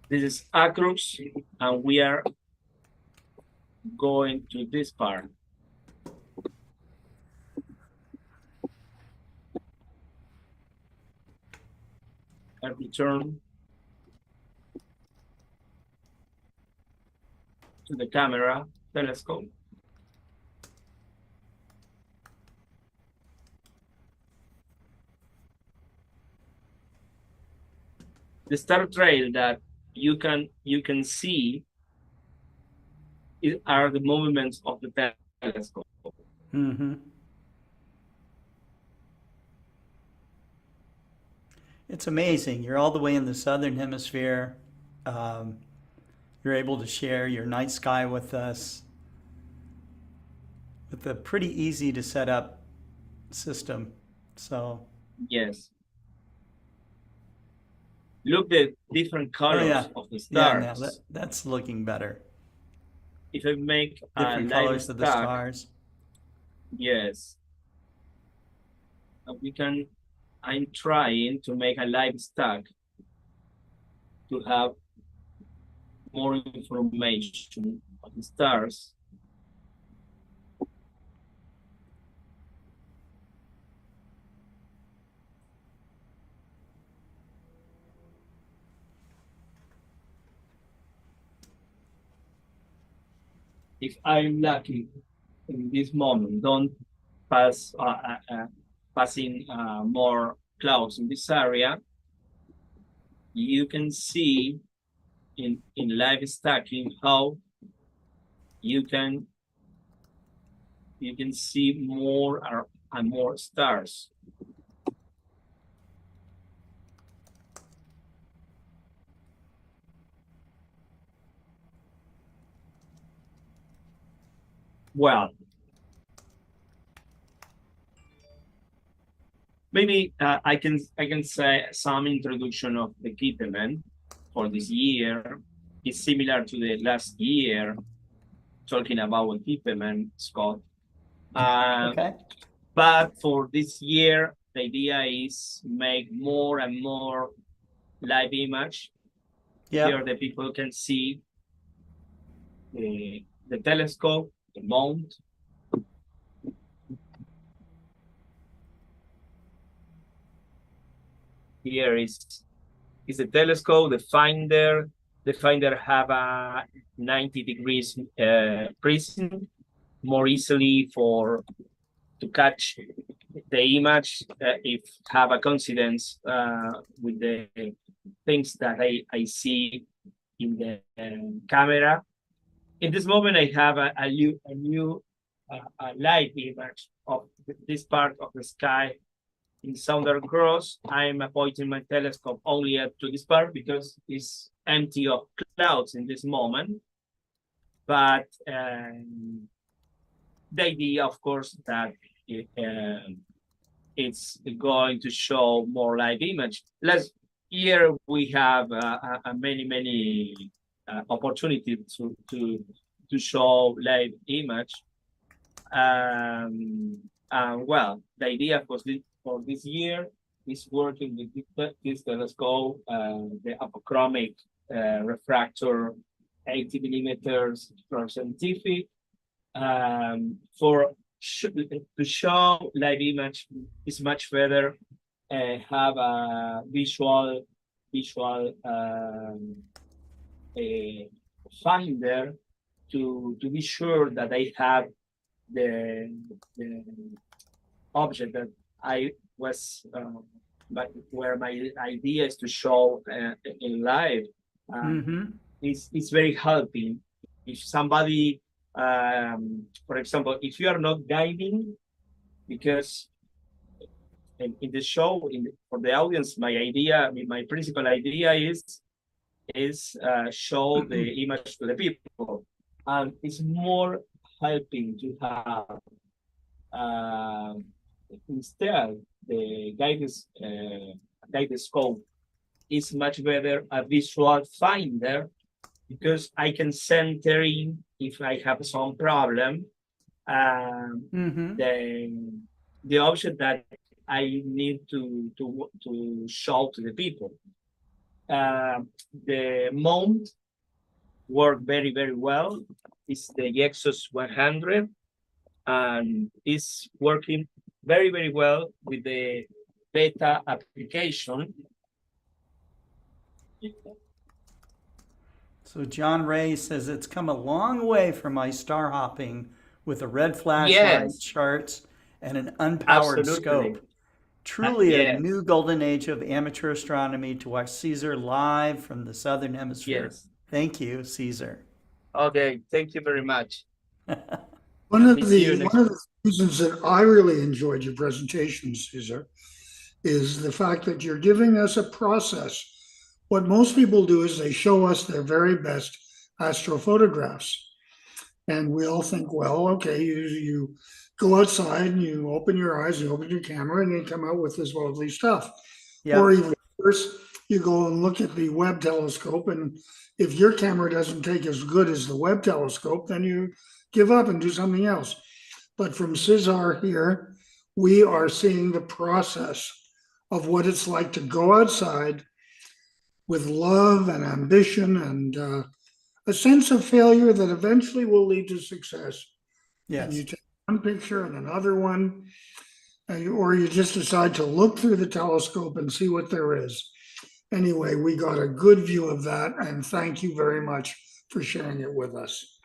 This is Acrux, and we are going to this part. I return to the camera telescope. The star trail that you can see are the movements of the telescope. Mm-hmm. It's amazing. You're all the way in the southern hemisphere. Um, you're able to share your night sky with us with a pretty easy to set up system. So Yes. Look the different oh colors yeah, of the yeah. Now stars. that's looking better. If I make a Different live colors of the stack, stars. yes, we can. I'm trying to make a live stack to have more information on the stars. If I'm lucky in this moment, don't pass passing more clouds in this area, you can see in live stacking how you can see more and more stars. Well, maybe I can say some introduction of the equipment for this year is similar to the last year, talking about equipment, Scott. Okay. But for this year, the idea is make more and more live image. Yeah. Here the people can see the telescope, the mount. Here is the telescope, the finder. The finder have a 90 degrees prism, more easily to catch the image if have a coincidence with the things that I see in the camera. In this moment, I have a new live image of this part of the sky in Southern Cross. I'm pointing my telescope only up to this part because it's empty of clouds in this moment. But the idea, of course, that it's going to show more live image. Last year we have many opportunities to show live image. Well, the idea for this year is working with this telescope, the apochromic refractor, 80 millimeters from Scientific. To show live image is much better. Have a visual finder to be sure that I have the object that I was where my idea is to show in live. It's very helping. If somebody, for example, if you are not guiding, because in the show, for the audience, my principal idea is show the image to the people, and it's more helping to have instead the guided scope is much better a visual finder, because I can center in if I have some problem, the object that I need to show to the people. The mount work very well. It's the Exos 100, and is working very well with the beta application. So John Ray says it's come a long way from my star hopping with a red flashlight, charts, and an unpowered scope. Truly a new golden age of amateur astronomy to watch Caesar live from the Southern Hemisphere. Thank you, Caesar. Okay, thank you very much. One of the reasons that I really enjoyed your presentation, Caesar, is the fact that you're giving us a process. What most people do is they show us their very best astrophotographs. And we all think, well, okay, you go outside and you open your eyes, you open your camera, and you come out with this lovely stuff. Yeah. Or even worse, you go and look at the Webb telescope, and if your camera doesn't take as good as the Webb telescope, then you give up and do something else. But from CISAR here, we are seeing the process of what it's like to go outside with love and ambition and a sense of failure that eventually will lead to success. And you Yes. take one picture and another one, or you just decide to look through the telescope and see what there is. Anyway, we got a good view of that, and thank you very much for sharing it with us.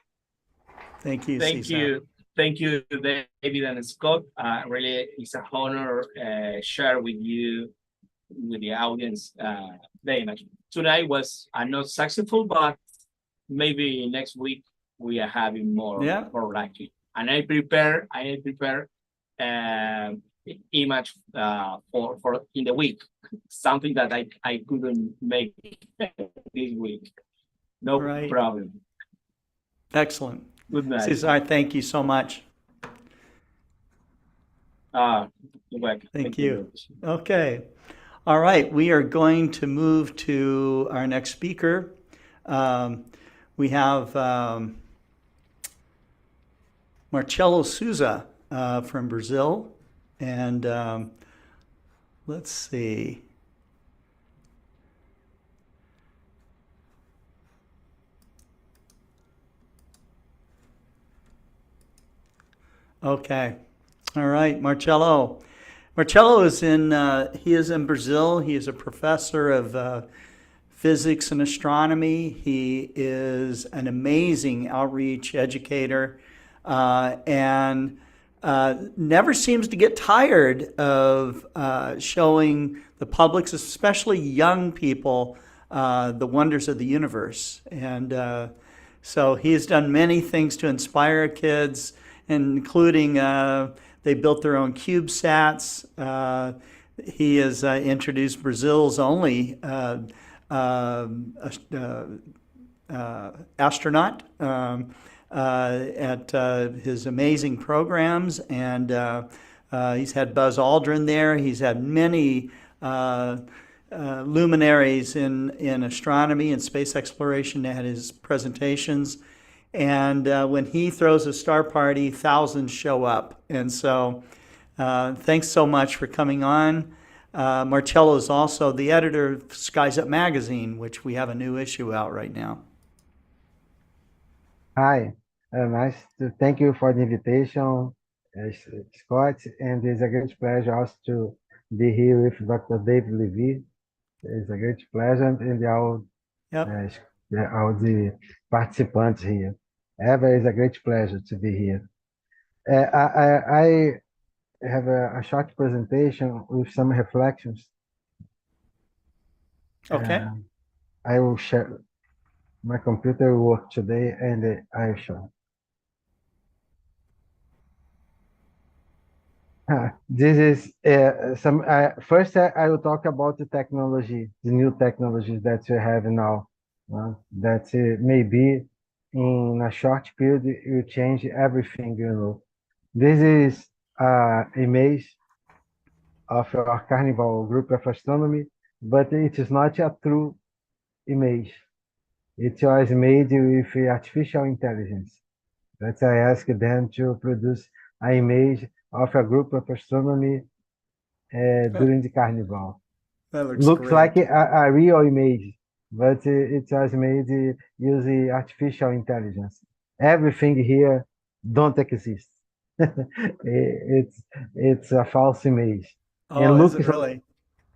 Thank you, Thank Cesar. you. Thank you, David and Scott. Really, it's an honor share with you, with the audience, very much. Tonight was not successful, but maybe next week we are having more likely. And I prepare image for in the week, something that I couldn't make this week. No problem. Excellent. Good night. Cesar, thank you so much. You're welcome. Thank you. Okay. All right. We are going to move to our next speaker. We have Marcelo Souza from Brazil. And let's see. Okay. All right, Marcelo. Marcelo is in Brazil. He is a professor of physics and astronomy. He is an amazing outreach educator and never seems to get tired of showing the public, especially young people, the wonders of the universe. And so he has done many things to inspire kids, including they built their own CubeSats. He has introduced Brazil's only astronaut at his amazing programs, and he's had Buzz Aldrin there. He's had many luminaries in astronomy and space exploration at his presentations. And when he throws a star party, thousands show up. And so thanks so much for coming on. Marcello is also the editor of Skies Up magazine, which we have a new issue out right now. Hi, nice to thank you for the invitation, Scott, and it's a great pleasure also to be here with Dr. David Levy. It's a great pleasure, and all the participants here. Ever is a great pleasure to be here. I have a short presentation with some reflections. Okay. I will share. My computer will work today, and I will show. This is some. First, I will talk about the technology, the new technologies that we have now. That maybe in a short period you change everything. This is image of our Carnival group of astronomy, but it is not a true image. It was made with artificial intelligence. That's I asked them to produce an image of a group of astronomy during the Carnival. That looks like a real image, but it was made using artificial intelligence. Everything here don't exist. It's a false image. Oh, is it really?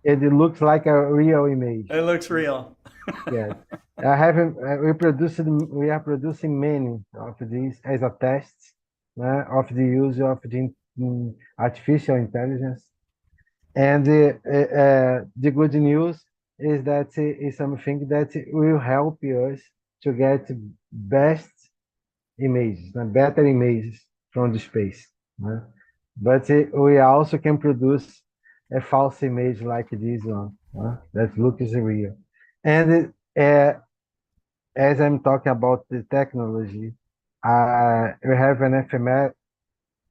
It looks like a real image. It looks real. Yes. We are producing many of these as a test of the use of the artificial intelligence. And the good news is that it's something that will help us to get best images, better images from the space. But we also can produce a false image like this one that looks real. And as I'm talking about the technology, we have an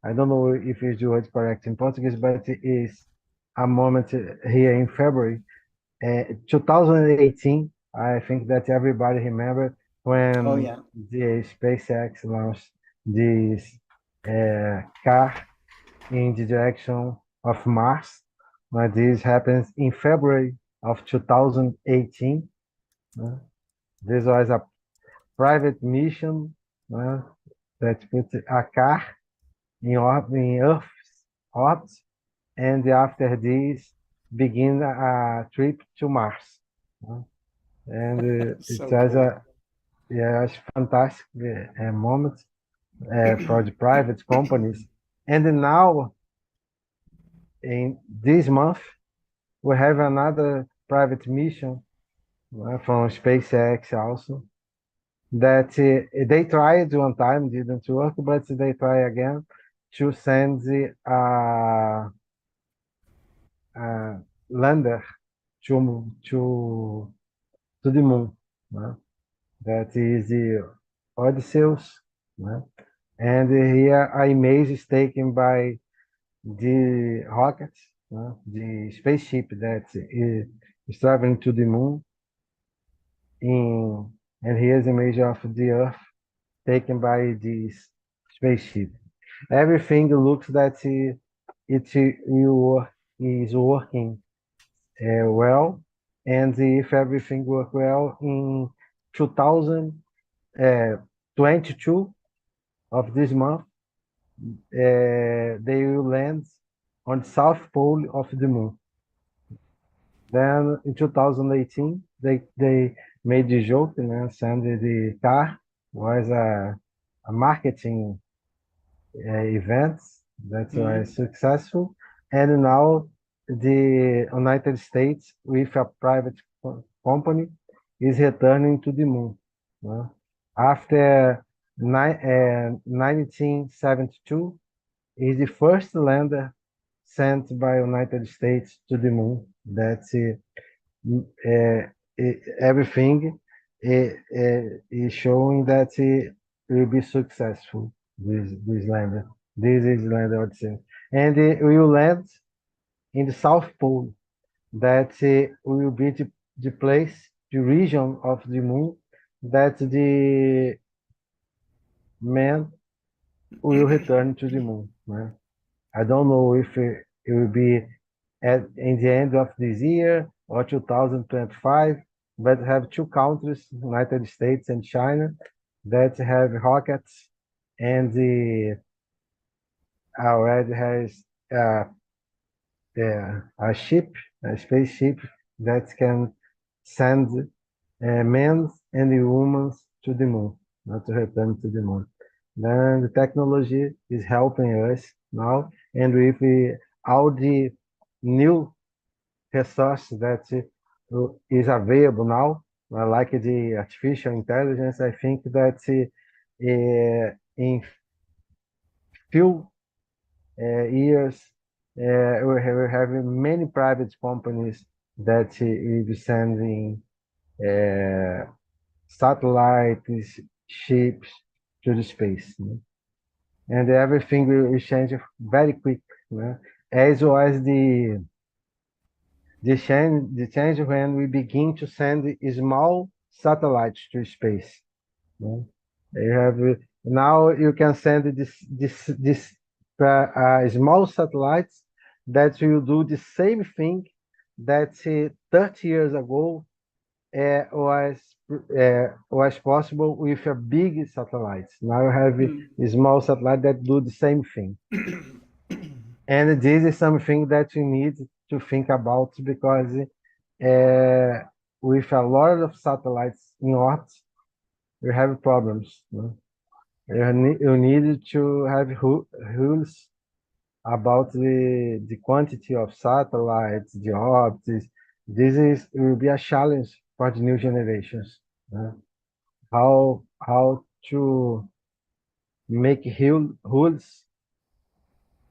I don't know if it's the word correct in Portuguese, but it is a moment here in February 2018. I think that everybody remember Oh, when yeah. the SpaceX launched this car in the direction of Mars. This happens in February of 2018. This was a private mission that put a car in Earth's orbit, and after this begin a trip to Mars. And it So was cool. a yeah, it's fantastic moment for the private companies. And now in this month we have another private mission from SpaceX also that they tried one time, didn't work, but they try again to send a lander to the moon. That is the Odysseus. And here an image is taken by the rocket, the spaceship that is traveling to the moon. And here's an image of the Earth taken by this spaceship. Everything looks that is working well, and if everything work well in 2022 of this month, they will land on the south pole of the moon. Then in 2018, they made the joke, send the car was a marketing events that was successful, and now the United States with a private company is returning to the moon. After 1972 is the first lander sent by United States to the moon. That's everything is showing that it will be successful. This lander, this is lander, I would say, and it will land in the South Pole. That will be the place, the region of the moon that the man will return to the moon. Right? I don't know if it will be in the end of this year or 2025, but have two countries, United States and China, that have rockets, and the already has a ship, a spaceship that can send men and women to the moon, not to return to the moon. Then the technology is helping us now, and with all the new resources that is available now, like the artificial intelligence, I think that in few years we have many private companies that will be sending satellites, ships to the space. And everything will change very quick. As was the change when we begin to send small satellites to space. You have now you can send this small satellites that will do the same thing that 30 years ago was possible with a big satellite. Now you have a small satellite that do the same thing. And this is something that you need to think about, because with a lot of satellites in orbit, you have problems. You need to have rules about the quantity of satellites, the orbits. This will be a challenge for the new generations. How to make rules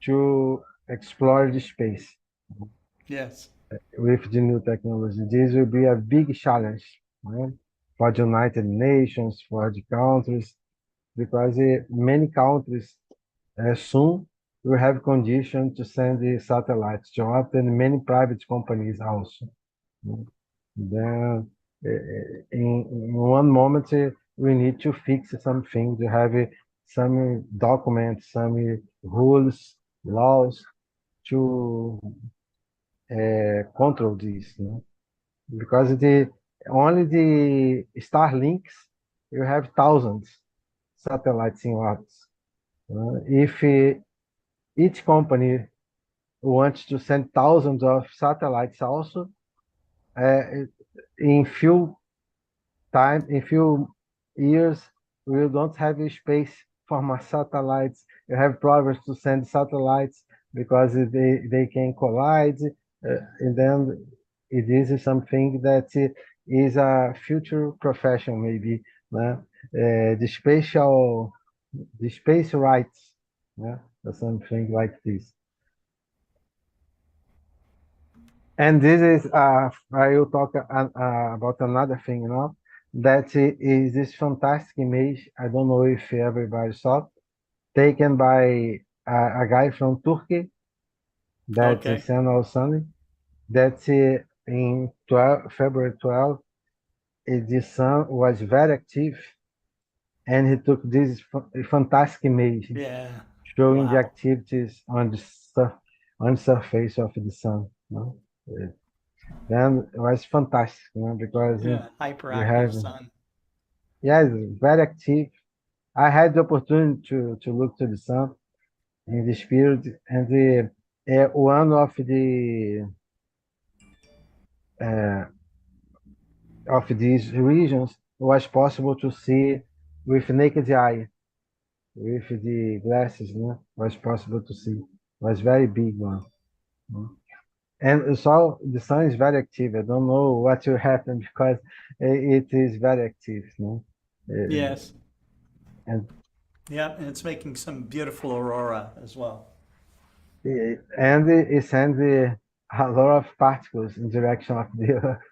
to explore the space. Yes. With the new technology. This will be a big challenge, right? For the United Nations, for the countries, because many countries soon we have condition to send the satellites to Earth and many private companies also. Then in one moment we need to fix something to have some documents, some rules, laws to control this, because only the Starlinks you have thousands satellites in Earth. If each company wants to send thousands of satellites also, in few years, we don't have a space for more satellites. You have problems to send satellites because they can collide, and then it is something that is a future profession maybe. The space rights, or something like this. And this is, I will talk about another thing now, that is this fantastic image, I don't know if everybody saw, taken by a guy from Turkey, that's Okay. Sentinel Sunny, that in February 12, the sun was very active, and he took this fantastic image Yeah. showing the Wow. activities on the surface of the sun. Then it was fantastic, because Yeah. we Hyperactive have, sun. yeah, it's very active. I had the opportunity to look to the sun in this period, and one uh, of these regions was possible to see with naked eye, with the glasses, was possible to see. It was very big one. And so the sun is very active. I don't know what will happen because it is very active. Yes. And Yeah, and it's making some beautiful aurora as well. and it sends a lot of particles in direction of the Earth.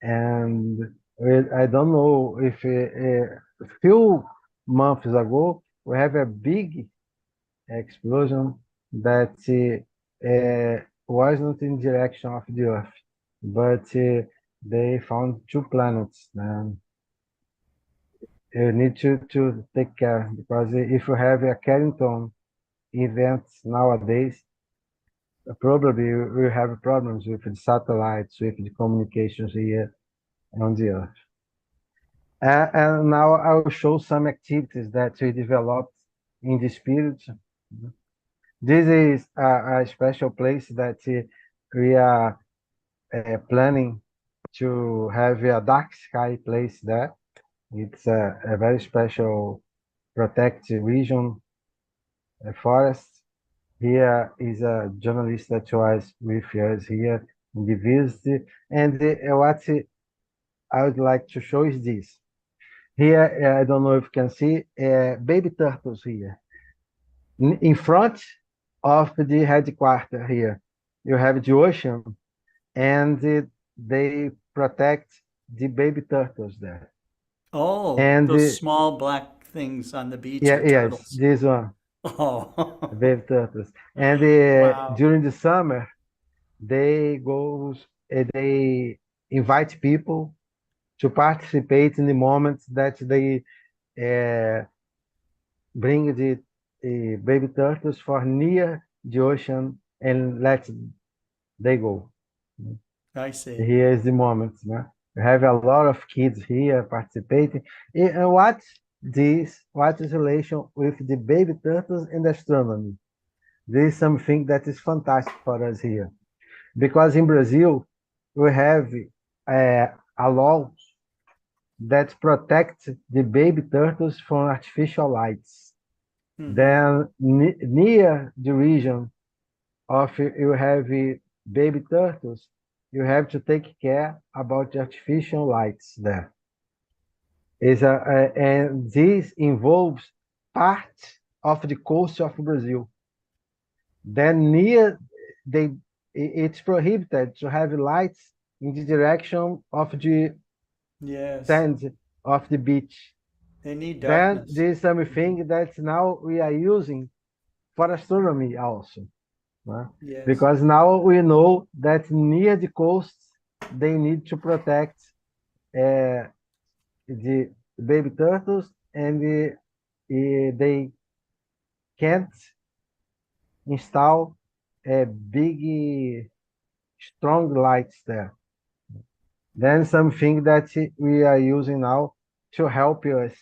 And I don't know if a few months ago we have a big explosion that wasn't in direction of the Earth, but they found two planets. And you need to take care, because if you have a Carrington event nowadays, probably we have problems with the satellites, with the communications here on the Earth. And now I will show some activities that we developed in this period. This is a special place that we are planning to have a dark sky place there. It's a very special protected region, a forest. Here is a journalist that was with us here in the visit. And what I would like to show is this. Here, I don't know if you can see baby turtles here. In front of the headquarters here, you have the ocean, and they protect the baby turtles there. Oh, And those small black things on the beach yeah, are yes, turtles. this one, Oh, baby turtles. And wow. during the summer, they invite people to participate in the moments that they bring the baby turtles for near the ocean and let they go. I see. Here is the moment. We have a lot of kids here participating. And what is relation with the baby turtles and astronomy? This is something that is fantastic for us here, because in Brazil we have a law that protects the baby turtles from artificial lights. Then near the region of you have baby turtles, you have to take care about the artificial lights there. And this involves part of the coast of Brazil. Then it's prohibited to have lights in the direction of the Yes. sand of the beach. They need Then darkness. there is something that now we are using for astronomy also. Yes. Because now we know that near the coasts, they need to protect the baby turtles, and they can't install big, strong lights there. Then something that we are using now to help us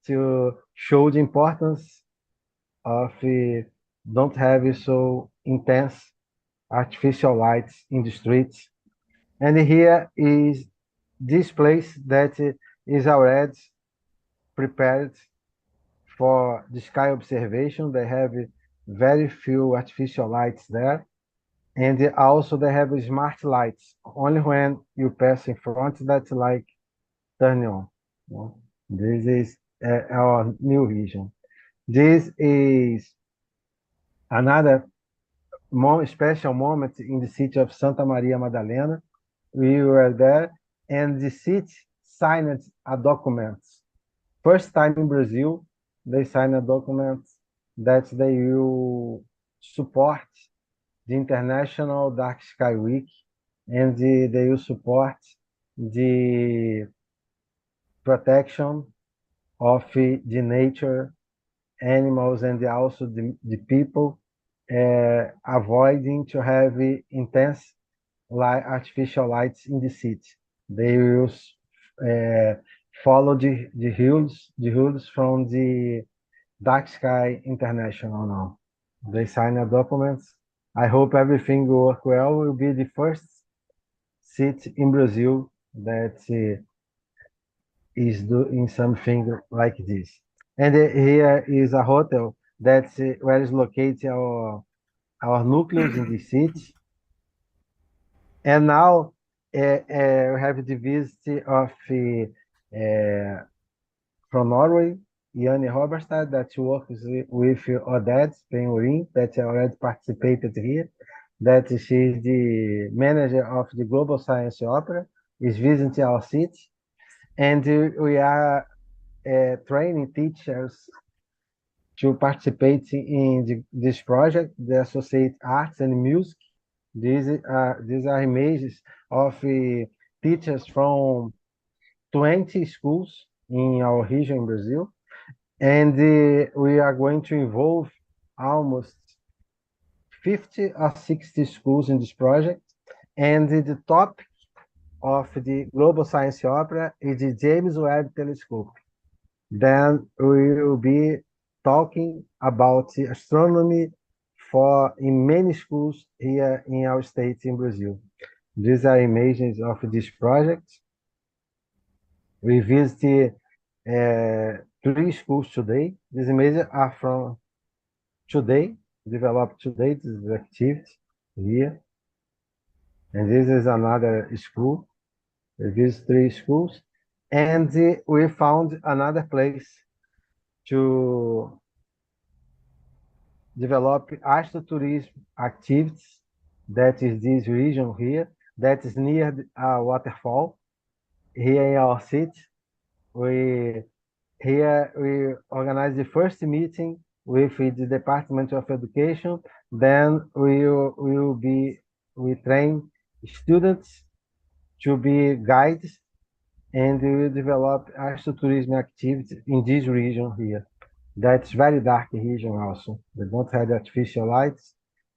to show the importance of don't have so intense artificial lights in the streets. And here is this place that is already prepared for the sky observation. They have very few artificial lights there. And also they have smart lights. Only when you pass in front, that's like turning on. This is our new vision. This is another special moment in the city of Santa Maria Madalena. We were there, and the city signed a document. First time in Brazil, they signed a document that they will support the International Dark Sky Week, and they will support the protection of the nature, animals, and also the people, avoiding to have intense artificial lights in the city. They will follow the rules from the Dark Sky International now. They sign a document. I hope everything will work well. Will be the first city in Brazil that is doing something like this. And here is a hotel that's where is located our nucleus in the city. And now we have the visit of from Norway, Janne Roberstad, that works with Odette Penguin, that already participated here, that she's the manager of the Global Science Opera, is visiting our city. And we are training teachers to participate in this project, the Associate Arts and Music. These are images of teachers from 20 schools in our region in Brazil. And we are going to involve almost 50 or 60 schools in this project. And the topic of the Global Science Opera is the James Webb Telescope. Then we will be talking about astronomy in many schools here in our state in Brazil. These are images of this project. We visited 3 schools today. These images are from today, developed today, this activity here. And this is another school. We visit 3 schools. And we found another place to develop astrotourism activities. That is this region here, that is near a waterfall here in our city. We organized the first meeting with the Department of Education. Then we train students to be guides, and we will develop astrotourism activities in this region here. That's very dark region also. They don't have artificial lights,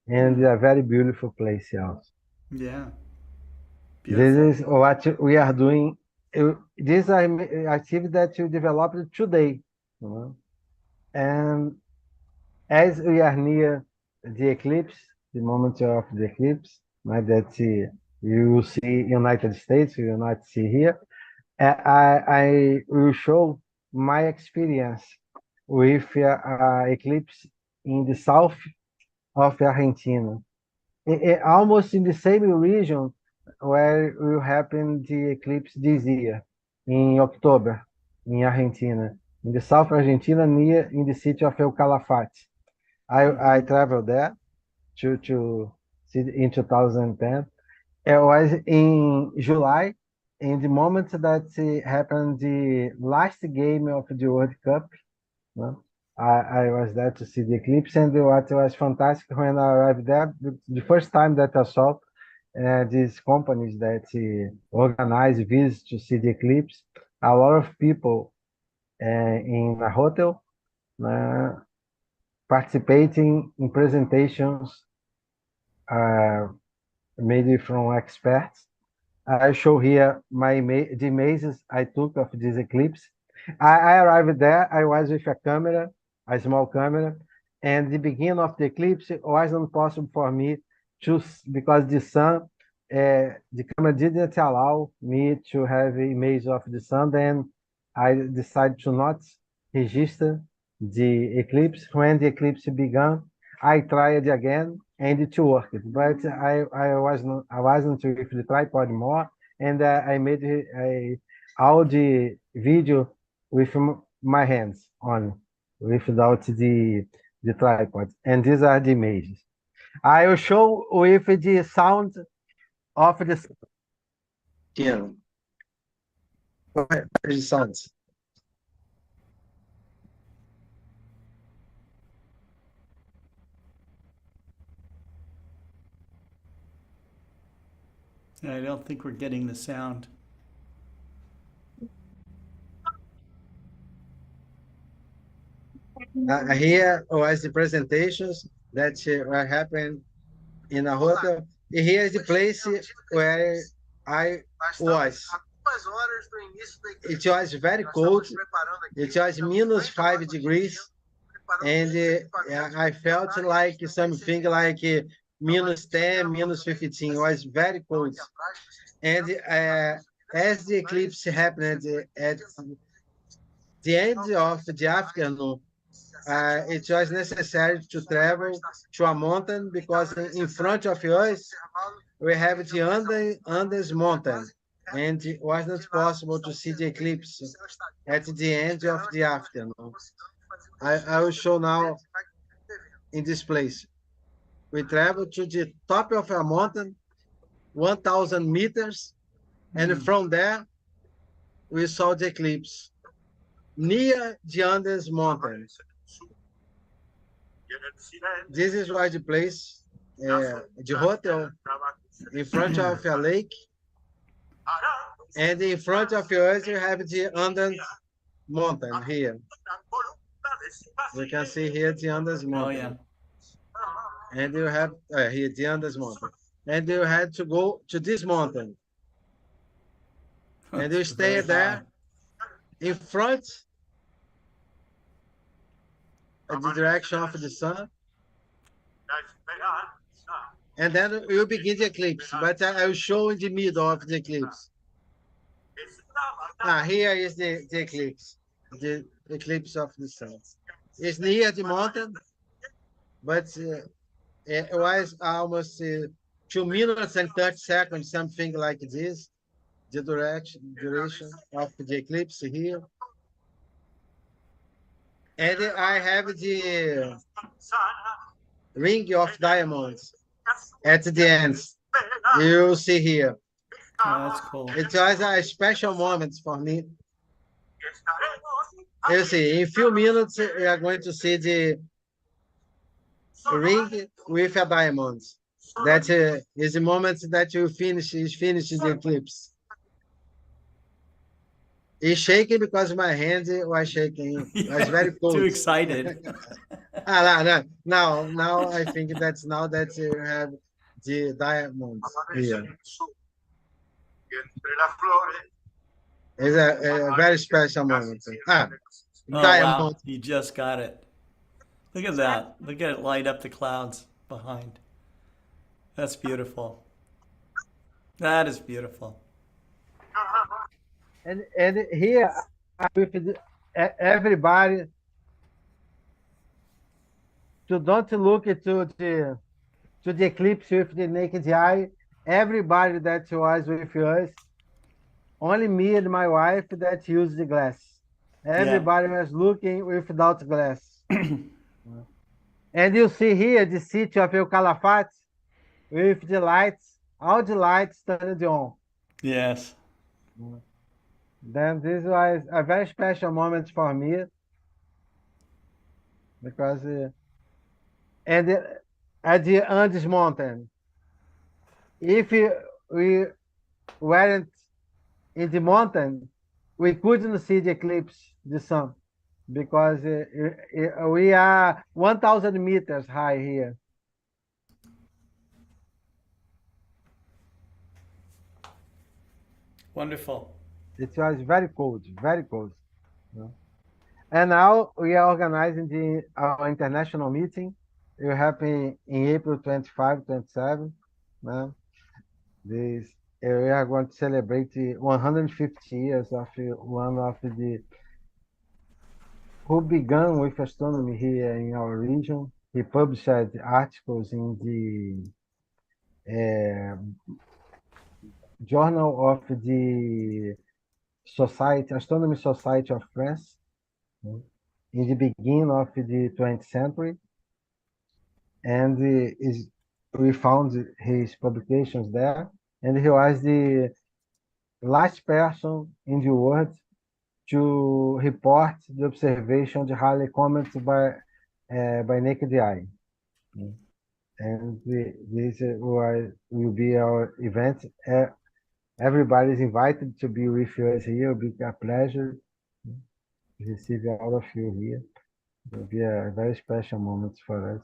and a very beautiful place also. Yeah. This Beautiful. is what we are doing. These are activities that we developed today. And as we are near the eclipse, the moment of the eclipse, that you will see United States, you will not see here, I will show my experience with eclipse in the south of Argentina, almost in the same region where will happen the eclipse this year, in October, in Argentina, in the south Argentina, near in the city of El Calafate. I traveled there to see in 2010. It was in July, in the moment that happened the last game of the World Cup. I was there to see the eclipse, and what was fantastic when I arrived there, the first time that I saw these companies that organize visits to see the eclipse, a lot of people in a hotel uh, participating in presentations made from experts. I show here the images I took of this eclipse. I arrived there. I was with a camera, a small camera, and the beginning of the eclipse wasn't possible for me to because the sun, the camera didn't allow me to have image of the sun. Then I decided to not register the eclipse. When the eclipse began, I tried again and it worked, but I wasn't with the tripod more, and I made all the video with my hands on, without the tripod, and these are the images. I will show with the sound of the the sounds. I don't think we're getting the sound. Here was the presentations that happened in a hotel. Here is the place where I was. It was very cold. It was -5 degrees, and I felt like something like -10, -15. It was very cold. And as the eclipse happened at the end of the afternoon, it was necessary to travel to a mountain because in front of us we have the Andes mountain, and it was not possible to see the eclipse at the end of the afternoon. I will show now in this place. We traveled to the top of a mountain, 1,000 meters, and from there we saw the eclipse near the Andes mountain. This is why the place, the hotel, in front of a lake, and in front of us you have the Andes mountain here. You can see here the Andes mountain. Oh, yeah. And you have here the Andes mountain. And you had to go to this mountain. And you stay there in front of the direction of the sun. And then you begin the eclipse, but I will show in the middle of the eclipse. Here is the eclipse, the eclipse of the sun. It's near the mountain, but it was almost 2 minutes and 30 seconds, something like this, the duration of the eclipse here. And I have the ring of diamonds at the end. You see here. Oh, that's cool. It was a special moment for me. You see, in a few minutes, we are going to see the ring with a diamond. That is the moment that you finish the eclipse. It's shaking because my hand was shaking. It was very cold. Too excited. Now I think that's now that you have the diamonds here. It's a very special moment. Oh, Diamond. wow. You just got it. Look at that. Look at it light up the clouds behind. That's beautiful. That is beautiful. And here with everybody to don't look to the eclipse with the naked eye. Everybody that was with us, only me and my wife that used the glass. Everybody was looking without glass. And you see here the city of El Calafate with the lights, all the lights turned on. Yes. Then this was a very special moment for me. because and at the Andes mountain, if we weren't in the mountain, we couldn't see the eclipse, the sun, because we are 1,000 meters high here. Wonderful. It was very cold, very cold. You know. And now we are organizing our international meeting. It will happen in April 25, 27. This we are going to celebrate the 150 years of one of the who began with astronomy here in our region. He published articles in the Journal of the Astronomy Society of France, in the beginning of the 20th century. And we found his publications there. And he was the last person in the world to report the observation of the Halley comet by naked eye. And this will be our event. Everybody is invited to be with us here. It will be a pleasure to receive all of you here. It will be a very special moment for us.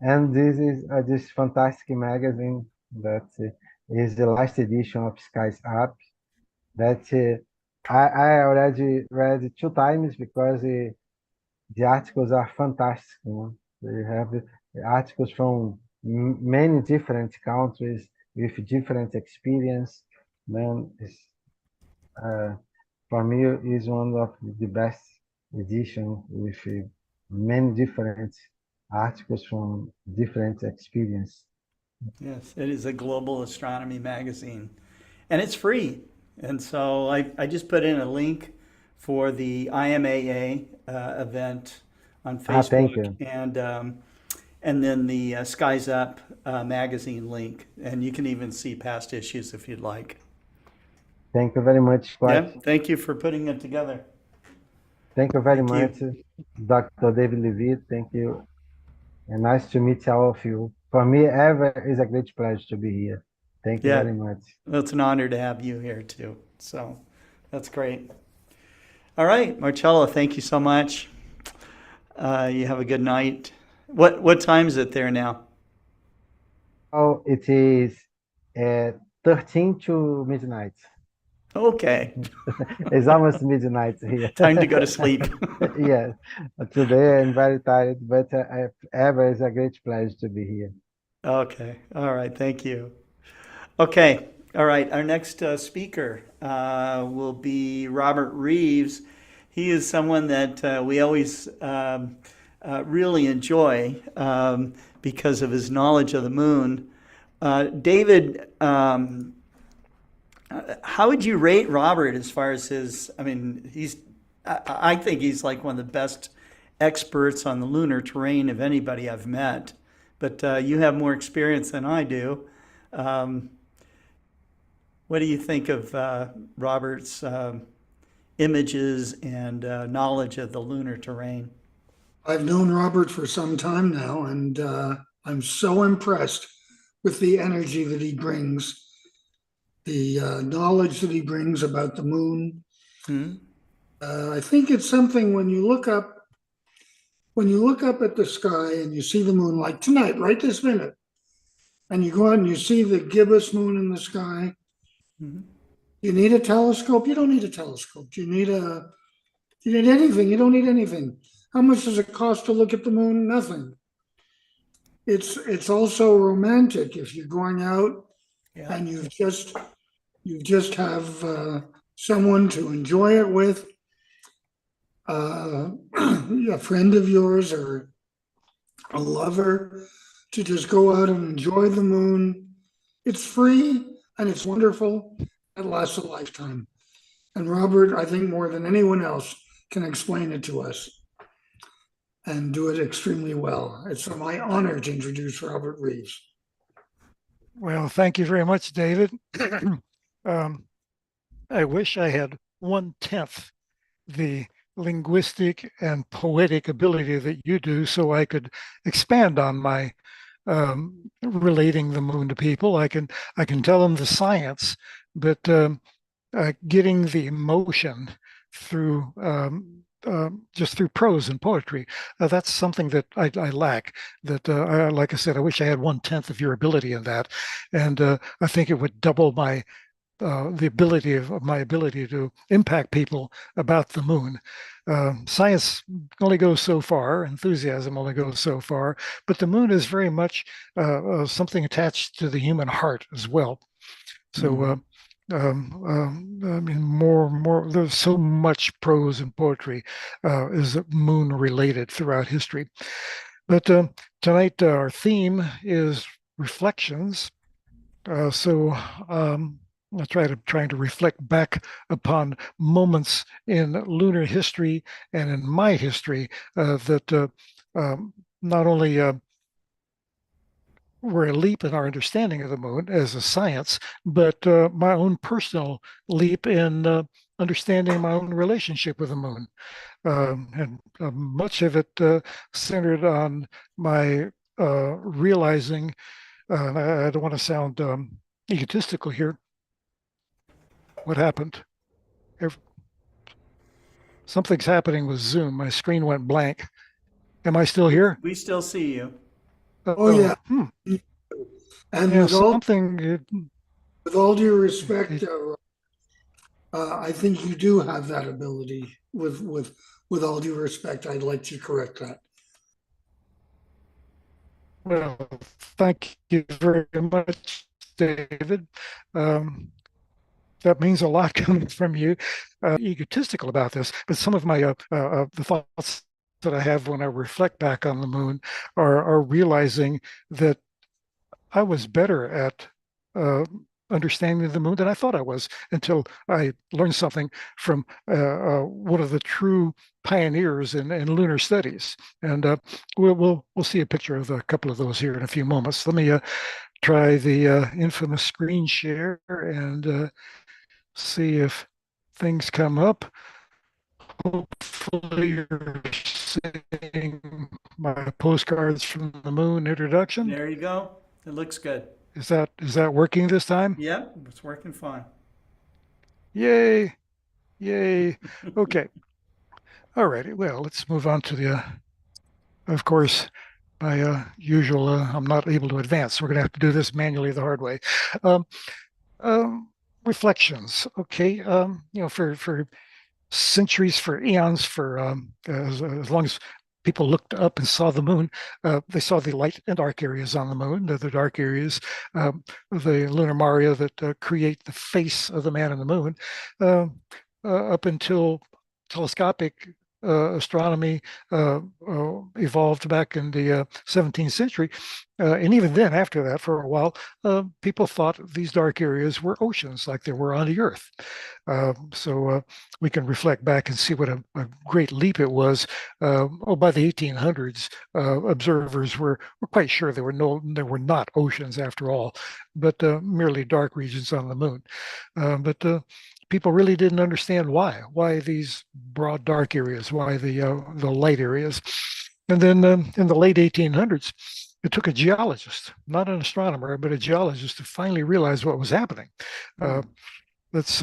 And this is this fantastic magazine that is the last edition of Skies Up that I already read 2 times because the articles are fantastic. You know? They have the articles from many different countries with different experience. Then for me is one of the best edition with many different articles from different experience. Yes, it is a global astronomy magazine, and it's free. And so I just put in a link for the IMAA event on Thank Facebook, you. and then the Skies Up magazine link, and you can even see past issues if you'd like. Thank you very much, Scott. Yeah, thank you for putting it together. Thank you very Thank much, you. Dr. David Levy. Thank you. And nice to meet all of you. For me, ever is a great pleasure to be here. Thank you Yeah, very much. well, it's an honor to have you here too. So that's great. All right, Marcello, thank you so much. You have a good night. What time is it there now? Oh, it is 13 to midnight. Okay. It's almost midnight here. Time to go to sleep. Yes. Today I'm very tired, but ever is a great pleasure to be here. Okay. All right. Thank you. Okay. All right. Our next speaker will be Robert Reeves. He is someone that we always really enjoy because of his knowledge of the moon. David, how would you rate Robert as far as his? I mean, I think he's like one of the best experts on the lunar terrain of anybody I've met. But you have more experience than I do. What do you think of Robert's images and knowledge of the lunar terrain? I've known Robert for some time now, and I'm so impressed with the energy that he brings, the knowledge that he brings about the moon. I think it's something when you look up at the sky and you see the moon, like tonight, right this minute, and you go out and you see the gibbous moon in the sky. You need a telescope? You don't need a telescope. You need anything? You don't need anything. How much does it cost to look at the moon? Nothing. It's also romantic if you're going out and you just have someone to enjoy it with, a friend of yours or a lover, to just go out and enjoy the moon. It's free and it's wonderful. It lasts a lifetime. And Robert, I think more than anyone else, can explain it to us and do it extremely well. It's my honor to introduce Robert Reeves. Well, thank you very much, David. I wish I had 1/10 the linguistic and poetic ability that you do, so I could expand on my relating the moon to people. I can tell them the science, but getting the emotion through just through prose and poetry, that's something that I lack. That like I said, I wish I had 1/10 of your ability in that, and I think it would double my the ability of my ability to impact people about the moon. Science only goes so far, enthusiasm only goes so far, but the moon is very much something attached to the human heart as well. So, I mean, more. There's so much prose and poetry is moon related throughout history. But tonight, our theme is reflections. So I'll trying to reflect back upon moments in lunar history and in my history that not only were a leap in our understanding of the moon as a science, but my own personal leap in understanding my own relationship with the moon. And much of it centered on my realizing, I don't want to sound egotistical here. What happened? Something's happening with Zoom. My screen went blank. Am I still here? We still see you. Oh yeah. And Yeah, with all something. with all due respect, I think you do have that ability. With all due respect, I'd like to correct that. Well, thank you very much, David. That means a lot coming from you. Egotistical about this, but some of my the thoughts that I have when I reflect back on the moon are realizing that I was better at understanding the moon than I thought I was until I learned something from one of the true pioneers in lunar studies. And we'll see a picture of a couple of those here in a few moments. Let me try the infamous screen share and see if things come up. Hopefully you're seeing my postcards from the moon introduction. There you go. It looks good. Is that working this time? Yep, it's working fine. Yay. Yay. Okay. All righty. Well, let's move on to the of course, my usual I'm not able to advance. We're going to have to do this manually the hard way. Um, reflections. Okay. For centuries, for eons, for as long as people looked up and saw the moon, they saw the light and dark areas on the moon, the dark areas, the lunar maria that create the face of the man in the moon, up until telescopic astronomy evolved back in the 17th century. And even then, after that, for a while, people thought these dark areas were oceans like there were on the Earth. So we can reflect back and see what a great leap it was. By the 1800s, observers were quite sure there were not oceans after all, but merely dark regions on the moon. But people really didn't understand why these broad dark areas, why the light areas. And then in the late 1800s, it took a geologist, not an astronomer, but a geologist to finally realize what was happening. That's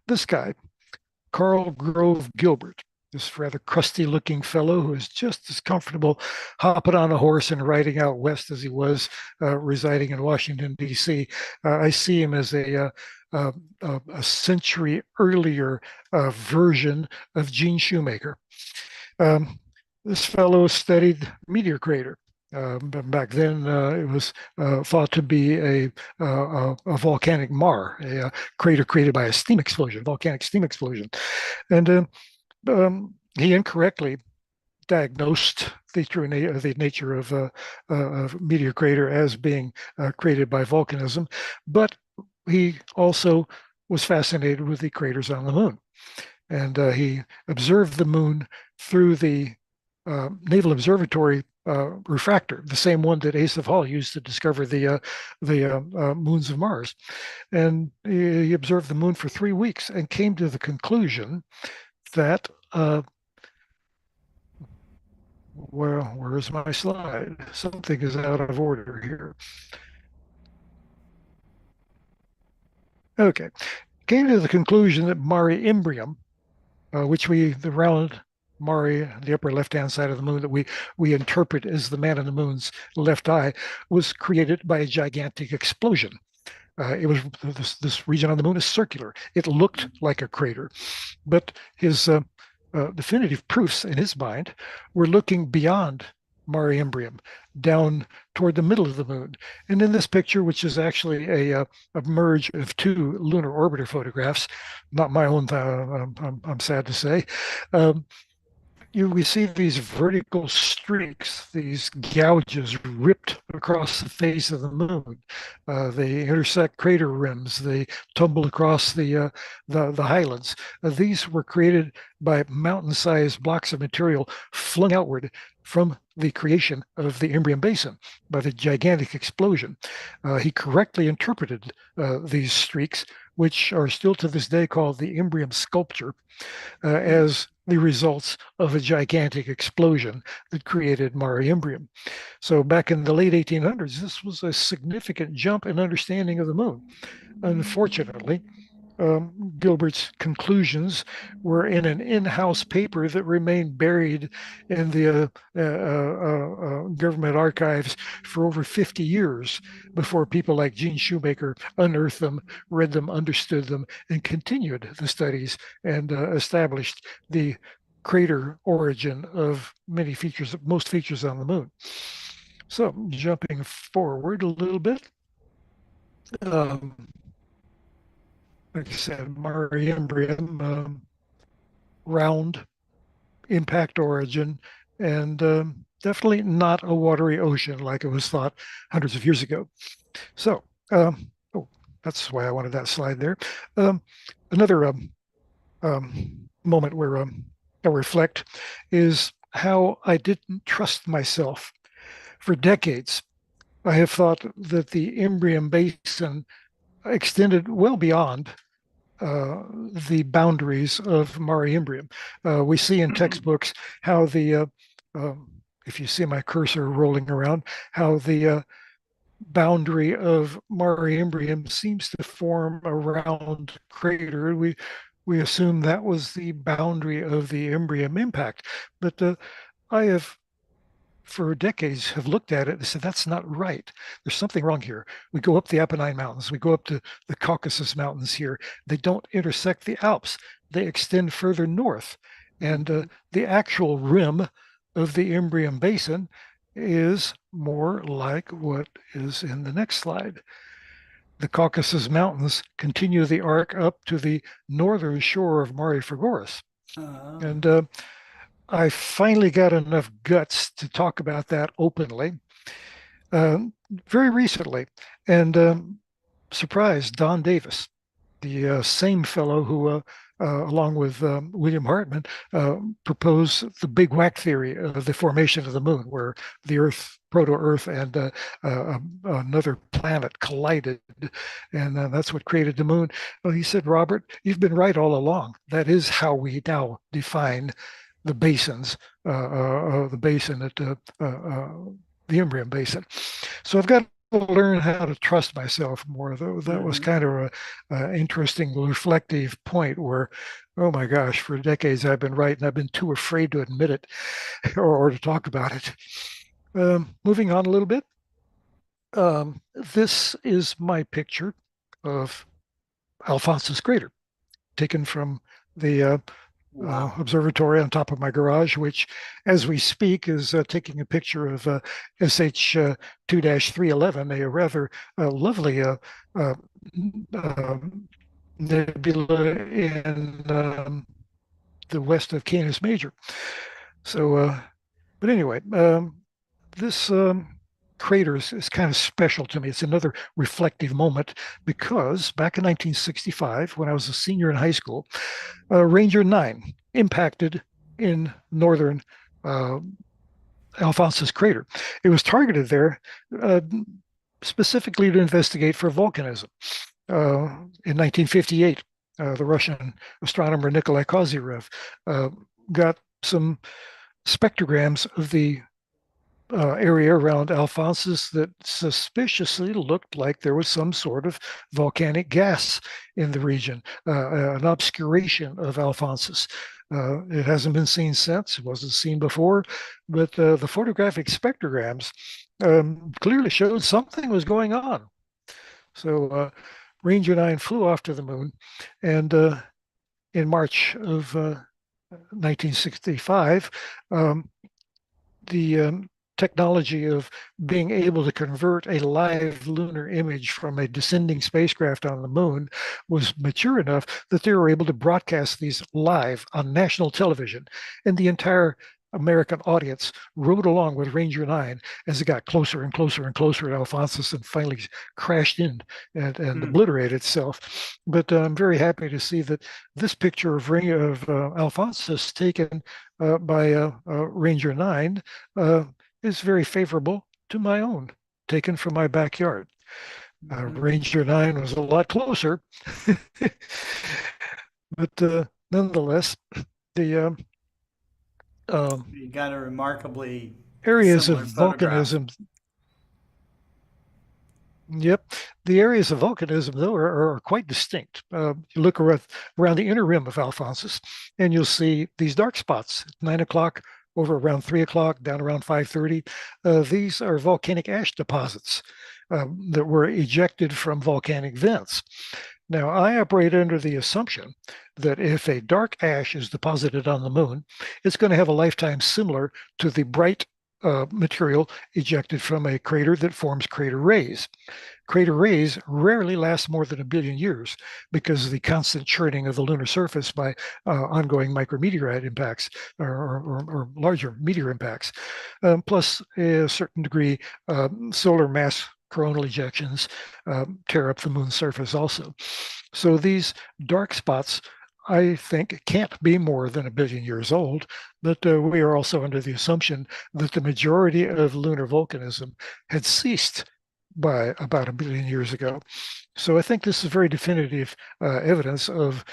this guy, Carl Grove Gilbert, this rather crusty looking fellow who is just as comfortable hopping on a horse and riding out west as he was residing in Washington, D.C. I see him as a century earlier version of Gene Shoemaker. This fellow studied meteor crater. But back then, it was thought to be a volcanic maar, a crater created by a steam explosion, volcanic steam explosion. And he incorrectly diagnosed the nature of a meteor crater as being created by volcanism, but he also was fascinated with the craters on the moon. And he observed the moon through the Naval Observatory refractor, the same one that Asaph Hall used to discover the moons of Mars. And he observed the moon for 3 weeks and came to the conclusion that Well, where's my slide? Something is out of order here. Okay, came to the conclusion that Mare Imbrium, which the round Mare, the upper left-hand side of the moon that we interpret as the man in the moon's left eye, was created by a gigantic explosion. It was this region on the moon is circular. It looked like a crater, but his definitive proofs in his mind were looking beyond Mare Imbrium, down toward the middle of the moon. And in this picture, which is actually a merge of two lunar orbiter photographs, not my own, I'm sad to say, we see these vertical streaks, these gouges ripped across the face of the moon. They intersect crater rims. They tumble across the highlands. These were created by mountain-sized blocks of material flung outward from the creation of the Imbrium Basin by the gigantic explosion. He correctly interpreted these streaks, which are still to this day called the Imbrium sculpture, as the results of a gigantic explosion that created Mare Imbrium. So back in the late 1800s, this was a significant jump in understanding of the moon. Unfortunately, Gilbert's conclusions were in an in-house paper that remained buried in the government archives for over 50 years before people like Gene Shoemaker unearthed them, read them, understood them, and continued the studies and established the crater origin of most features on the moon. So jumping forward a little bit, like I said, Mare Imbrium, round impact origin, and definitely not a watery ocean like it was thought hundreds of years ago. So, oh, that's why I wanted that slide there. Another moment where I reflect is how I didn't trust myself. For decades, I have thought that the Imbrium Basin extended well beyond the boundaries of Mare Imbrium. We see in textbooks how if you see my cursor rolling around, how the boundary of Mare Imbrium seems to form a round crater. We assume that was the boundary of the Imbrium impact, but I have for decades have looked at it and said, that's not right. There's something wrong here. We go up the Apennine Mountains, we go up to the Caucasus Mountains here. They don't intersect the Alps. They extend further north. And the actual rim of the Imbrium Basin is more like what is in the next slide. The Caucasus Mountains continue the arc up to the northern shore of Mare Frigoris. And I finally got enough guts to talk about that openly very recently. And surprised, Don Davis, the same fellow who, along with William Hartmann, proposed the big whack theory of the formation of the moon, where the Earth, proto-Earth, and another planet collided. And that's what created the moon. Well, he said, Robert, you've been right all along. That is how we now define the basins, the basin at the Imbrium Basin. So I've got to learn how to trust myself more. That was kind of a interesting reflective point where, oh my gosh, for decades I've been right and I've been too afraid to admit it or to talk about it. Moving on a little bit. This is my picture of Alphonsus crater, taken from the observatory on top of my garage, which, as we speak, is taking a picture of SH 2-311, a rather lovely nebula in the west of Canis Major. So, but anyway, this crater is kind of special to me. It's another reflective moment because back in 1965, when I was a senior in high school, Ranger 9 impacted in northern Alphonsus crater. It was targeted there specifically to investigate for volcanism. In 1958, the Russian astronomer Nikolai Kozyrev got some spectrograms of the area around Alphonsus that suspiciously looked like there was some sort of volcanic gas in the region, an obscuration of Alphonsus. It hasn't been seen since, it wasn't seen before, but the photographic spectrograms clearly showed something was going on. So Ranger 9 flew off to the moon, and in March of 1965, the technology of being able to convert a live lunar image from a descending spacecraft on the moon was mature enough that they were able to broadcast these live on national television. And the entire American audience rode along with Ranger 9 as it got closer and closer and closer to Alphonsus and finally crashed in and obliterated itself. But I'm very happy to see that this picture of Alphonsus taken by Ranger 9 is very favorable to my own, taken from my backyard. Ranger 9 was a lot closer, but nonetheless, the you got a remarkably areas of similar photograph. volcanism. Yep, the areas of volcanism, though, are quite distinct. You look around the inner rim of Alphonsus, and you'll see these dark spots at 9 o'clock, over around 3 o'clock, down around 5:30. These are volcanic ash deposits that were ejected from volcanic vents. Now, I operate under the assumption that if a dark ash is deposited on the moon, it's going to have a lifetime similar to the bright material ejected from a crater that forms crater rays. Crater rays rarely last more than 1 billion years because of the constant churning of the lunar surface by ongoing micrometeorite impacts or larger meteor impacts, plus a certain degree solar mass coronal ejections tear up the moon's surface also. So these dark spots, I think, can't be more than 1 billion years old, but we are also under the assumption that the majority of lunar volcanism had ceased by about 1 billion years ago. So I think this is very definitive evidence of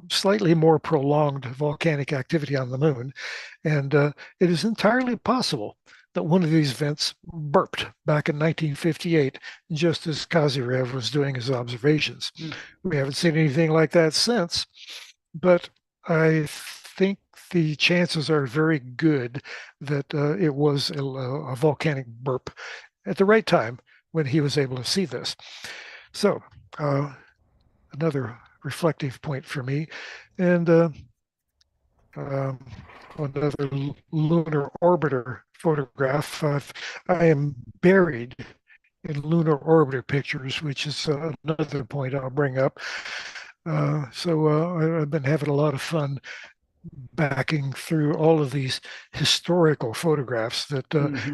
slightly more prolonged volcanic activity on the moon. And it is entirely possible that one of these vents burped back in 1958, just as Kazirev was doing his observations. We haven't seen anything like that since, but I think the chances are very good that it was a volcanic burp at the right time when he was able to see this. So another reflective point for me, and another lunar orbiter photograph. I am buried in lunar orbiter pictures, which is another point I'll bring up. So I've been having a lot of fun backing through all of these historical photographs that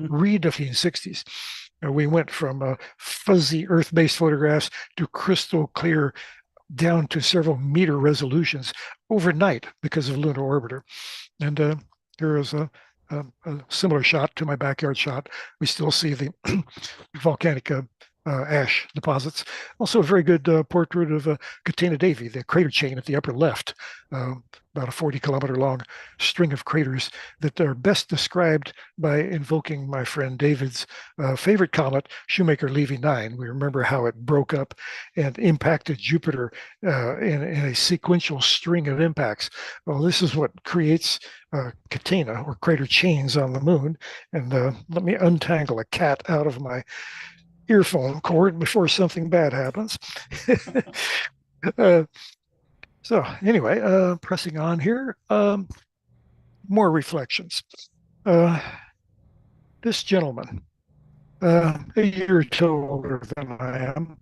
read the 1960s. We went from fuzzy Earth-based photographs to crystal clear down to several meter resolutions overnight because of lunar orbiter. And here is a similar shot to my backyard shot. We still see the volcanic ash deposits. Also a very good portrait of Catena Devi, the crater chain at the upper left, about a 40-kilometer long string of craters that are best described by invoking my friend David's favorite comet, Shoemaker-Levy 9. We remember how it broke up and impacted Jupiter in a sequential string of impacts. Well, this is what creates catena, or crater chains on the moon. And let me untangle a cat out of my earphone cord before something bad happens. So anyway, pressing on here, more reflections. This gentleman, a year or two older than I am,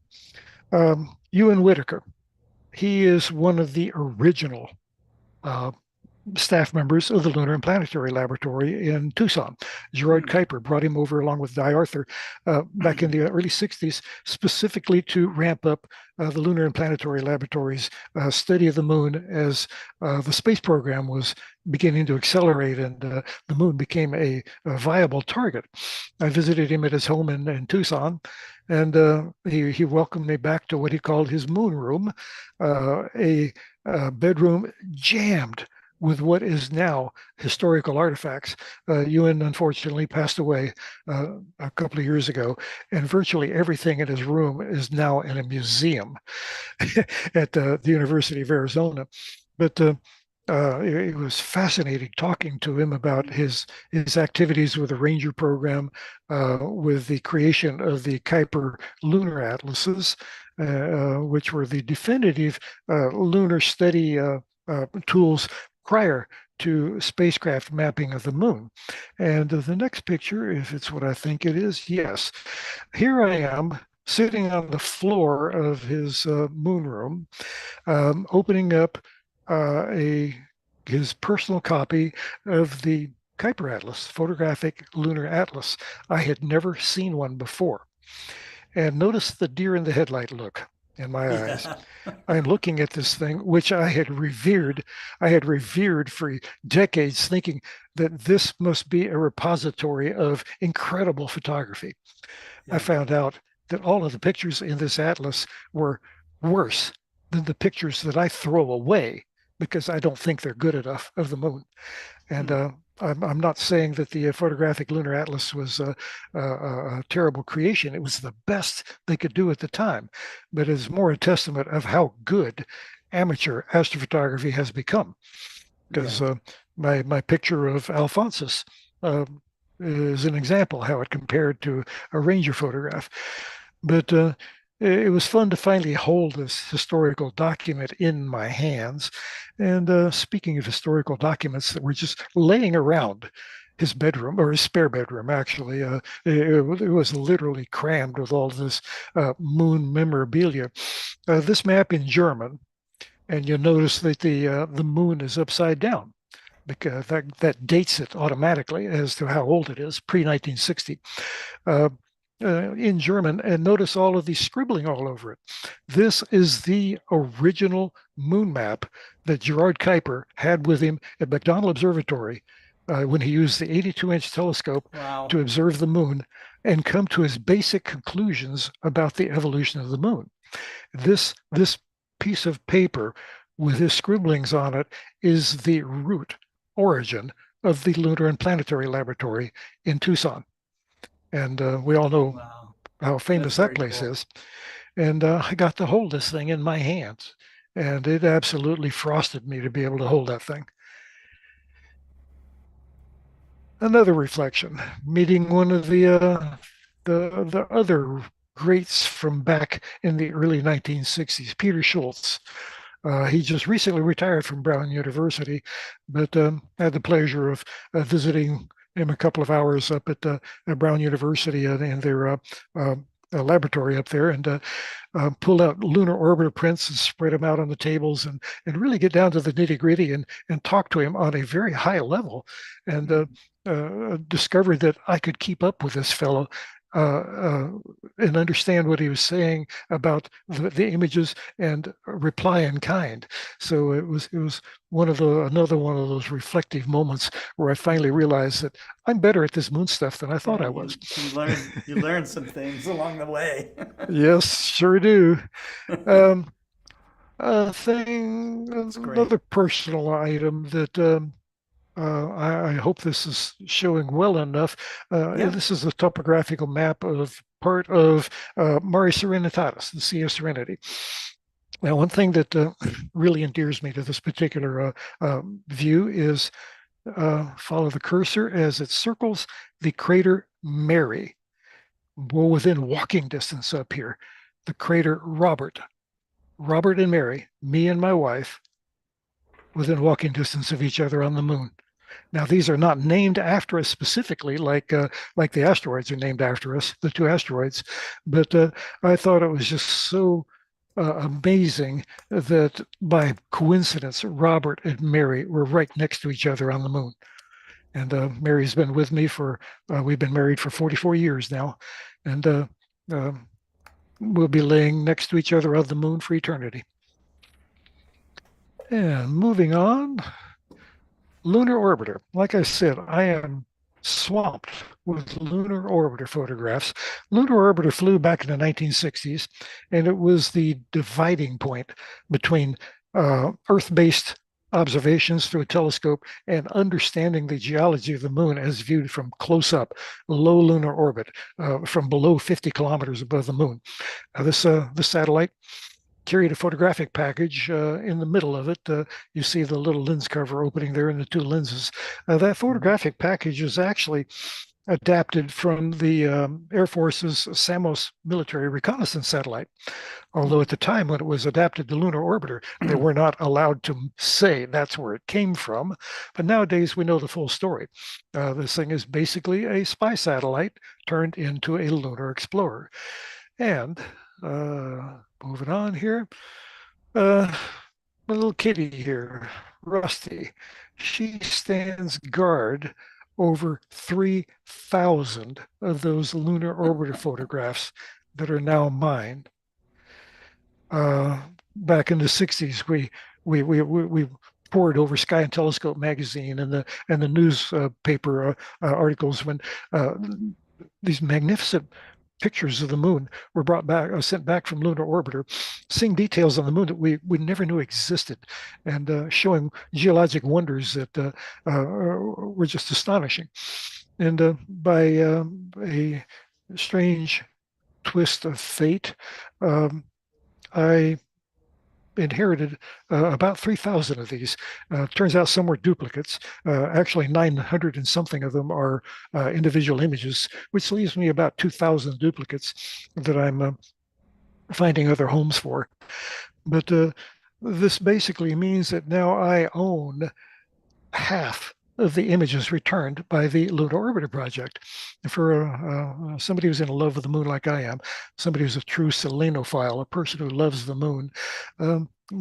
Ewan Whitaker. He is one of the original staff members of the Lunar and Planetary Laboratory in Tucson. Gerard Kuiper brought him over along with Di Arthur back in the early 60s, specifically to ramp up the Lunar and Planetary Laboratory's study of the moon as the space program was beginning to accelerate and the moon became a viable target. I visited him at his home in Tucson, and he welcomed me back to what he called his moon room, a bedroom jammed with what is now historical artifacts. Ewan unfortunately passed away a couple of years ago, and virtually everything in his room is now in a museum at the University of Arizona. But it was fascinating talking to him about his activities with the Ranger program, with the creation of the Kuiper lunar atlases, which were the definitive lunar study tools prior to spacecraft mapping of the moon. And the next picture, if it's what I think it is, yes, here I am sitting on the floor of his moon room, opening up his personal copy of the Kuiper Atlas, Photographic Lunar Atlas. I had never seen one before. And notice the deer in the headlight look in my eyes. I'm looking at this thing, which I had revered. I had revered for decades, thinking that this must be a repository of incredible photography. I found out that all of the pictures in this atlas were worse than the pictures that I throw away because I don't think they're good enough of the moon. And I'm not saying that the Photographic Lunar Atlas was a terrible creation. It was the best they could do at the time, but it's more a testament of how good amateur astrophotography has become. Because my picture of Alphonsus is an example how it compared to a Ranger photograph. But it was fun to finally hold this historical document in my hands. And speaking of historical documents that were just laying around his bedroom, or his spare bedroom, actually, it was literally crammed with all this moon memorabilia. This map in German, and you'll notice that the moon is upside down, because that dates it automatically as to how old it is, pre-1960. In German, and notice all of the scribbling all over it. This is the original moon map that Gerard Kuiper had with him at McDonnell Observatory when he used the 82-inch telescope to observe the moon and come to his basic conclusions about the evolution of the moon. This piece of paper with his scribblings on it is the root origin of the Lunar and Planetary Laboratory in Tucson. And we all know how famous that place is. And I got to hold this thing in my hands, and it absolutely frosted me to be able to hold that thing. Another reflection, meeting one of the other greats from back in the early 1960s, Peter Schultz. He just recently retired from Brown University, but had the pleasure of visiting him a couple of hours up at Brown University in their laboratory up there, and pull out lunar orbiter prints and spread them out on the tables, and really get down to the nitty gritty and talk to him on a very high level, and discovered that I could keep up with this fellow and understand what he was saying about the images and reply in kind. So it was another one of those reflective moments where I finally realized that I'm better at this moon stuff than I thought I was. You learn some things along the way. Yes, sure do. Another personal item that I hope this is showing well enough. This is a topographical map of part of Mare Serenitatis, the Sea of Serenity. Now, one thing that really endears me to this particular view is follow the cursor as it circles the crater Mary. Well, within walking distance up here, the crater Robert. Robert and Mary, me and my wife, within walking distance of each other on the moon. Now, these are not named after us specifically, like the asteroids are named after us, the two asteroids, but I thought it was just so amazing that by coincidence, Robert and Mary were right next to each other on the moon. And Mary's been with me we've been married for 44 years now, and we'll be laying next to each other on the moon for eternity. And moving on, lunar orbiter. Like I said, I am swamped with lunar orbiter photographs. Lunar orbiter flew back in the 1960s, and it was the dividing point between Earth-based observations through a telescope and understanding the geology of the moon as viewed from close up, low lunar orbit, from below 50 kilometers above the moon. This satellite carried a photographic package. In the middle of it, you see the little lens cover opening there and the two lenses. That photographic package is actually adapted from the Air Force's Samos military reconnaissance satellite. Although at the time when it was adapted to lunar orbiter, they were not allowed to say that's where it came from. But nowadays we know the full story. This thing is basically a spy satellite turned into a lunar explorer. And moving on here, my little kitty here, Rusty, she stands guard over 3,000 of those lunar orbiter photographs that are now mine. Back in the 60s, we pored over Sky and Telescope magazine and the newspaper articles when these magnificent pictures of the moon were sent back from lunar orbiter, seeing details on the moon that we never knew existed, and showing geologic wonders that were just astonishing. And by a strange twist of fate, I inherited about 3,000 of these. Turns out some were duplicates. Actually, 900 and something of them are individual images, which leaves me about 2,000 duplicates that I'm finding other homes for. But this basically means that now I own half of the images returned by the Lunar Orbiter Project. And for somebody who's in love with the moon like I am, somebody who's a true selenophile, a person who loves the moon,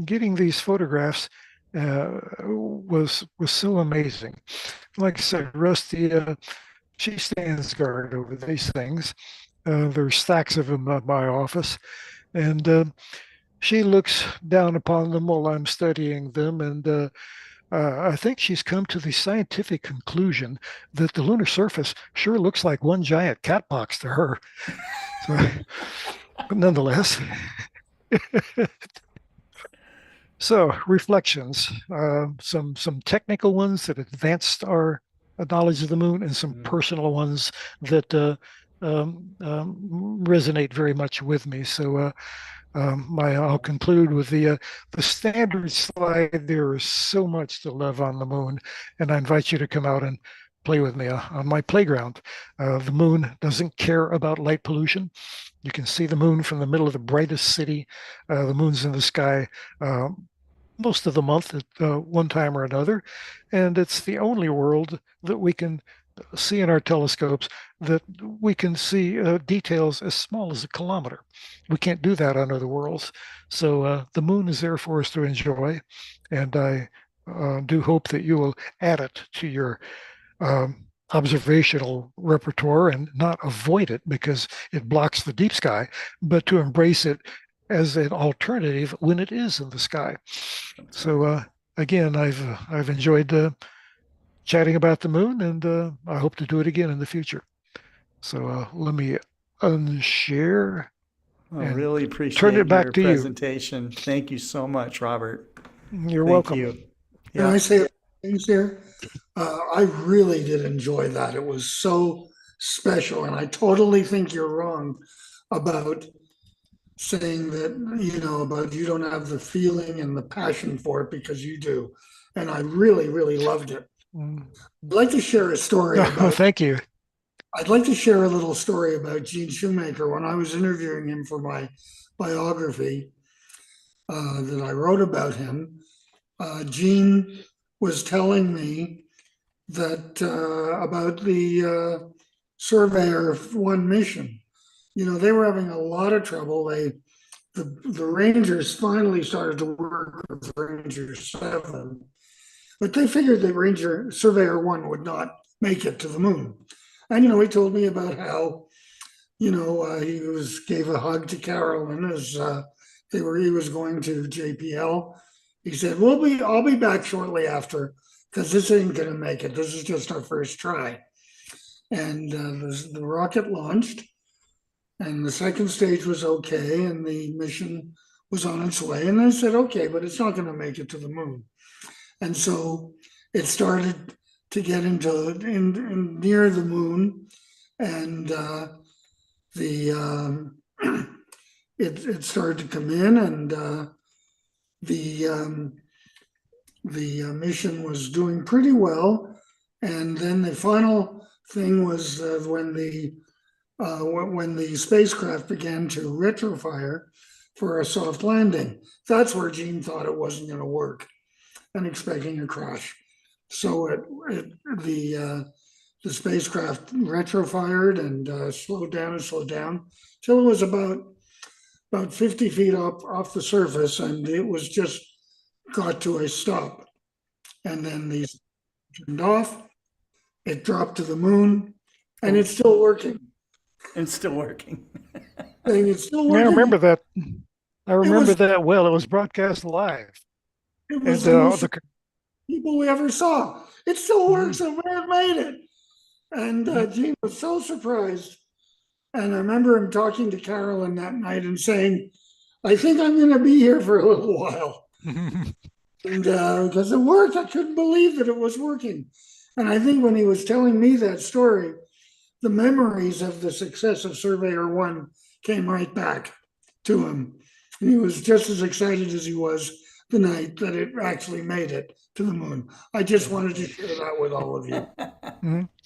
getting these photographs was so amazing. Like I said, Rusty, she stands guard over these things. There's stacks of them at my office, and she looks down upon them while I'm studying them, and I think she's come to the scientific conclusion that the lunar surface sure looks like one giant cat box to her. So, but nonetheless. So reflections, some technical ones that advanced our knowledge of the moon, and some personal ones that resonate very much with me. So I'll conclude with the standard slide. There is so much to love on the moon, and I invite you to come out and play with me on my playground. The moon doesn't care about light pollution. You can see the moon from the middle of the brightest city. The moon's in the sky most of the month at one time or another, and it's the only world that we can see in our telescopes that we can see details as small as a kilometer. We can't do that on other worlds. So the moon is there for us to enjoy, and I do hope that you will add it to your observational repertoire and not avoid it because it blocks the deep sky, but to embrace it as an alternative when it is in the sky. So again, I've enjoyed chatting about the moon, and I hope to do it again in the future. So let me unshare. I really appreciate turn it back your to presentation. Thank you so much, Robert. You're Thank welcome. you. Can I say a few things here? I really did enjoy that. It was so special, and I totally think you're wrong about saying that, about you don't have the feeling and the passion for it, because you do. And I really, really loved it. I'd like to share a story about, Thank you. I'd like to share a little story about Gene Shoemaker. When I was interviewing him for my biography that I wrote about him, Gene was telling me that about the Surveyor 1 mission. They were having a lot of trouble. The Rangers finally started to work with Ranger 7, but they figured that Surveyor 1 would not make it to the moon. And he told me about how he gave a hug to Carolyn as he was going to JPL. He said, I'll be back shortly after, because this ain't gonna make it. This is just our first try. And the rocket launched, and the second stage was okay, and the mission was on its way. And I said, okay, but it's not going to make it to the moon. And so it started to get into near the moon, and the it started to come in, and the mission was doing pretty well. And then the final thing was when the spacecraft began to retrofire for a soft landing. That's where Gene thought it wasn't going to work and expecting a crash. So the spacecraft retrofired and slowed down till it was about 50 feet off the surface, and it was just got to a stop. And then these turned off, it dropped to the moon, and it's still working. It's still working. And it's still Yeah, I working. remember that. I remember was- that well. It was broadcast live. It was And the most people we ever saw. It still works, and we made it. And Gene was so surprised. And I remember him talking to Carolyn that night and saying, I think I'm going to be here for a little while. And because it worked, I couldn't believe that it was working. And I think when he was telling me that story, the memories of the success of Surveyor 1 came right back to him. And he was just as excited as he was the night that it actually made it to the moon. I just wanted to share that with all of you.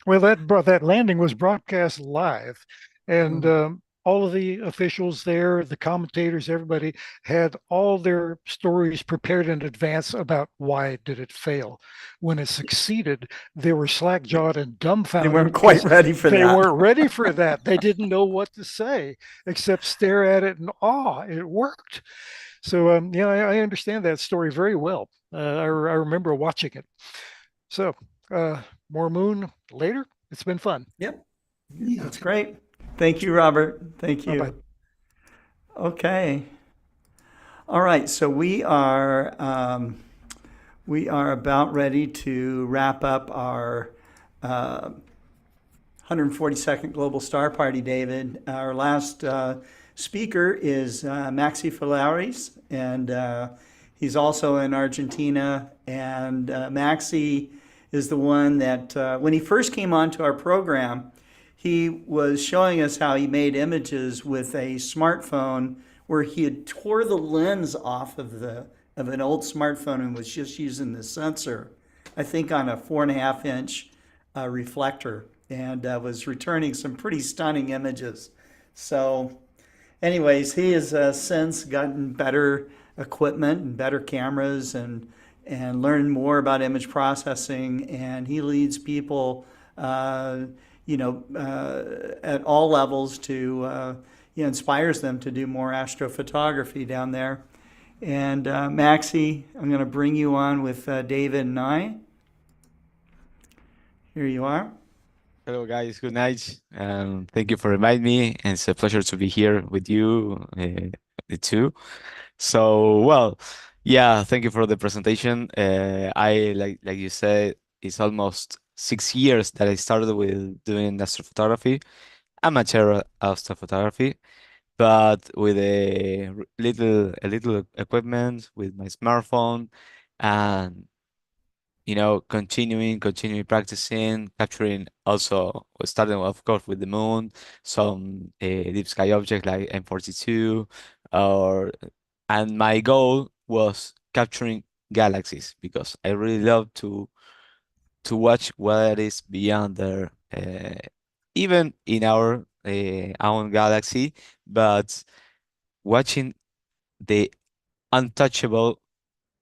Well, that landing was broadcast live, and all of the officials there, the commentators, everybody had all their stories prepared in advance about why did it fail. When it succeeded, they were slack-jawed and dumbfounded. They weren't quite ready for that. They weren't ready for that. They didn't know what to say except stare at it in awe. It worked. So yeah, I understand that story very well. I remember watching it. So more moon later. It's been fun. Yep. That's great. Thank you, Robert. Thank you. Bye-bye. Okay. All right. So we are about ready to wrap up our 142nd Global Star Party, David. Our last speaker is Maxi Filaris, and he's also in Argentina. And Maxi is the one that, when he first came onto our program, he was showing us how he made images with a smartphone where he had tore the lens off of an old smartphone and was just using the sensor, I think on a 4.5-inch reflector, and was returning some pretty stunning images. So anyways, he has since gotten better equipment and better cameras and learned more about image processing, and he leads people at all levels to inspires them to do more astrophotography down there. And Maxi, I'm going to bring you on with David and I. Here you are. Hello, guys. Good night. Thank you for inviting me. And it's a pleasure to be here with you, too. So, well, yeah, thank you for the presentation. I like you said, it's almost 6 years that I started with doing astrophotography, amateur astrophotography, but with a little equipment with my smartphone, and continuing practicing, capturing also, starting of course with the moon, some deep sky objects like M42, or and my goal was capturing galaxies because I really love to watch what is beyond there, even in our own galaxy, but watching the untouchable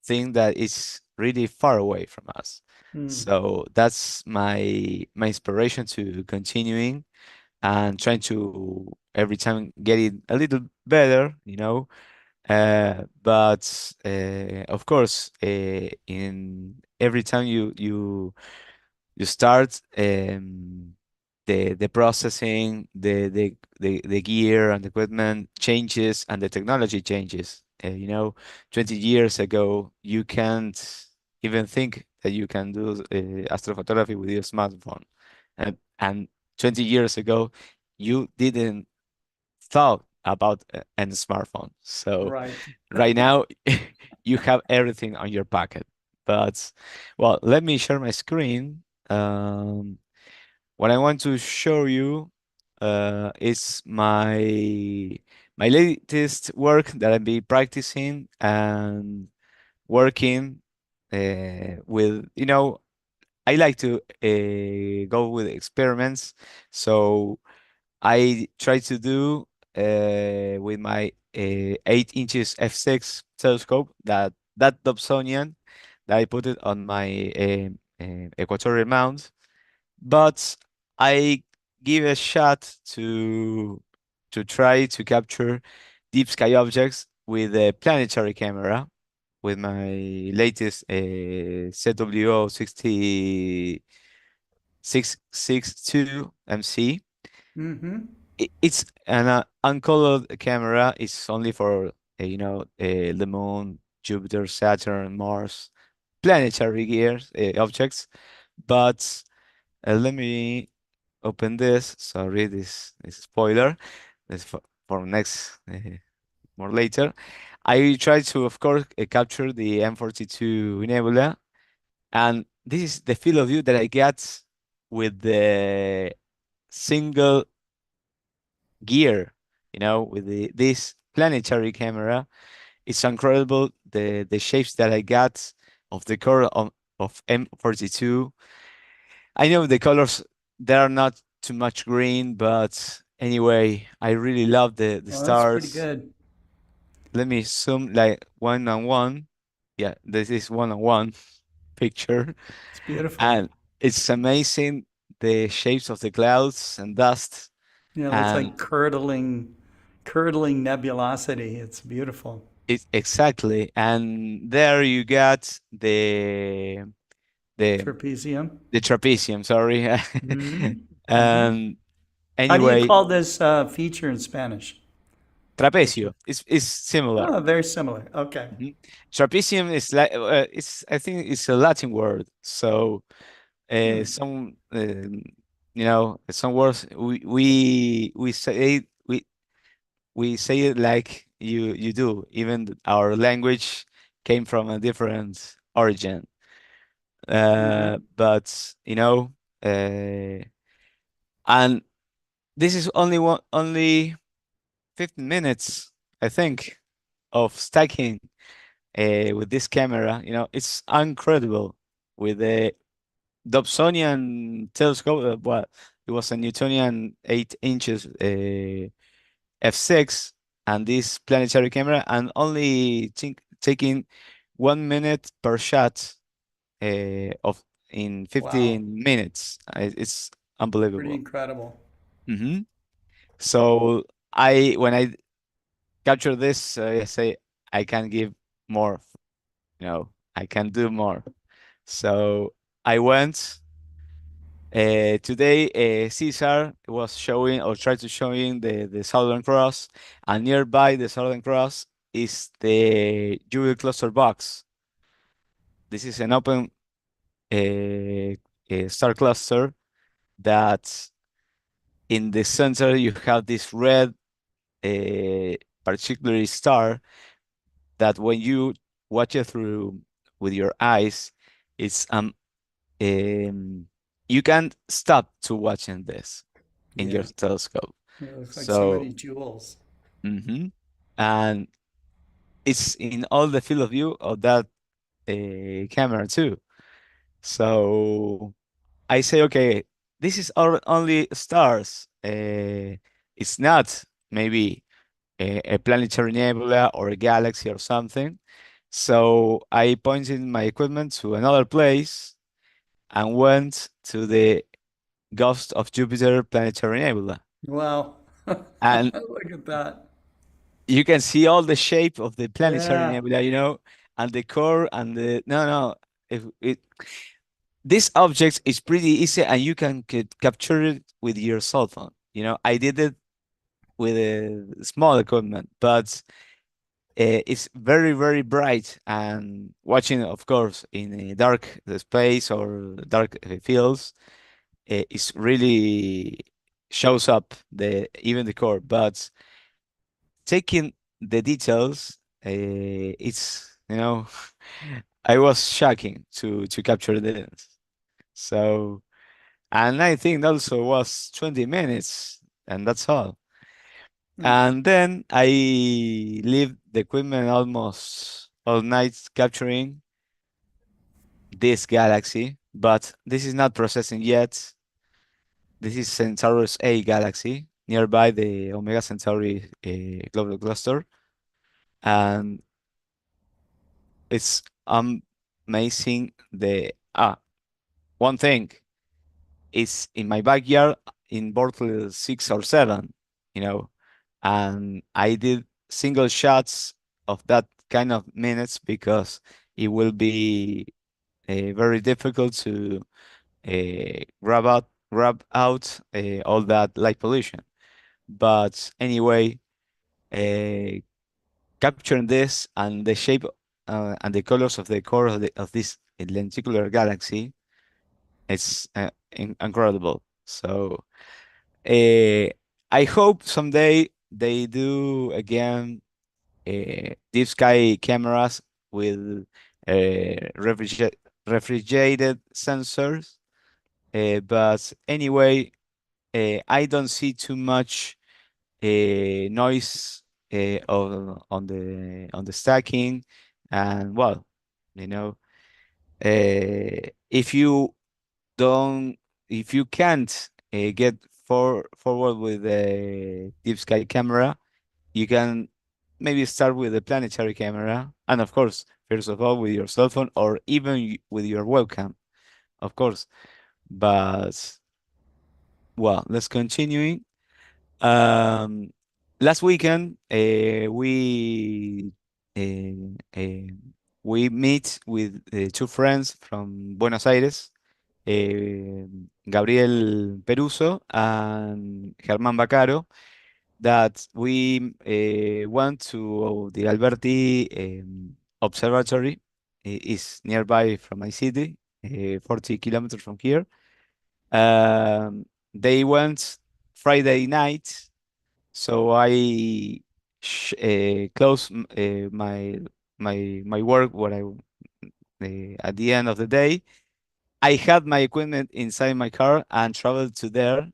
thing that is really far away from us. So that's my inspiration to continuing and trying to every time get it a little better, but of course, in every time you start, the processing, the gear and the equipment changes and the technology changes. 20 years ago, you can't even think that you can do astrophotography with your smartphone. And 20 years ago, you didn't thought about a smartphone. So Right. right now, you have everything on your pocket. But well, let me share my screen. What I want to show you is my latest work that I've been practicing and working with. I like to go with experiments, so I try to do with my 8 inches f6 telescope that Dobsonian that I put it on my equatorial mount, but I give a shot to try to capture deep sky objects with a planetary camera with my latest ZWO 6662 MC. Mm-hmm. It's an uncolored camera. It's only for the moon, Jupiter, Saturn, Mars, planetary gears objects. But let me open this. Sorry, this spoiler. This for next more later. I try to, of course, capture the M42 nebula, and this is the field of view that I get with the single gear, with this planetary camera. It's incredible the shapes that I got of the core of M42. I know the colors, they are not too much green, but anyway, I really love the Well, that's pretty stars. good. Let me zoom like one on one. Yeah, this is one on one picture. It's beautiful. And it's amazing the shapes of the clouds and dust. Yeah, it looks And like curdling nebulosity. It's beautiful. it's exactly. And there you got the Trapezium. the trapezium, sorry. Mm-hmm. And How do you anyway, call this feature in Spanish? trapecio is similar. Oh, very similar. Okay. Mhm. Trapezium is like it's I think it's a Latin word. So some words we say it like you do. Even our language came from a different origin. But and this is only 15 minutes, I think, of stacking with this camera. It's incredible with the Dobsonian telescope. Well, it was a Newtonian 8 inches f6, and this planetary camera, and only taking 1 minute per shot of in Wow. 15 minutes. It's Pretty unbelievable. incredible. hmm So when I capture this, I say I can give more. I can do more. So I went today. Caesar was showing or tried to showing the Southern Cross, and nearby the Southern Cross is the Jewel cluster box. This is an open star cluster that in the center you have this red particular star that when you watch it through with your eyes, it's you can't stop to watching this in your Yeah. telescope. It looks like so So, many jewels. mhm. And it's in all the field of view of that camera too. So I say, okay, this is only stars. It's not maybe a planetary nebula or a galaxy or something. So I pointed my equipment to another place and went to the Ghost of Jupiter Planetary Nebula. Wow. And Look at that. you can see all the shape of the planetary Yeah. nebula, and the core and no. If it This object is pretty easy and you can capture it with your cell phone. I did it with a small equipment, but it's very, very bright, and watching, of course, in a dark space or dark fields, it's really shows up the even the core. But taking the details, it's I was shocking to capture this. So, and I think also was 20 minutes, and that's all. And then I leave the equipment almost all night capturing this galaxy, but this is not processing yet. This is Centaurus A galaxy nearby the Omega Centauri global cluster, and it's amazing. One thing is in my backyard in Bortle 6 or 7, you know, and I did single shots of that kind of minutes because it will be very difficult to grab out all that light pollution. But anyway, uh, capturing this and the shape and the colors of the core of this lenticular galaxy, it's incredible. So uh, I hope someday they do again deep sky cameras with refrigerated sensors. But anyway, I don't see too much noise on the stacking, and well, you know, if you don't, if you can't get forward with a deep sky camera, you can maybe start with a planetary camera, and of course, first of all, with your cell phone or even with your webcam, of course. But well, let's continuing. Um, Last weekend, we meet with two friends from Buenos Aires, Gabriel Peruso and Germán Bacaro, that we went to the Alberti Observatory. Is nearby from my city, 40 kilometers from here. They went Friday night, so I closed my work what I at the end of the day. I had my equipment inside my car and traveled to there.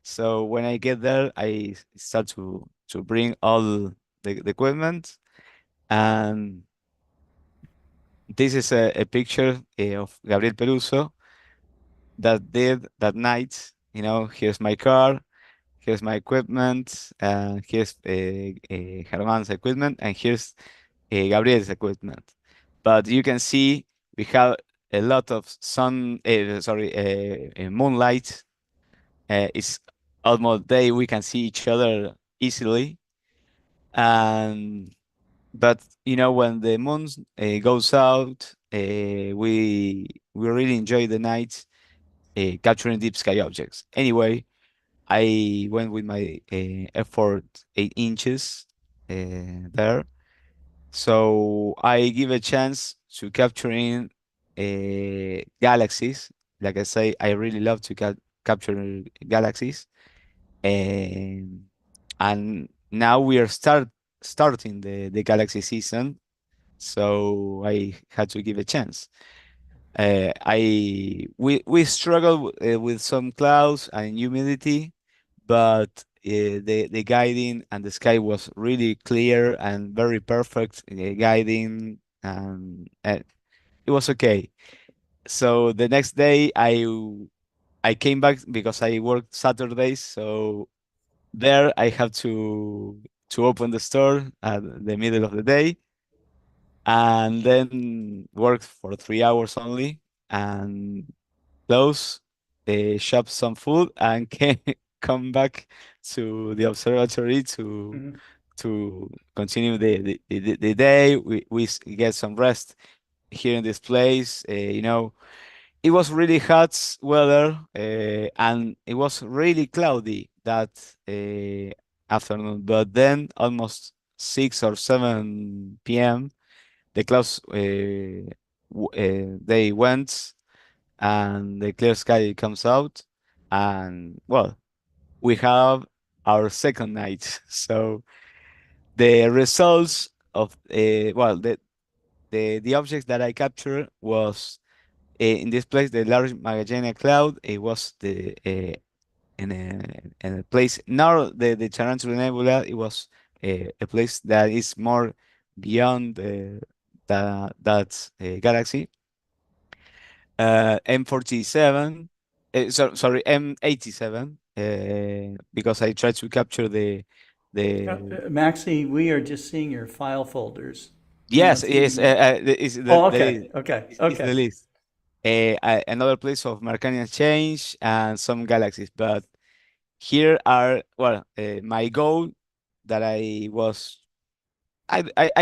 So when I get there, I start to bring all the equipment, and this is a picture of Gabriel Peruso that did that night. You know, here's my car, here's my equipment, here's Germán's equipment, and here's Gabriel's equipment. But you can see we have a lot of moonlight. It's almost day. We can see each other easily, and but you know when the moon goes out, we really enjoy the night capturing deep sky objects. Anyway, I went with my effort 8 inches there. So I give a chance to capturing galaxies. Like I say, I really love to capture galaxies. And now we are starting the galaxy season. So I had to give a chance. We struggle with some clouds and humidity, but the guiding and the sky was really clear and very perfect guiding, and it was okay. So the next day I came back because I worked Saturdays, so there I have to open the store at the middle of the day and then work for 3 hours only and close, shop some food, and come back to the observatory to continue the day. We get some rest here in this place. It was really hot weather, and it was really cloudy that afternoon. But then, almost 6 or 7 p.m., the clouds they went, and the clear sky comes out, and well, we have our second night. So the results of well, the object that I captured was in this place, the Large Magellanic Cloud. It was the in a place not the Tarantula Nebula. It was a place that is more beyond that galaxy. M47, sorry, M87, because I tried to capture the Maxie, we are just seeing your file folders. We're yes, not seeing yes, you. is Oh, that okay, okay, is the okay. list. Another place of Mercanian change and some galaxies, but here are well, my goal that I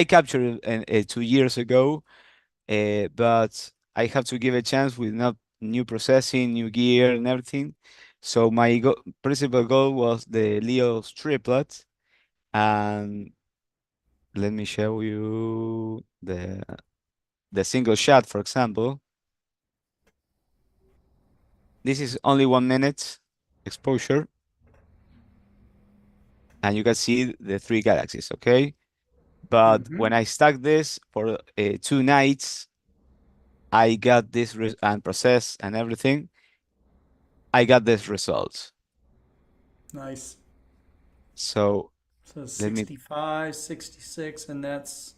captured 2 years ago, but I have to give a chance with not new processing, new gear, and everything. So my principal goal was the Leo's triplet, and let me show you the single shot, for example. This is only 1 minute exposure, and you can see the three galaxies, okay? But when I stack this for 2 nights, I got this and process and everything. I got this result. Nice. So So let me 65, 66, and that's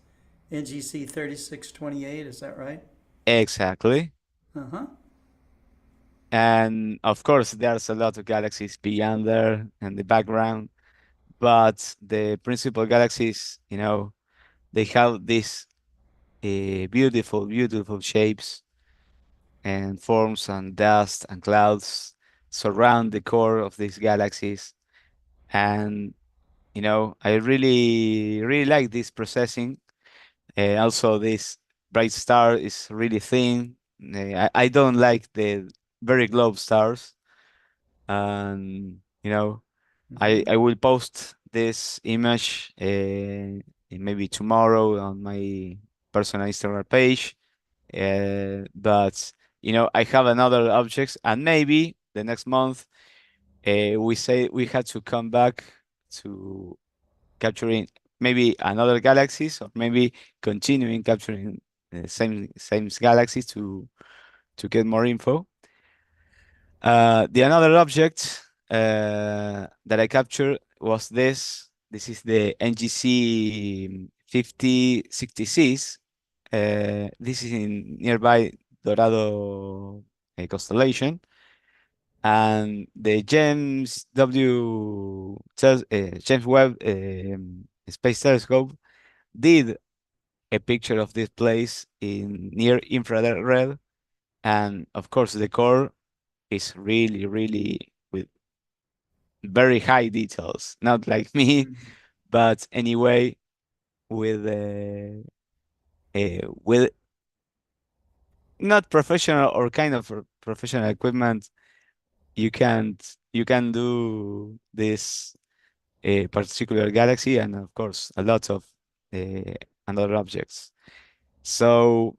NGC 3628, is that right? exactly. Uh-huh. And of course, there's a lot of galaxies beyond there in the background, but the principal galaxies, they have these beautiful, beautiful shapes and forms and dust and clouds surround the core of these galaxies. And I really, really like this processing. Also, this bright star is really thin. I don't like the very globe stars. And, I will post this image maybe tomorrow on my personal Instagram page. But, I have another objects, and maybe the next month we say we had to come back to capturing maybe another galaxies, or maybe continuing capturing the same galaxies to get more info. The another object that I captured was this. This is the NGC 5066. This is in nearby Dorado constellation, and the James Webb Space Telescope did a picture of this place in near infrared, and of course the core is really, really with very high details. Not like me, but anyway, with not professional or kind of professional equipment, you can do this particular galaxy, and of course a lot of uh, other objects. So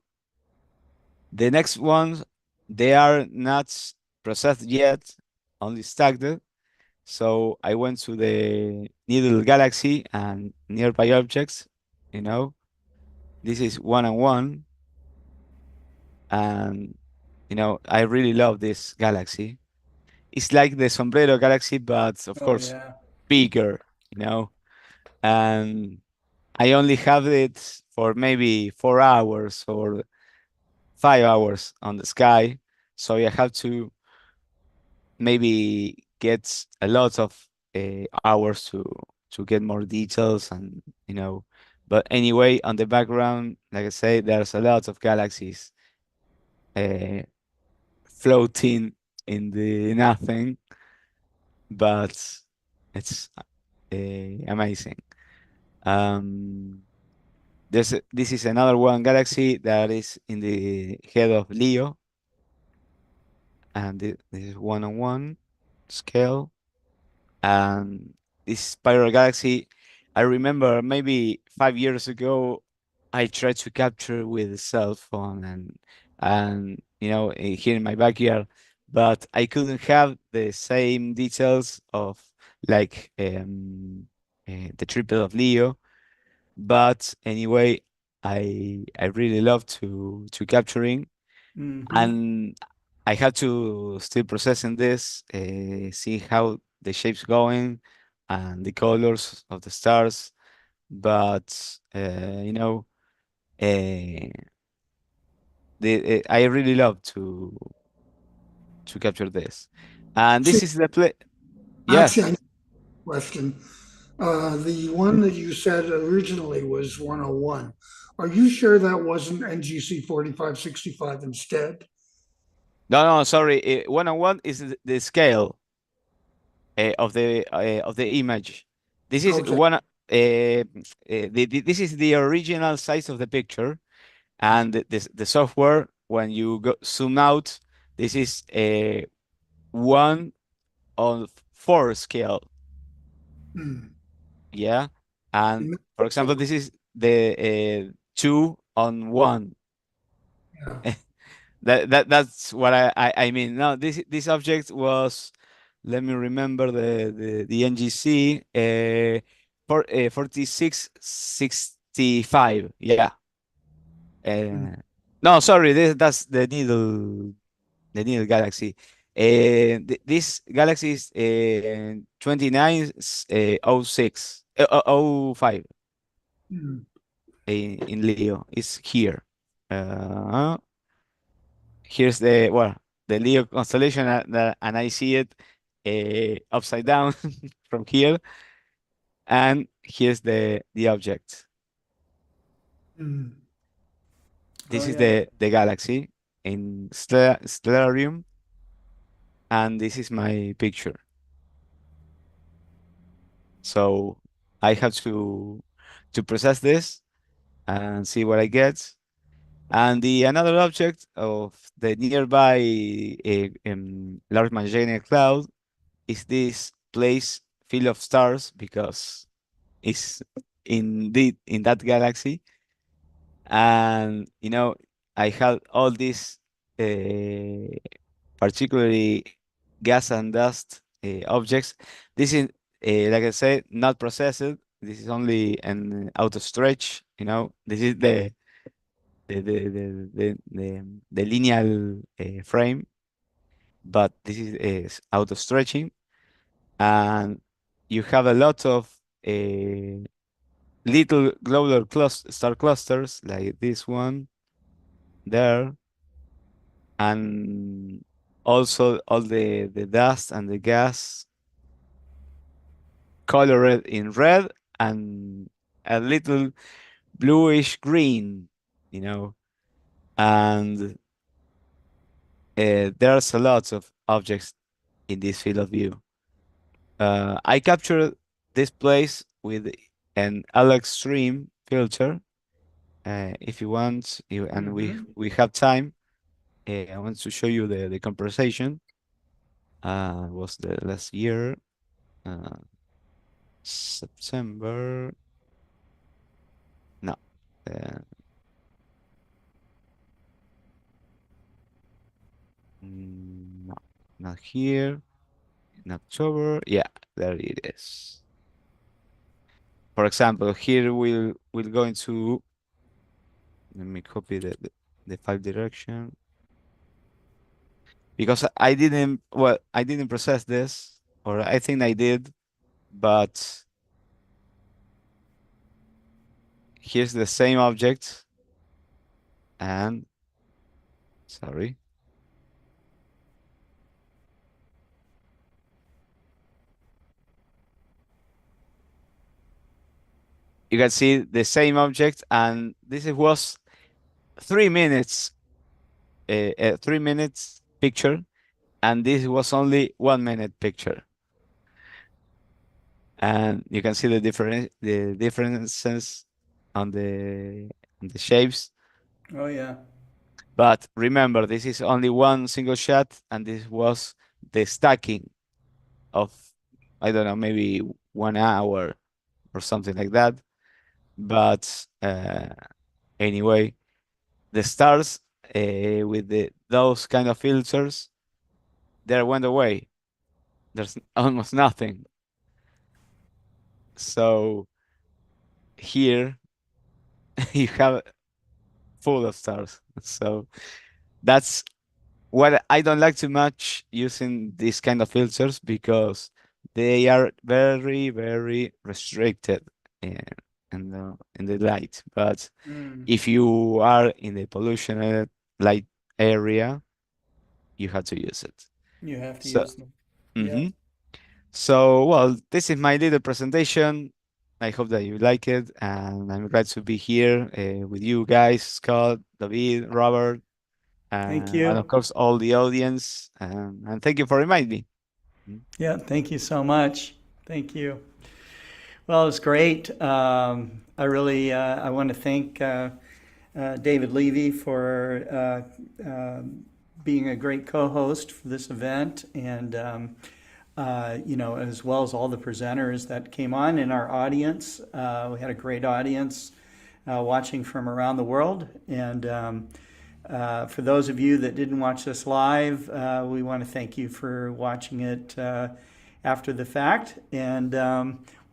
the next ones, they are not processed yet, only stacked. So I went to the Needle Galaxy and nearby objects. You know, this is one on one, and I really love this galaxy. It's like the Sombrero Galaxy, but of Oh, course yeah. bigger. And I only have it for maybe 4 hours or 5 hours on the sky, so I have to maybe get a lot of hours to get more details, and but anyway, on the background, like I say, there's a lot of galaxies uh, floating in the nothing, but it's amazing. um this is another one galaxy that is in the head of Leo, and this is one on one scale. And this spiral galaxy, I remember maybe 5 years ago, I tried to capture with a cell phone, and here in my backyard, but I couldn't have the same details of like the triple of Leo. But anyway, I really love to capturing, and I had to still processing this, see how the shapes going and the colors of the stars. But uh, I really love to capture this, and this See, is the play. actually, I Yes. have a question. The one that you said originally was 101. Are you sure that wasn't NGC 4565 instead? No, no, sorry. 101 is the scale of the image. This is Okay. one. This is the original size of the picture, and the software when you go zoom out, this is a 1/4 scale. Hmm. Yeah, and for example, this is the 2/1. Yeah. That's what I mean. No, this object was, let me remember the NGC, 4665. Yeah. No, sorry, that's the needle galaxy. This galaxy is 2906 05 Hmm. in Leo. It's here. Uh, Here's the Leo constellation, and I see it upside down from here, and here's the object. Oh, This is yeah. the galaxy in stellarium, and this is my picture. So I have to process this and see what I get. And the another object of the nearby large magnetic cloud is this place field of stars, because it's indeed in that galaxy. And I had all these uh, particularly gas and dust objects. This is, like I said, not processed. This is only an auto stretch. This is the lineal frame, but this is auto stretching, and you have a lot of uh, little globular star clusters like this one there, and also all the dust and the gas colored in red and a little bluish green, you know, and there's a lot of objects in this field of view. I captured this place with an Alex Stream filter. If you want, and we have time, I want to show you the conversation. Was the last year, uh, September? No, uh, no, not here. In October, yeah, there it is. For example, here we'll go into. Let me copy the file direction, because I didn't process this, or I think I did, but here's the same object, and sorry, you can see the same object, and was 3 minutes, 3 minutes picture, and this was only 1 minute picture, and you can see the differences on the shapes. Oh, yeah. But remember, this is only one single shot, and this was the stacking of, I don't know, maybe 1 hour or something like that. But anyway, the stars with those kind of filters, they went away. There's almost nothing. So here you have full of stars. So that's what I don't like too much using these kind of filters, because they are very, very restricted in in the light. But Mm. if you are in the pollution light area, you have to use it. You have to So, use them. Yeah. mhm. So, well, this is my little presentation. I hope that you like it, and I'm glad to be here with you guys, Scott, David, Robert, Thank and you. of course all the audience. And thank you for reminding me. Mm. Yeah, thank you so much. Thank you. Well, it's great. I really I want to thank David Levy for being a great co-host for this event, and as well as all the presenters that came on in our audience. We had a great audience watching from around the world, and for those of you that didn't watch this live, we want to thank you for watching it after the fact, and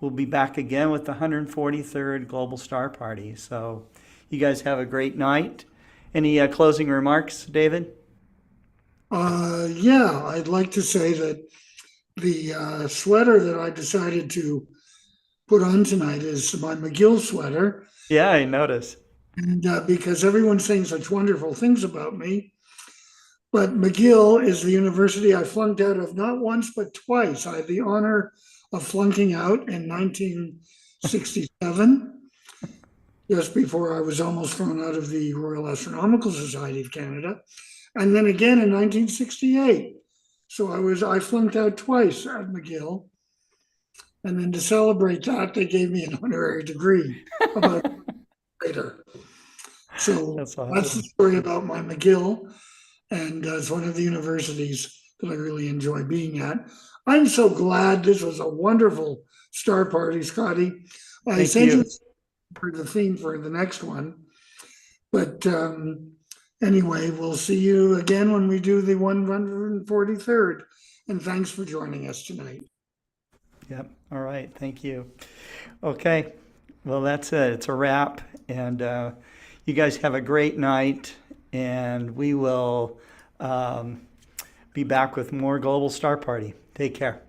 we'll be back again with the 143rd Global Star Party. So you guys have a great night. Any closing remarks, David? Yeah, I'd like to say that the sweater that I decided to put on tonight is my McGill sweater. Yeah, I noticed. And because everyone's saying such wonderful things about me, but McGill is the university I flunked out of not once, but twice. I had the honor of flunking out in 1967, just before I was almost thrown out of the Royal Astronomical Society of Canada, and then again in 1968. So I flunked out twice at McGill. And then to celebrate that, they gave me an honorary degree about later. So That's that's awesome. the story about my McGill. And it's one of the universities that I really enjoy being at. I'm so glad this was a wonderful star party, Scotty. I Thank sent you. you for the theme for the next one. But anyway, we'll see you again when we do the 143rd. And thanks for joining us tonight. Yep. All right. Thank you. Okay. Well, that's it. It's a wrap. And you guys have a great night. And we will be back with more Global Star Party. Take care.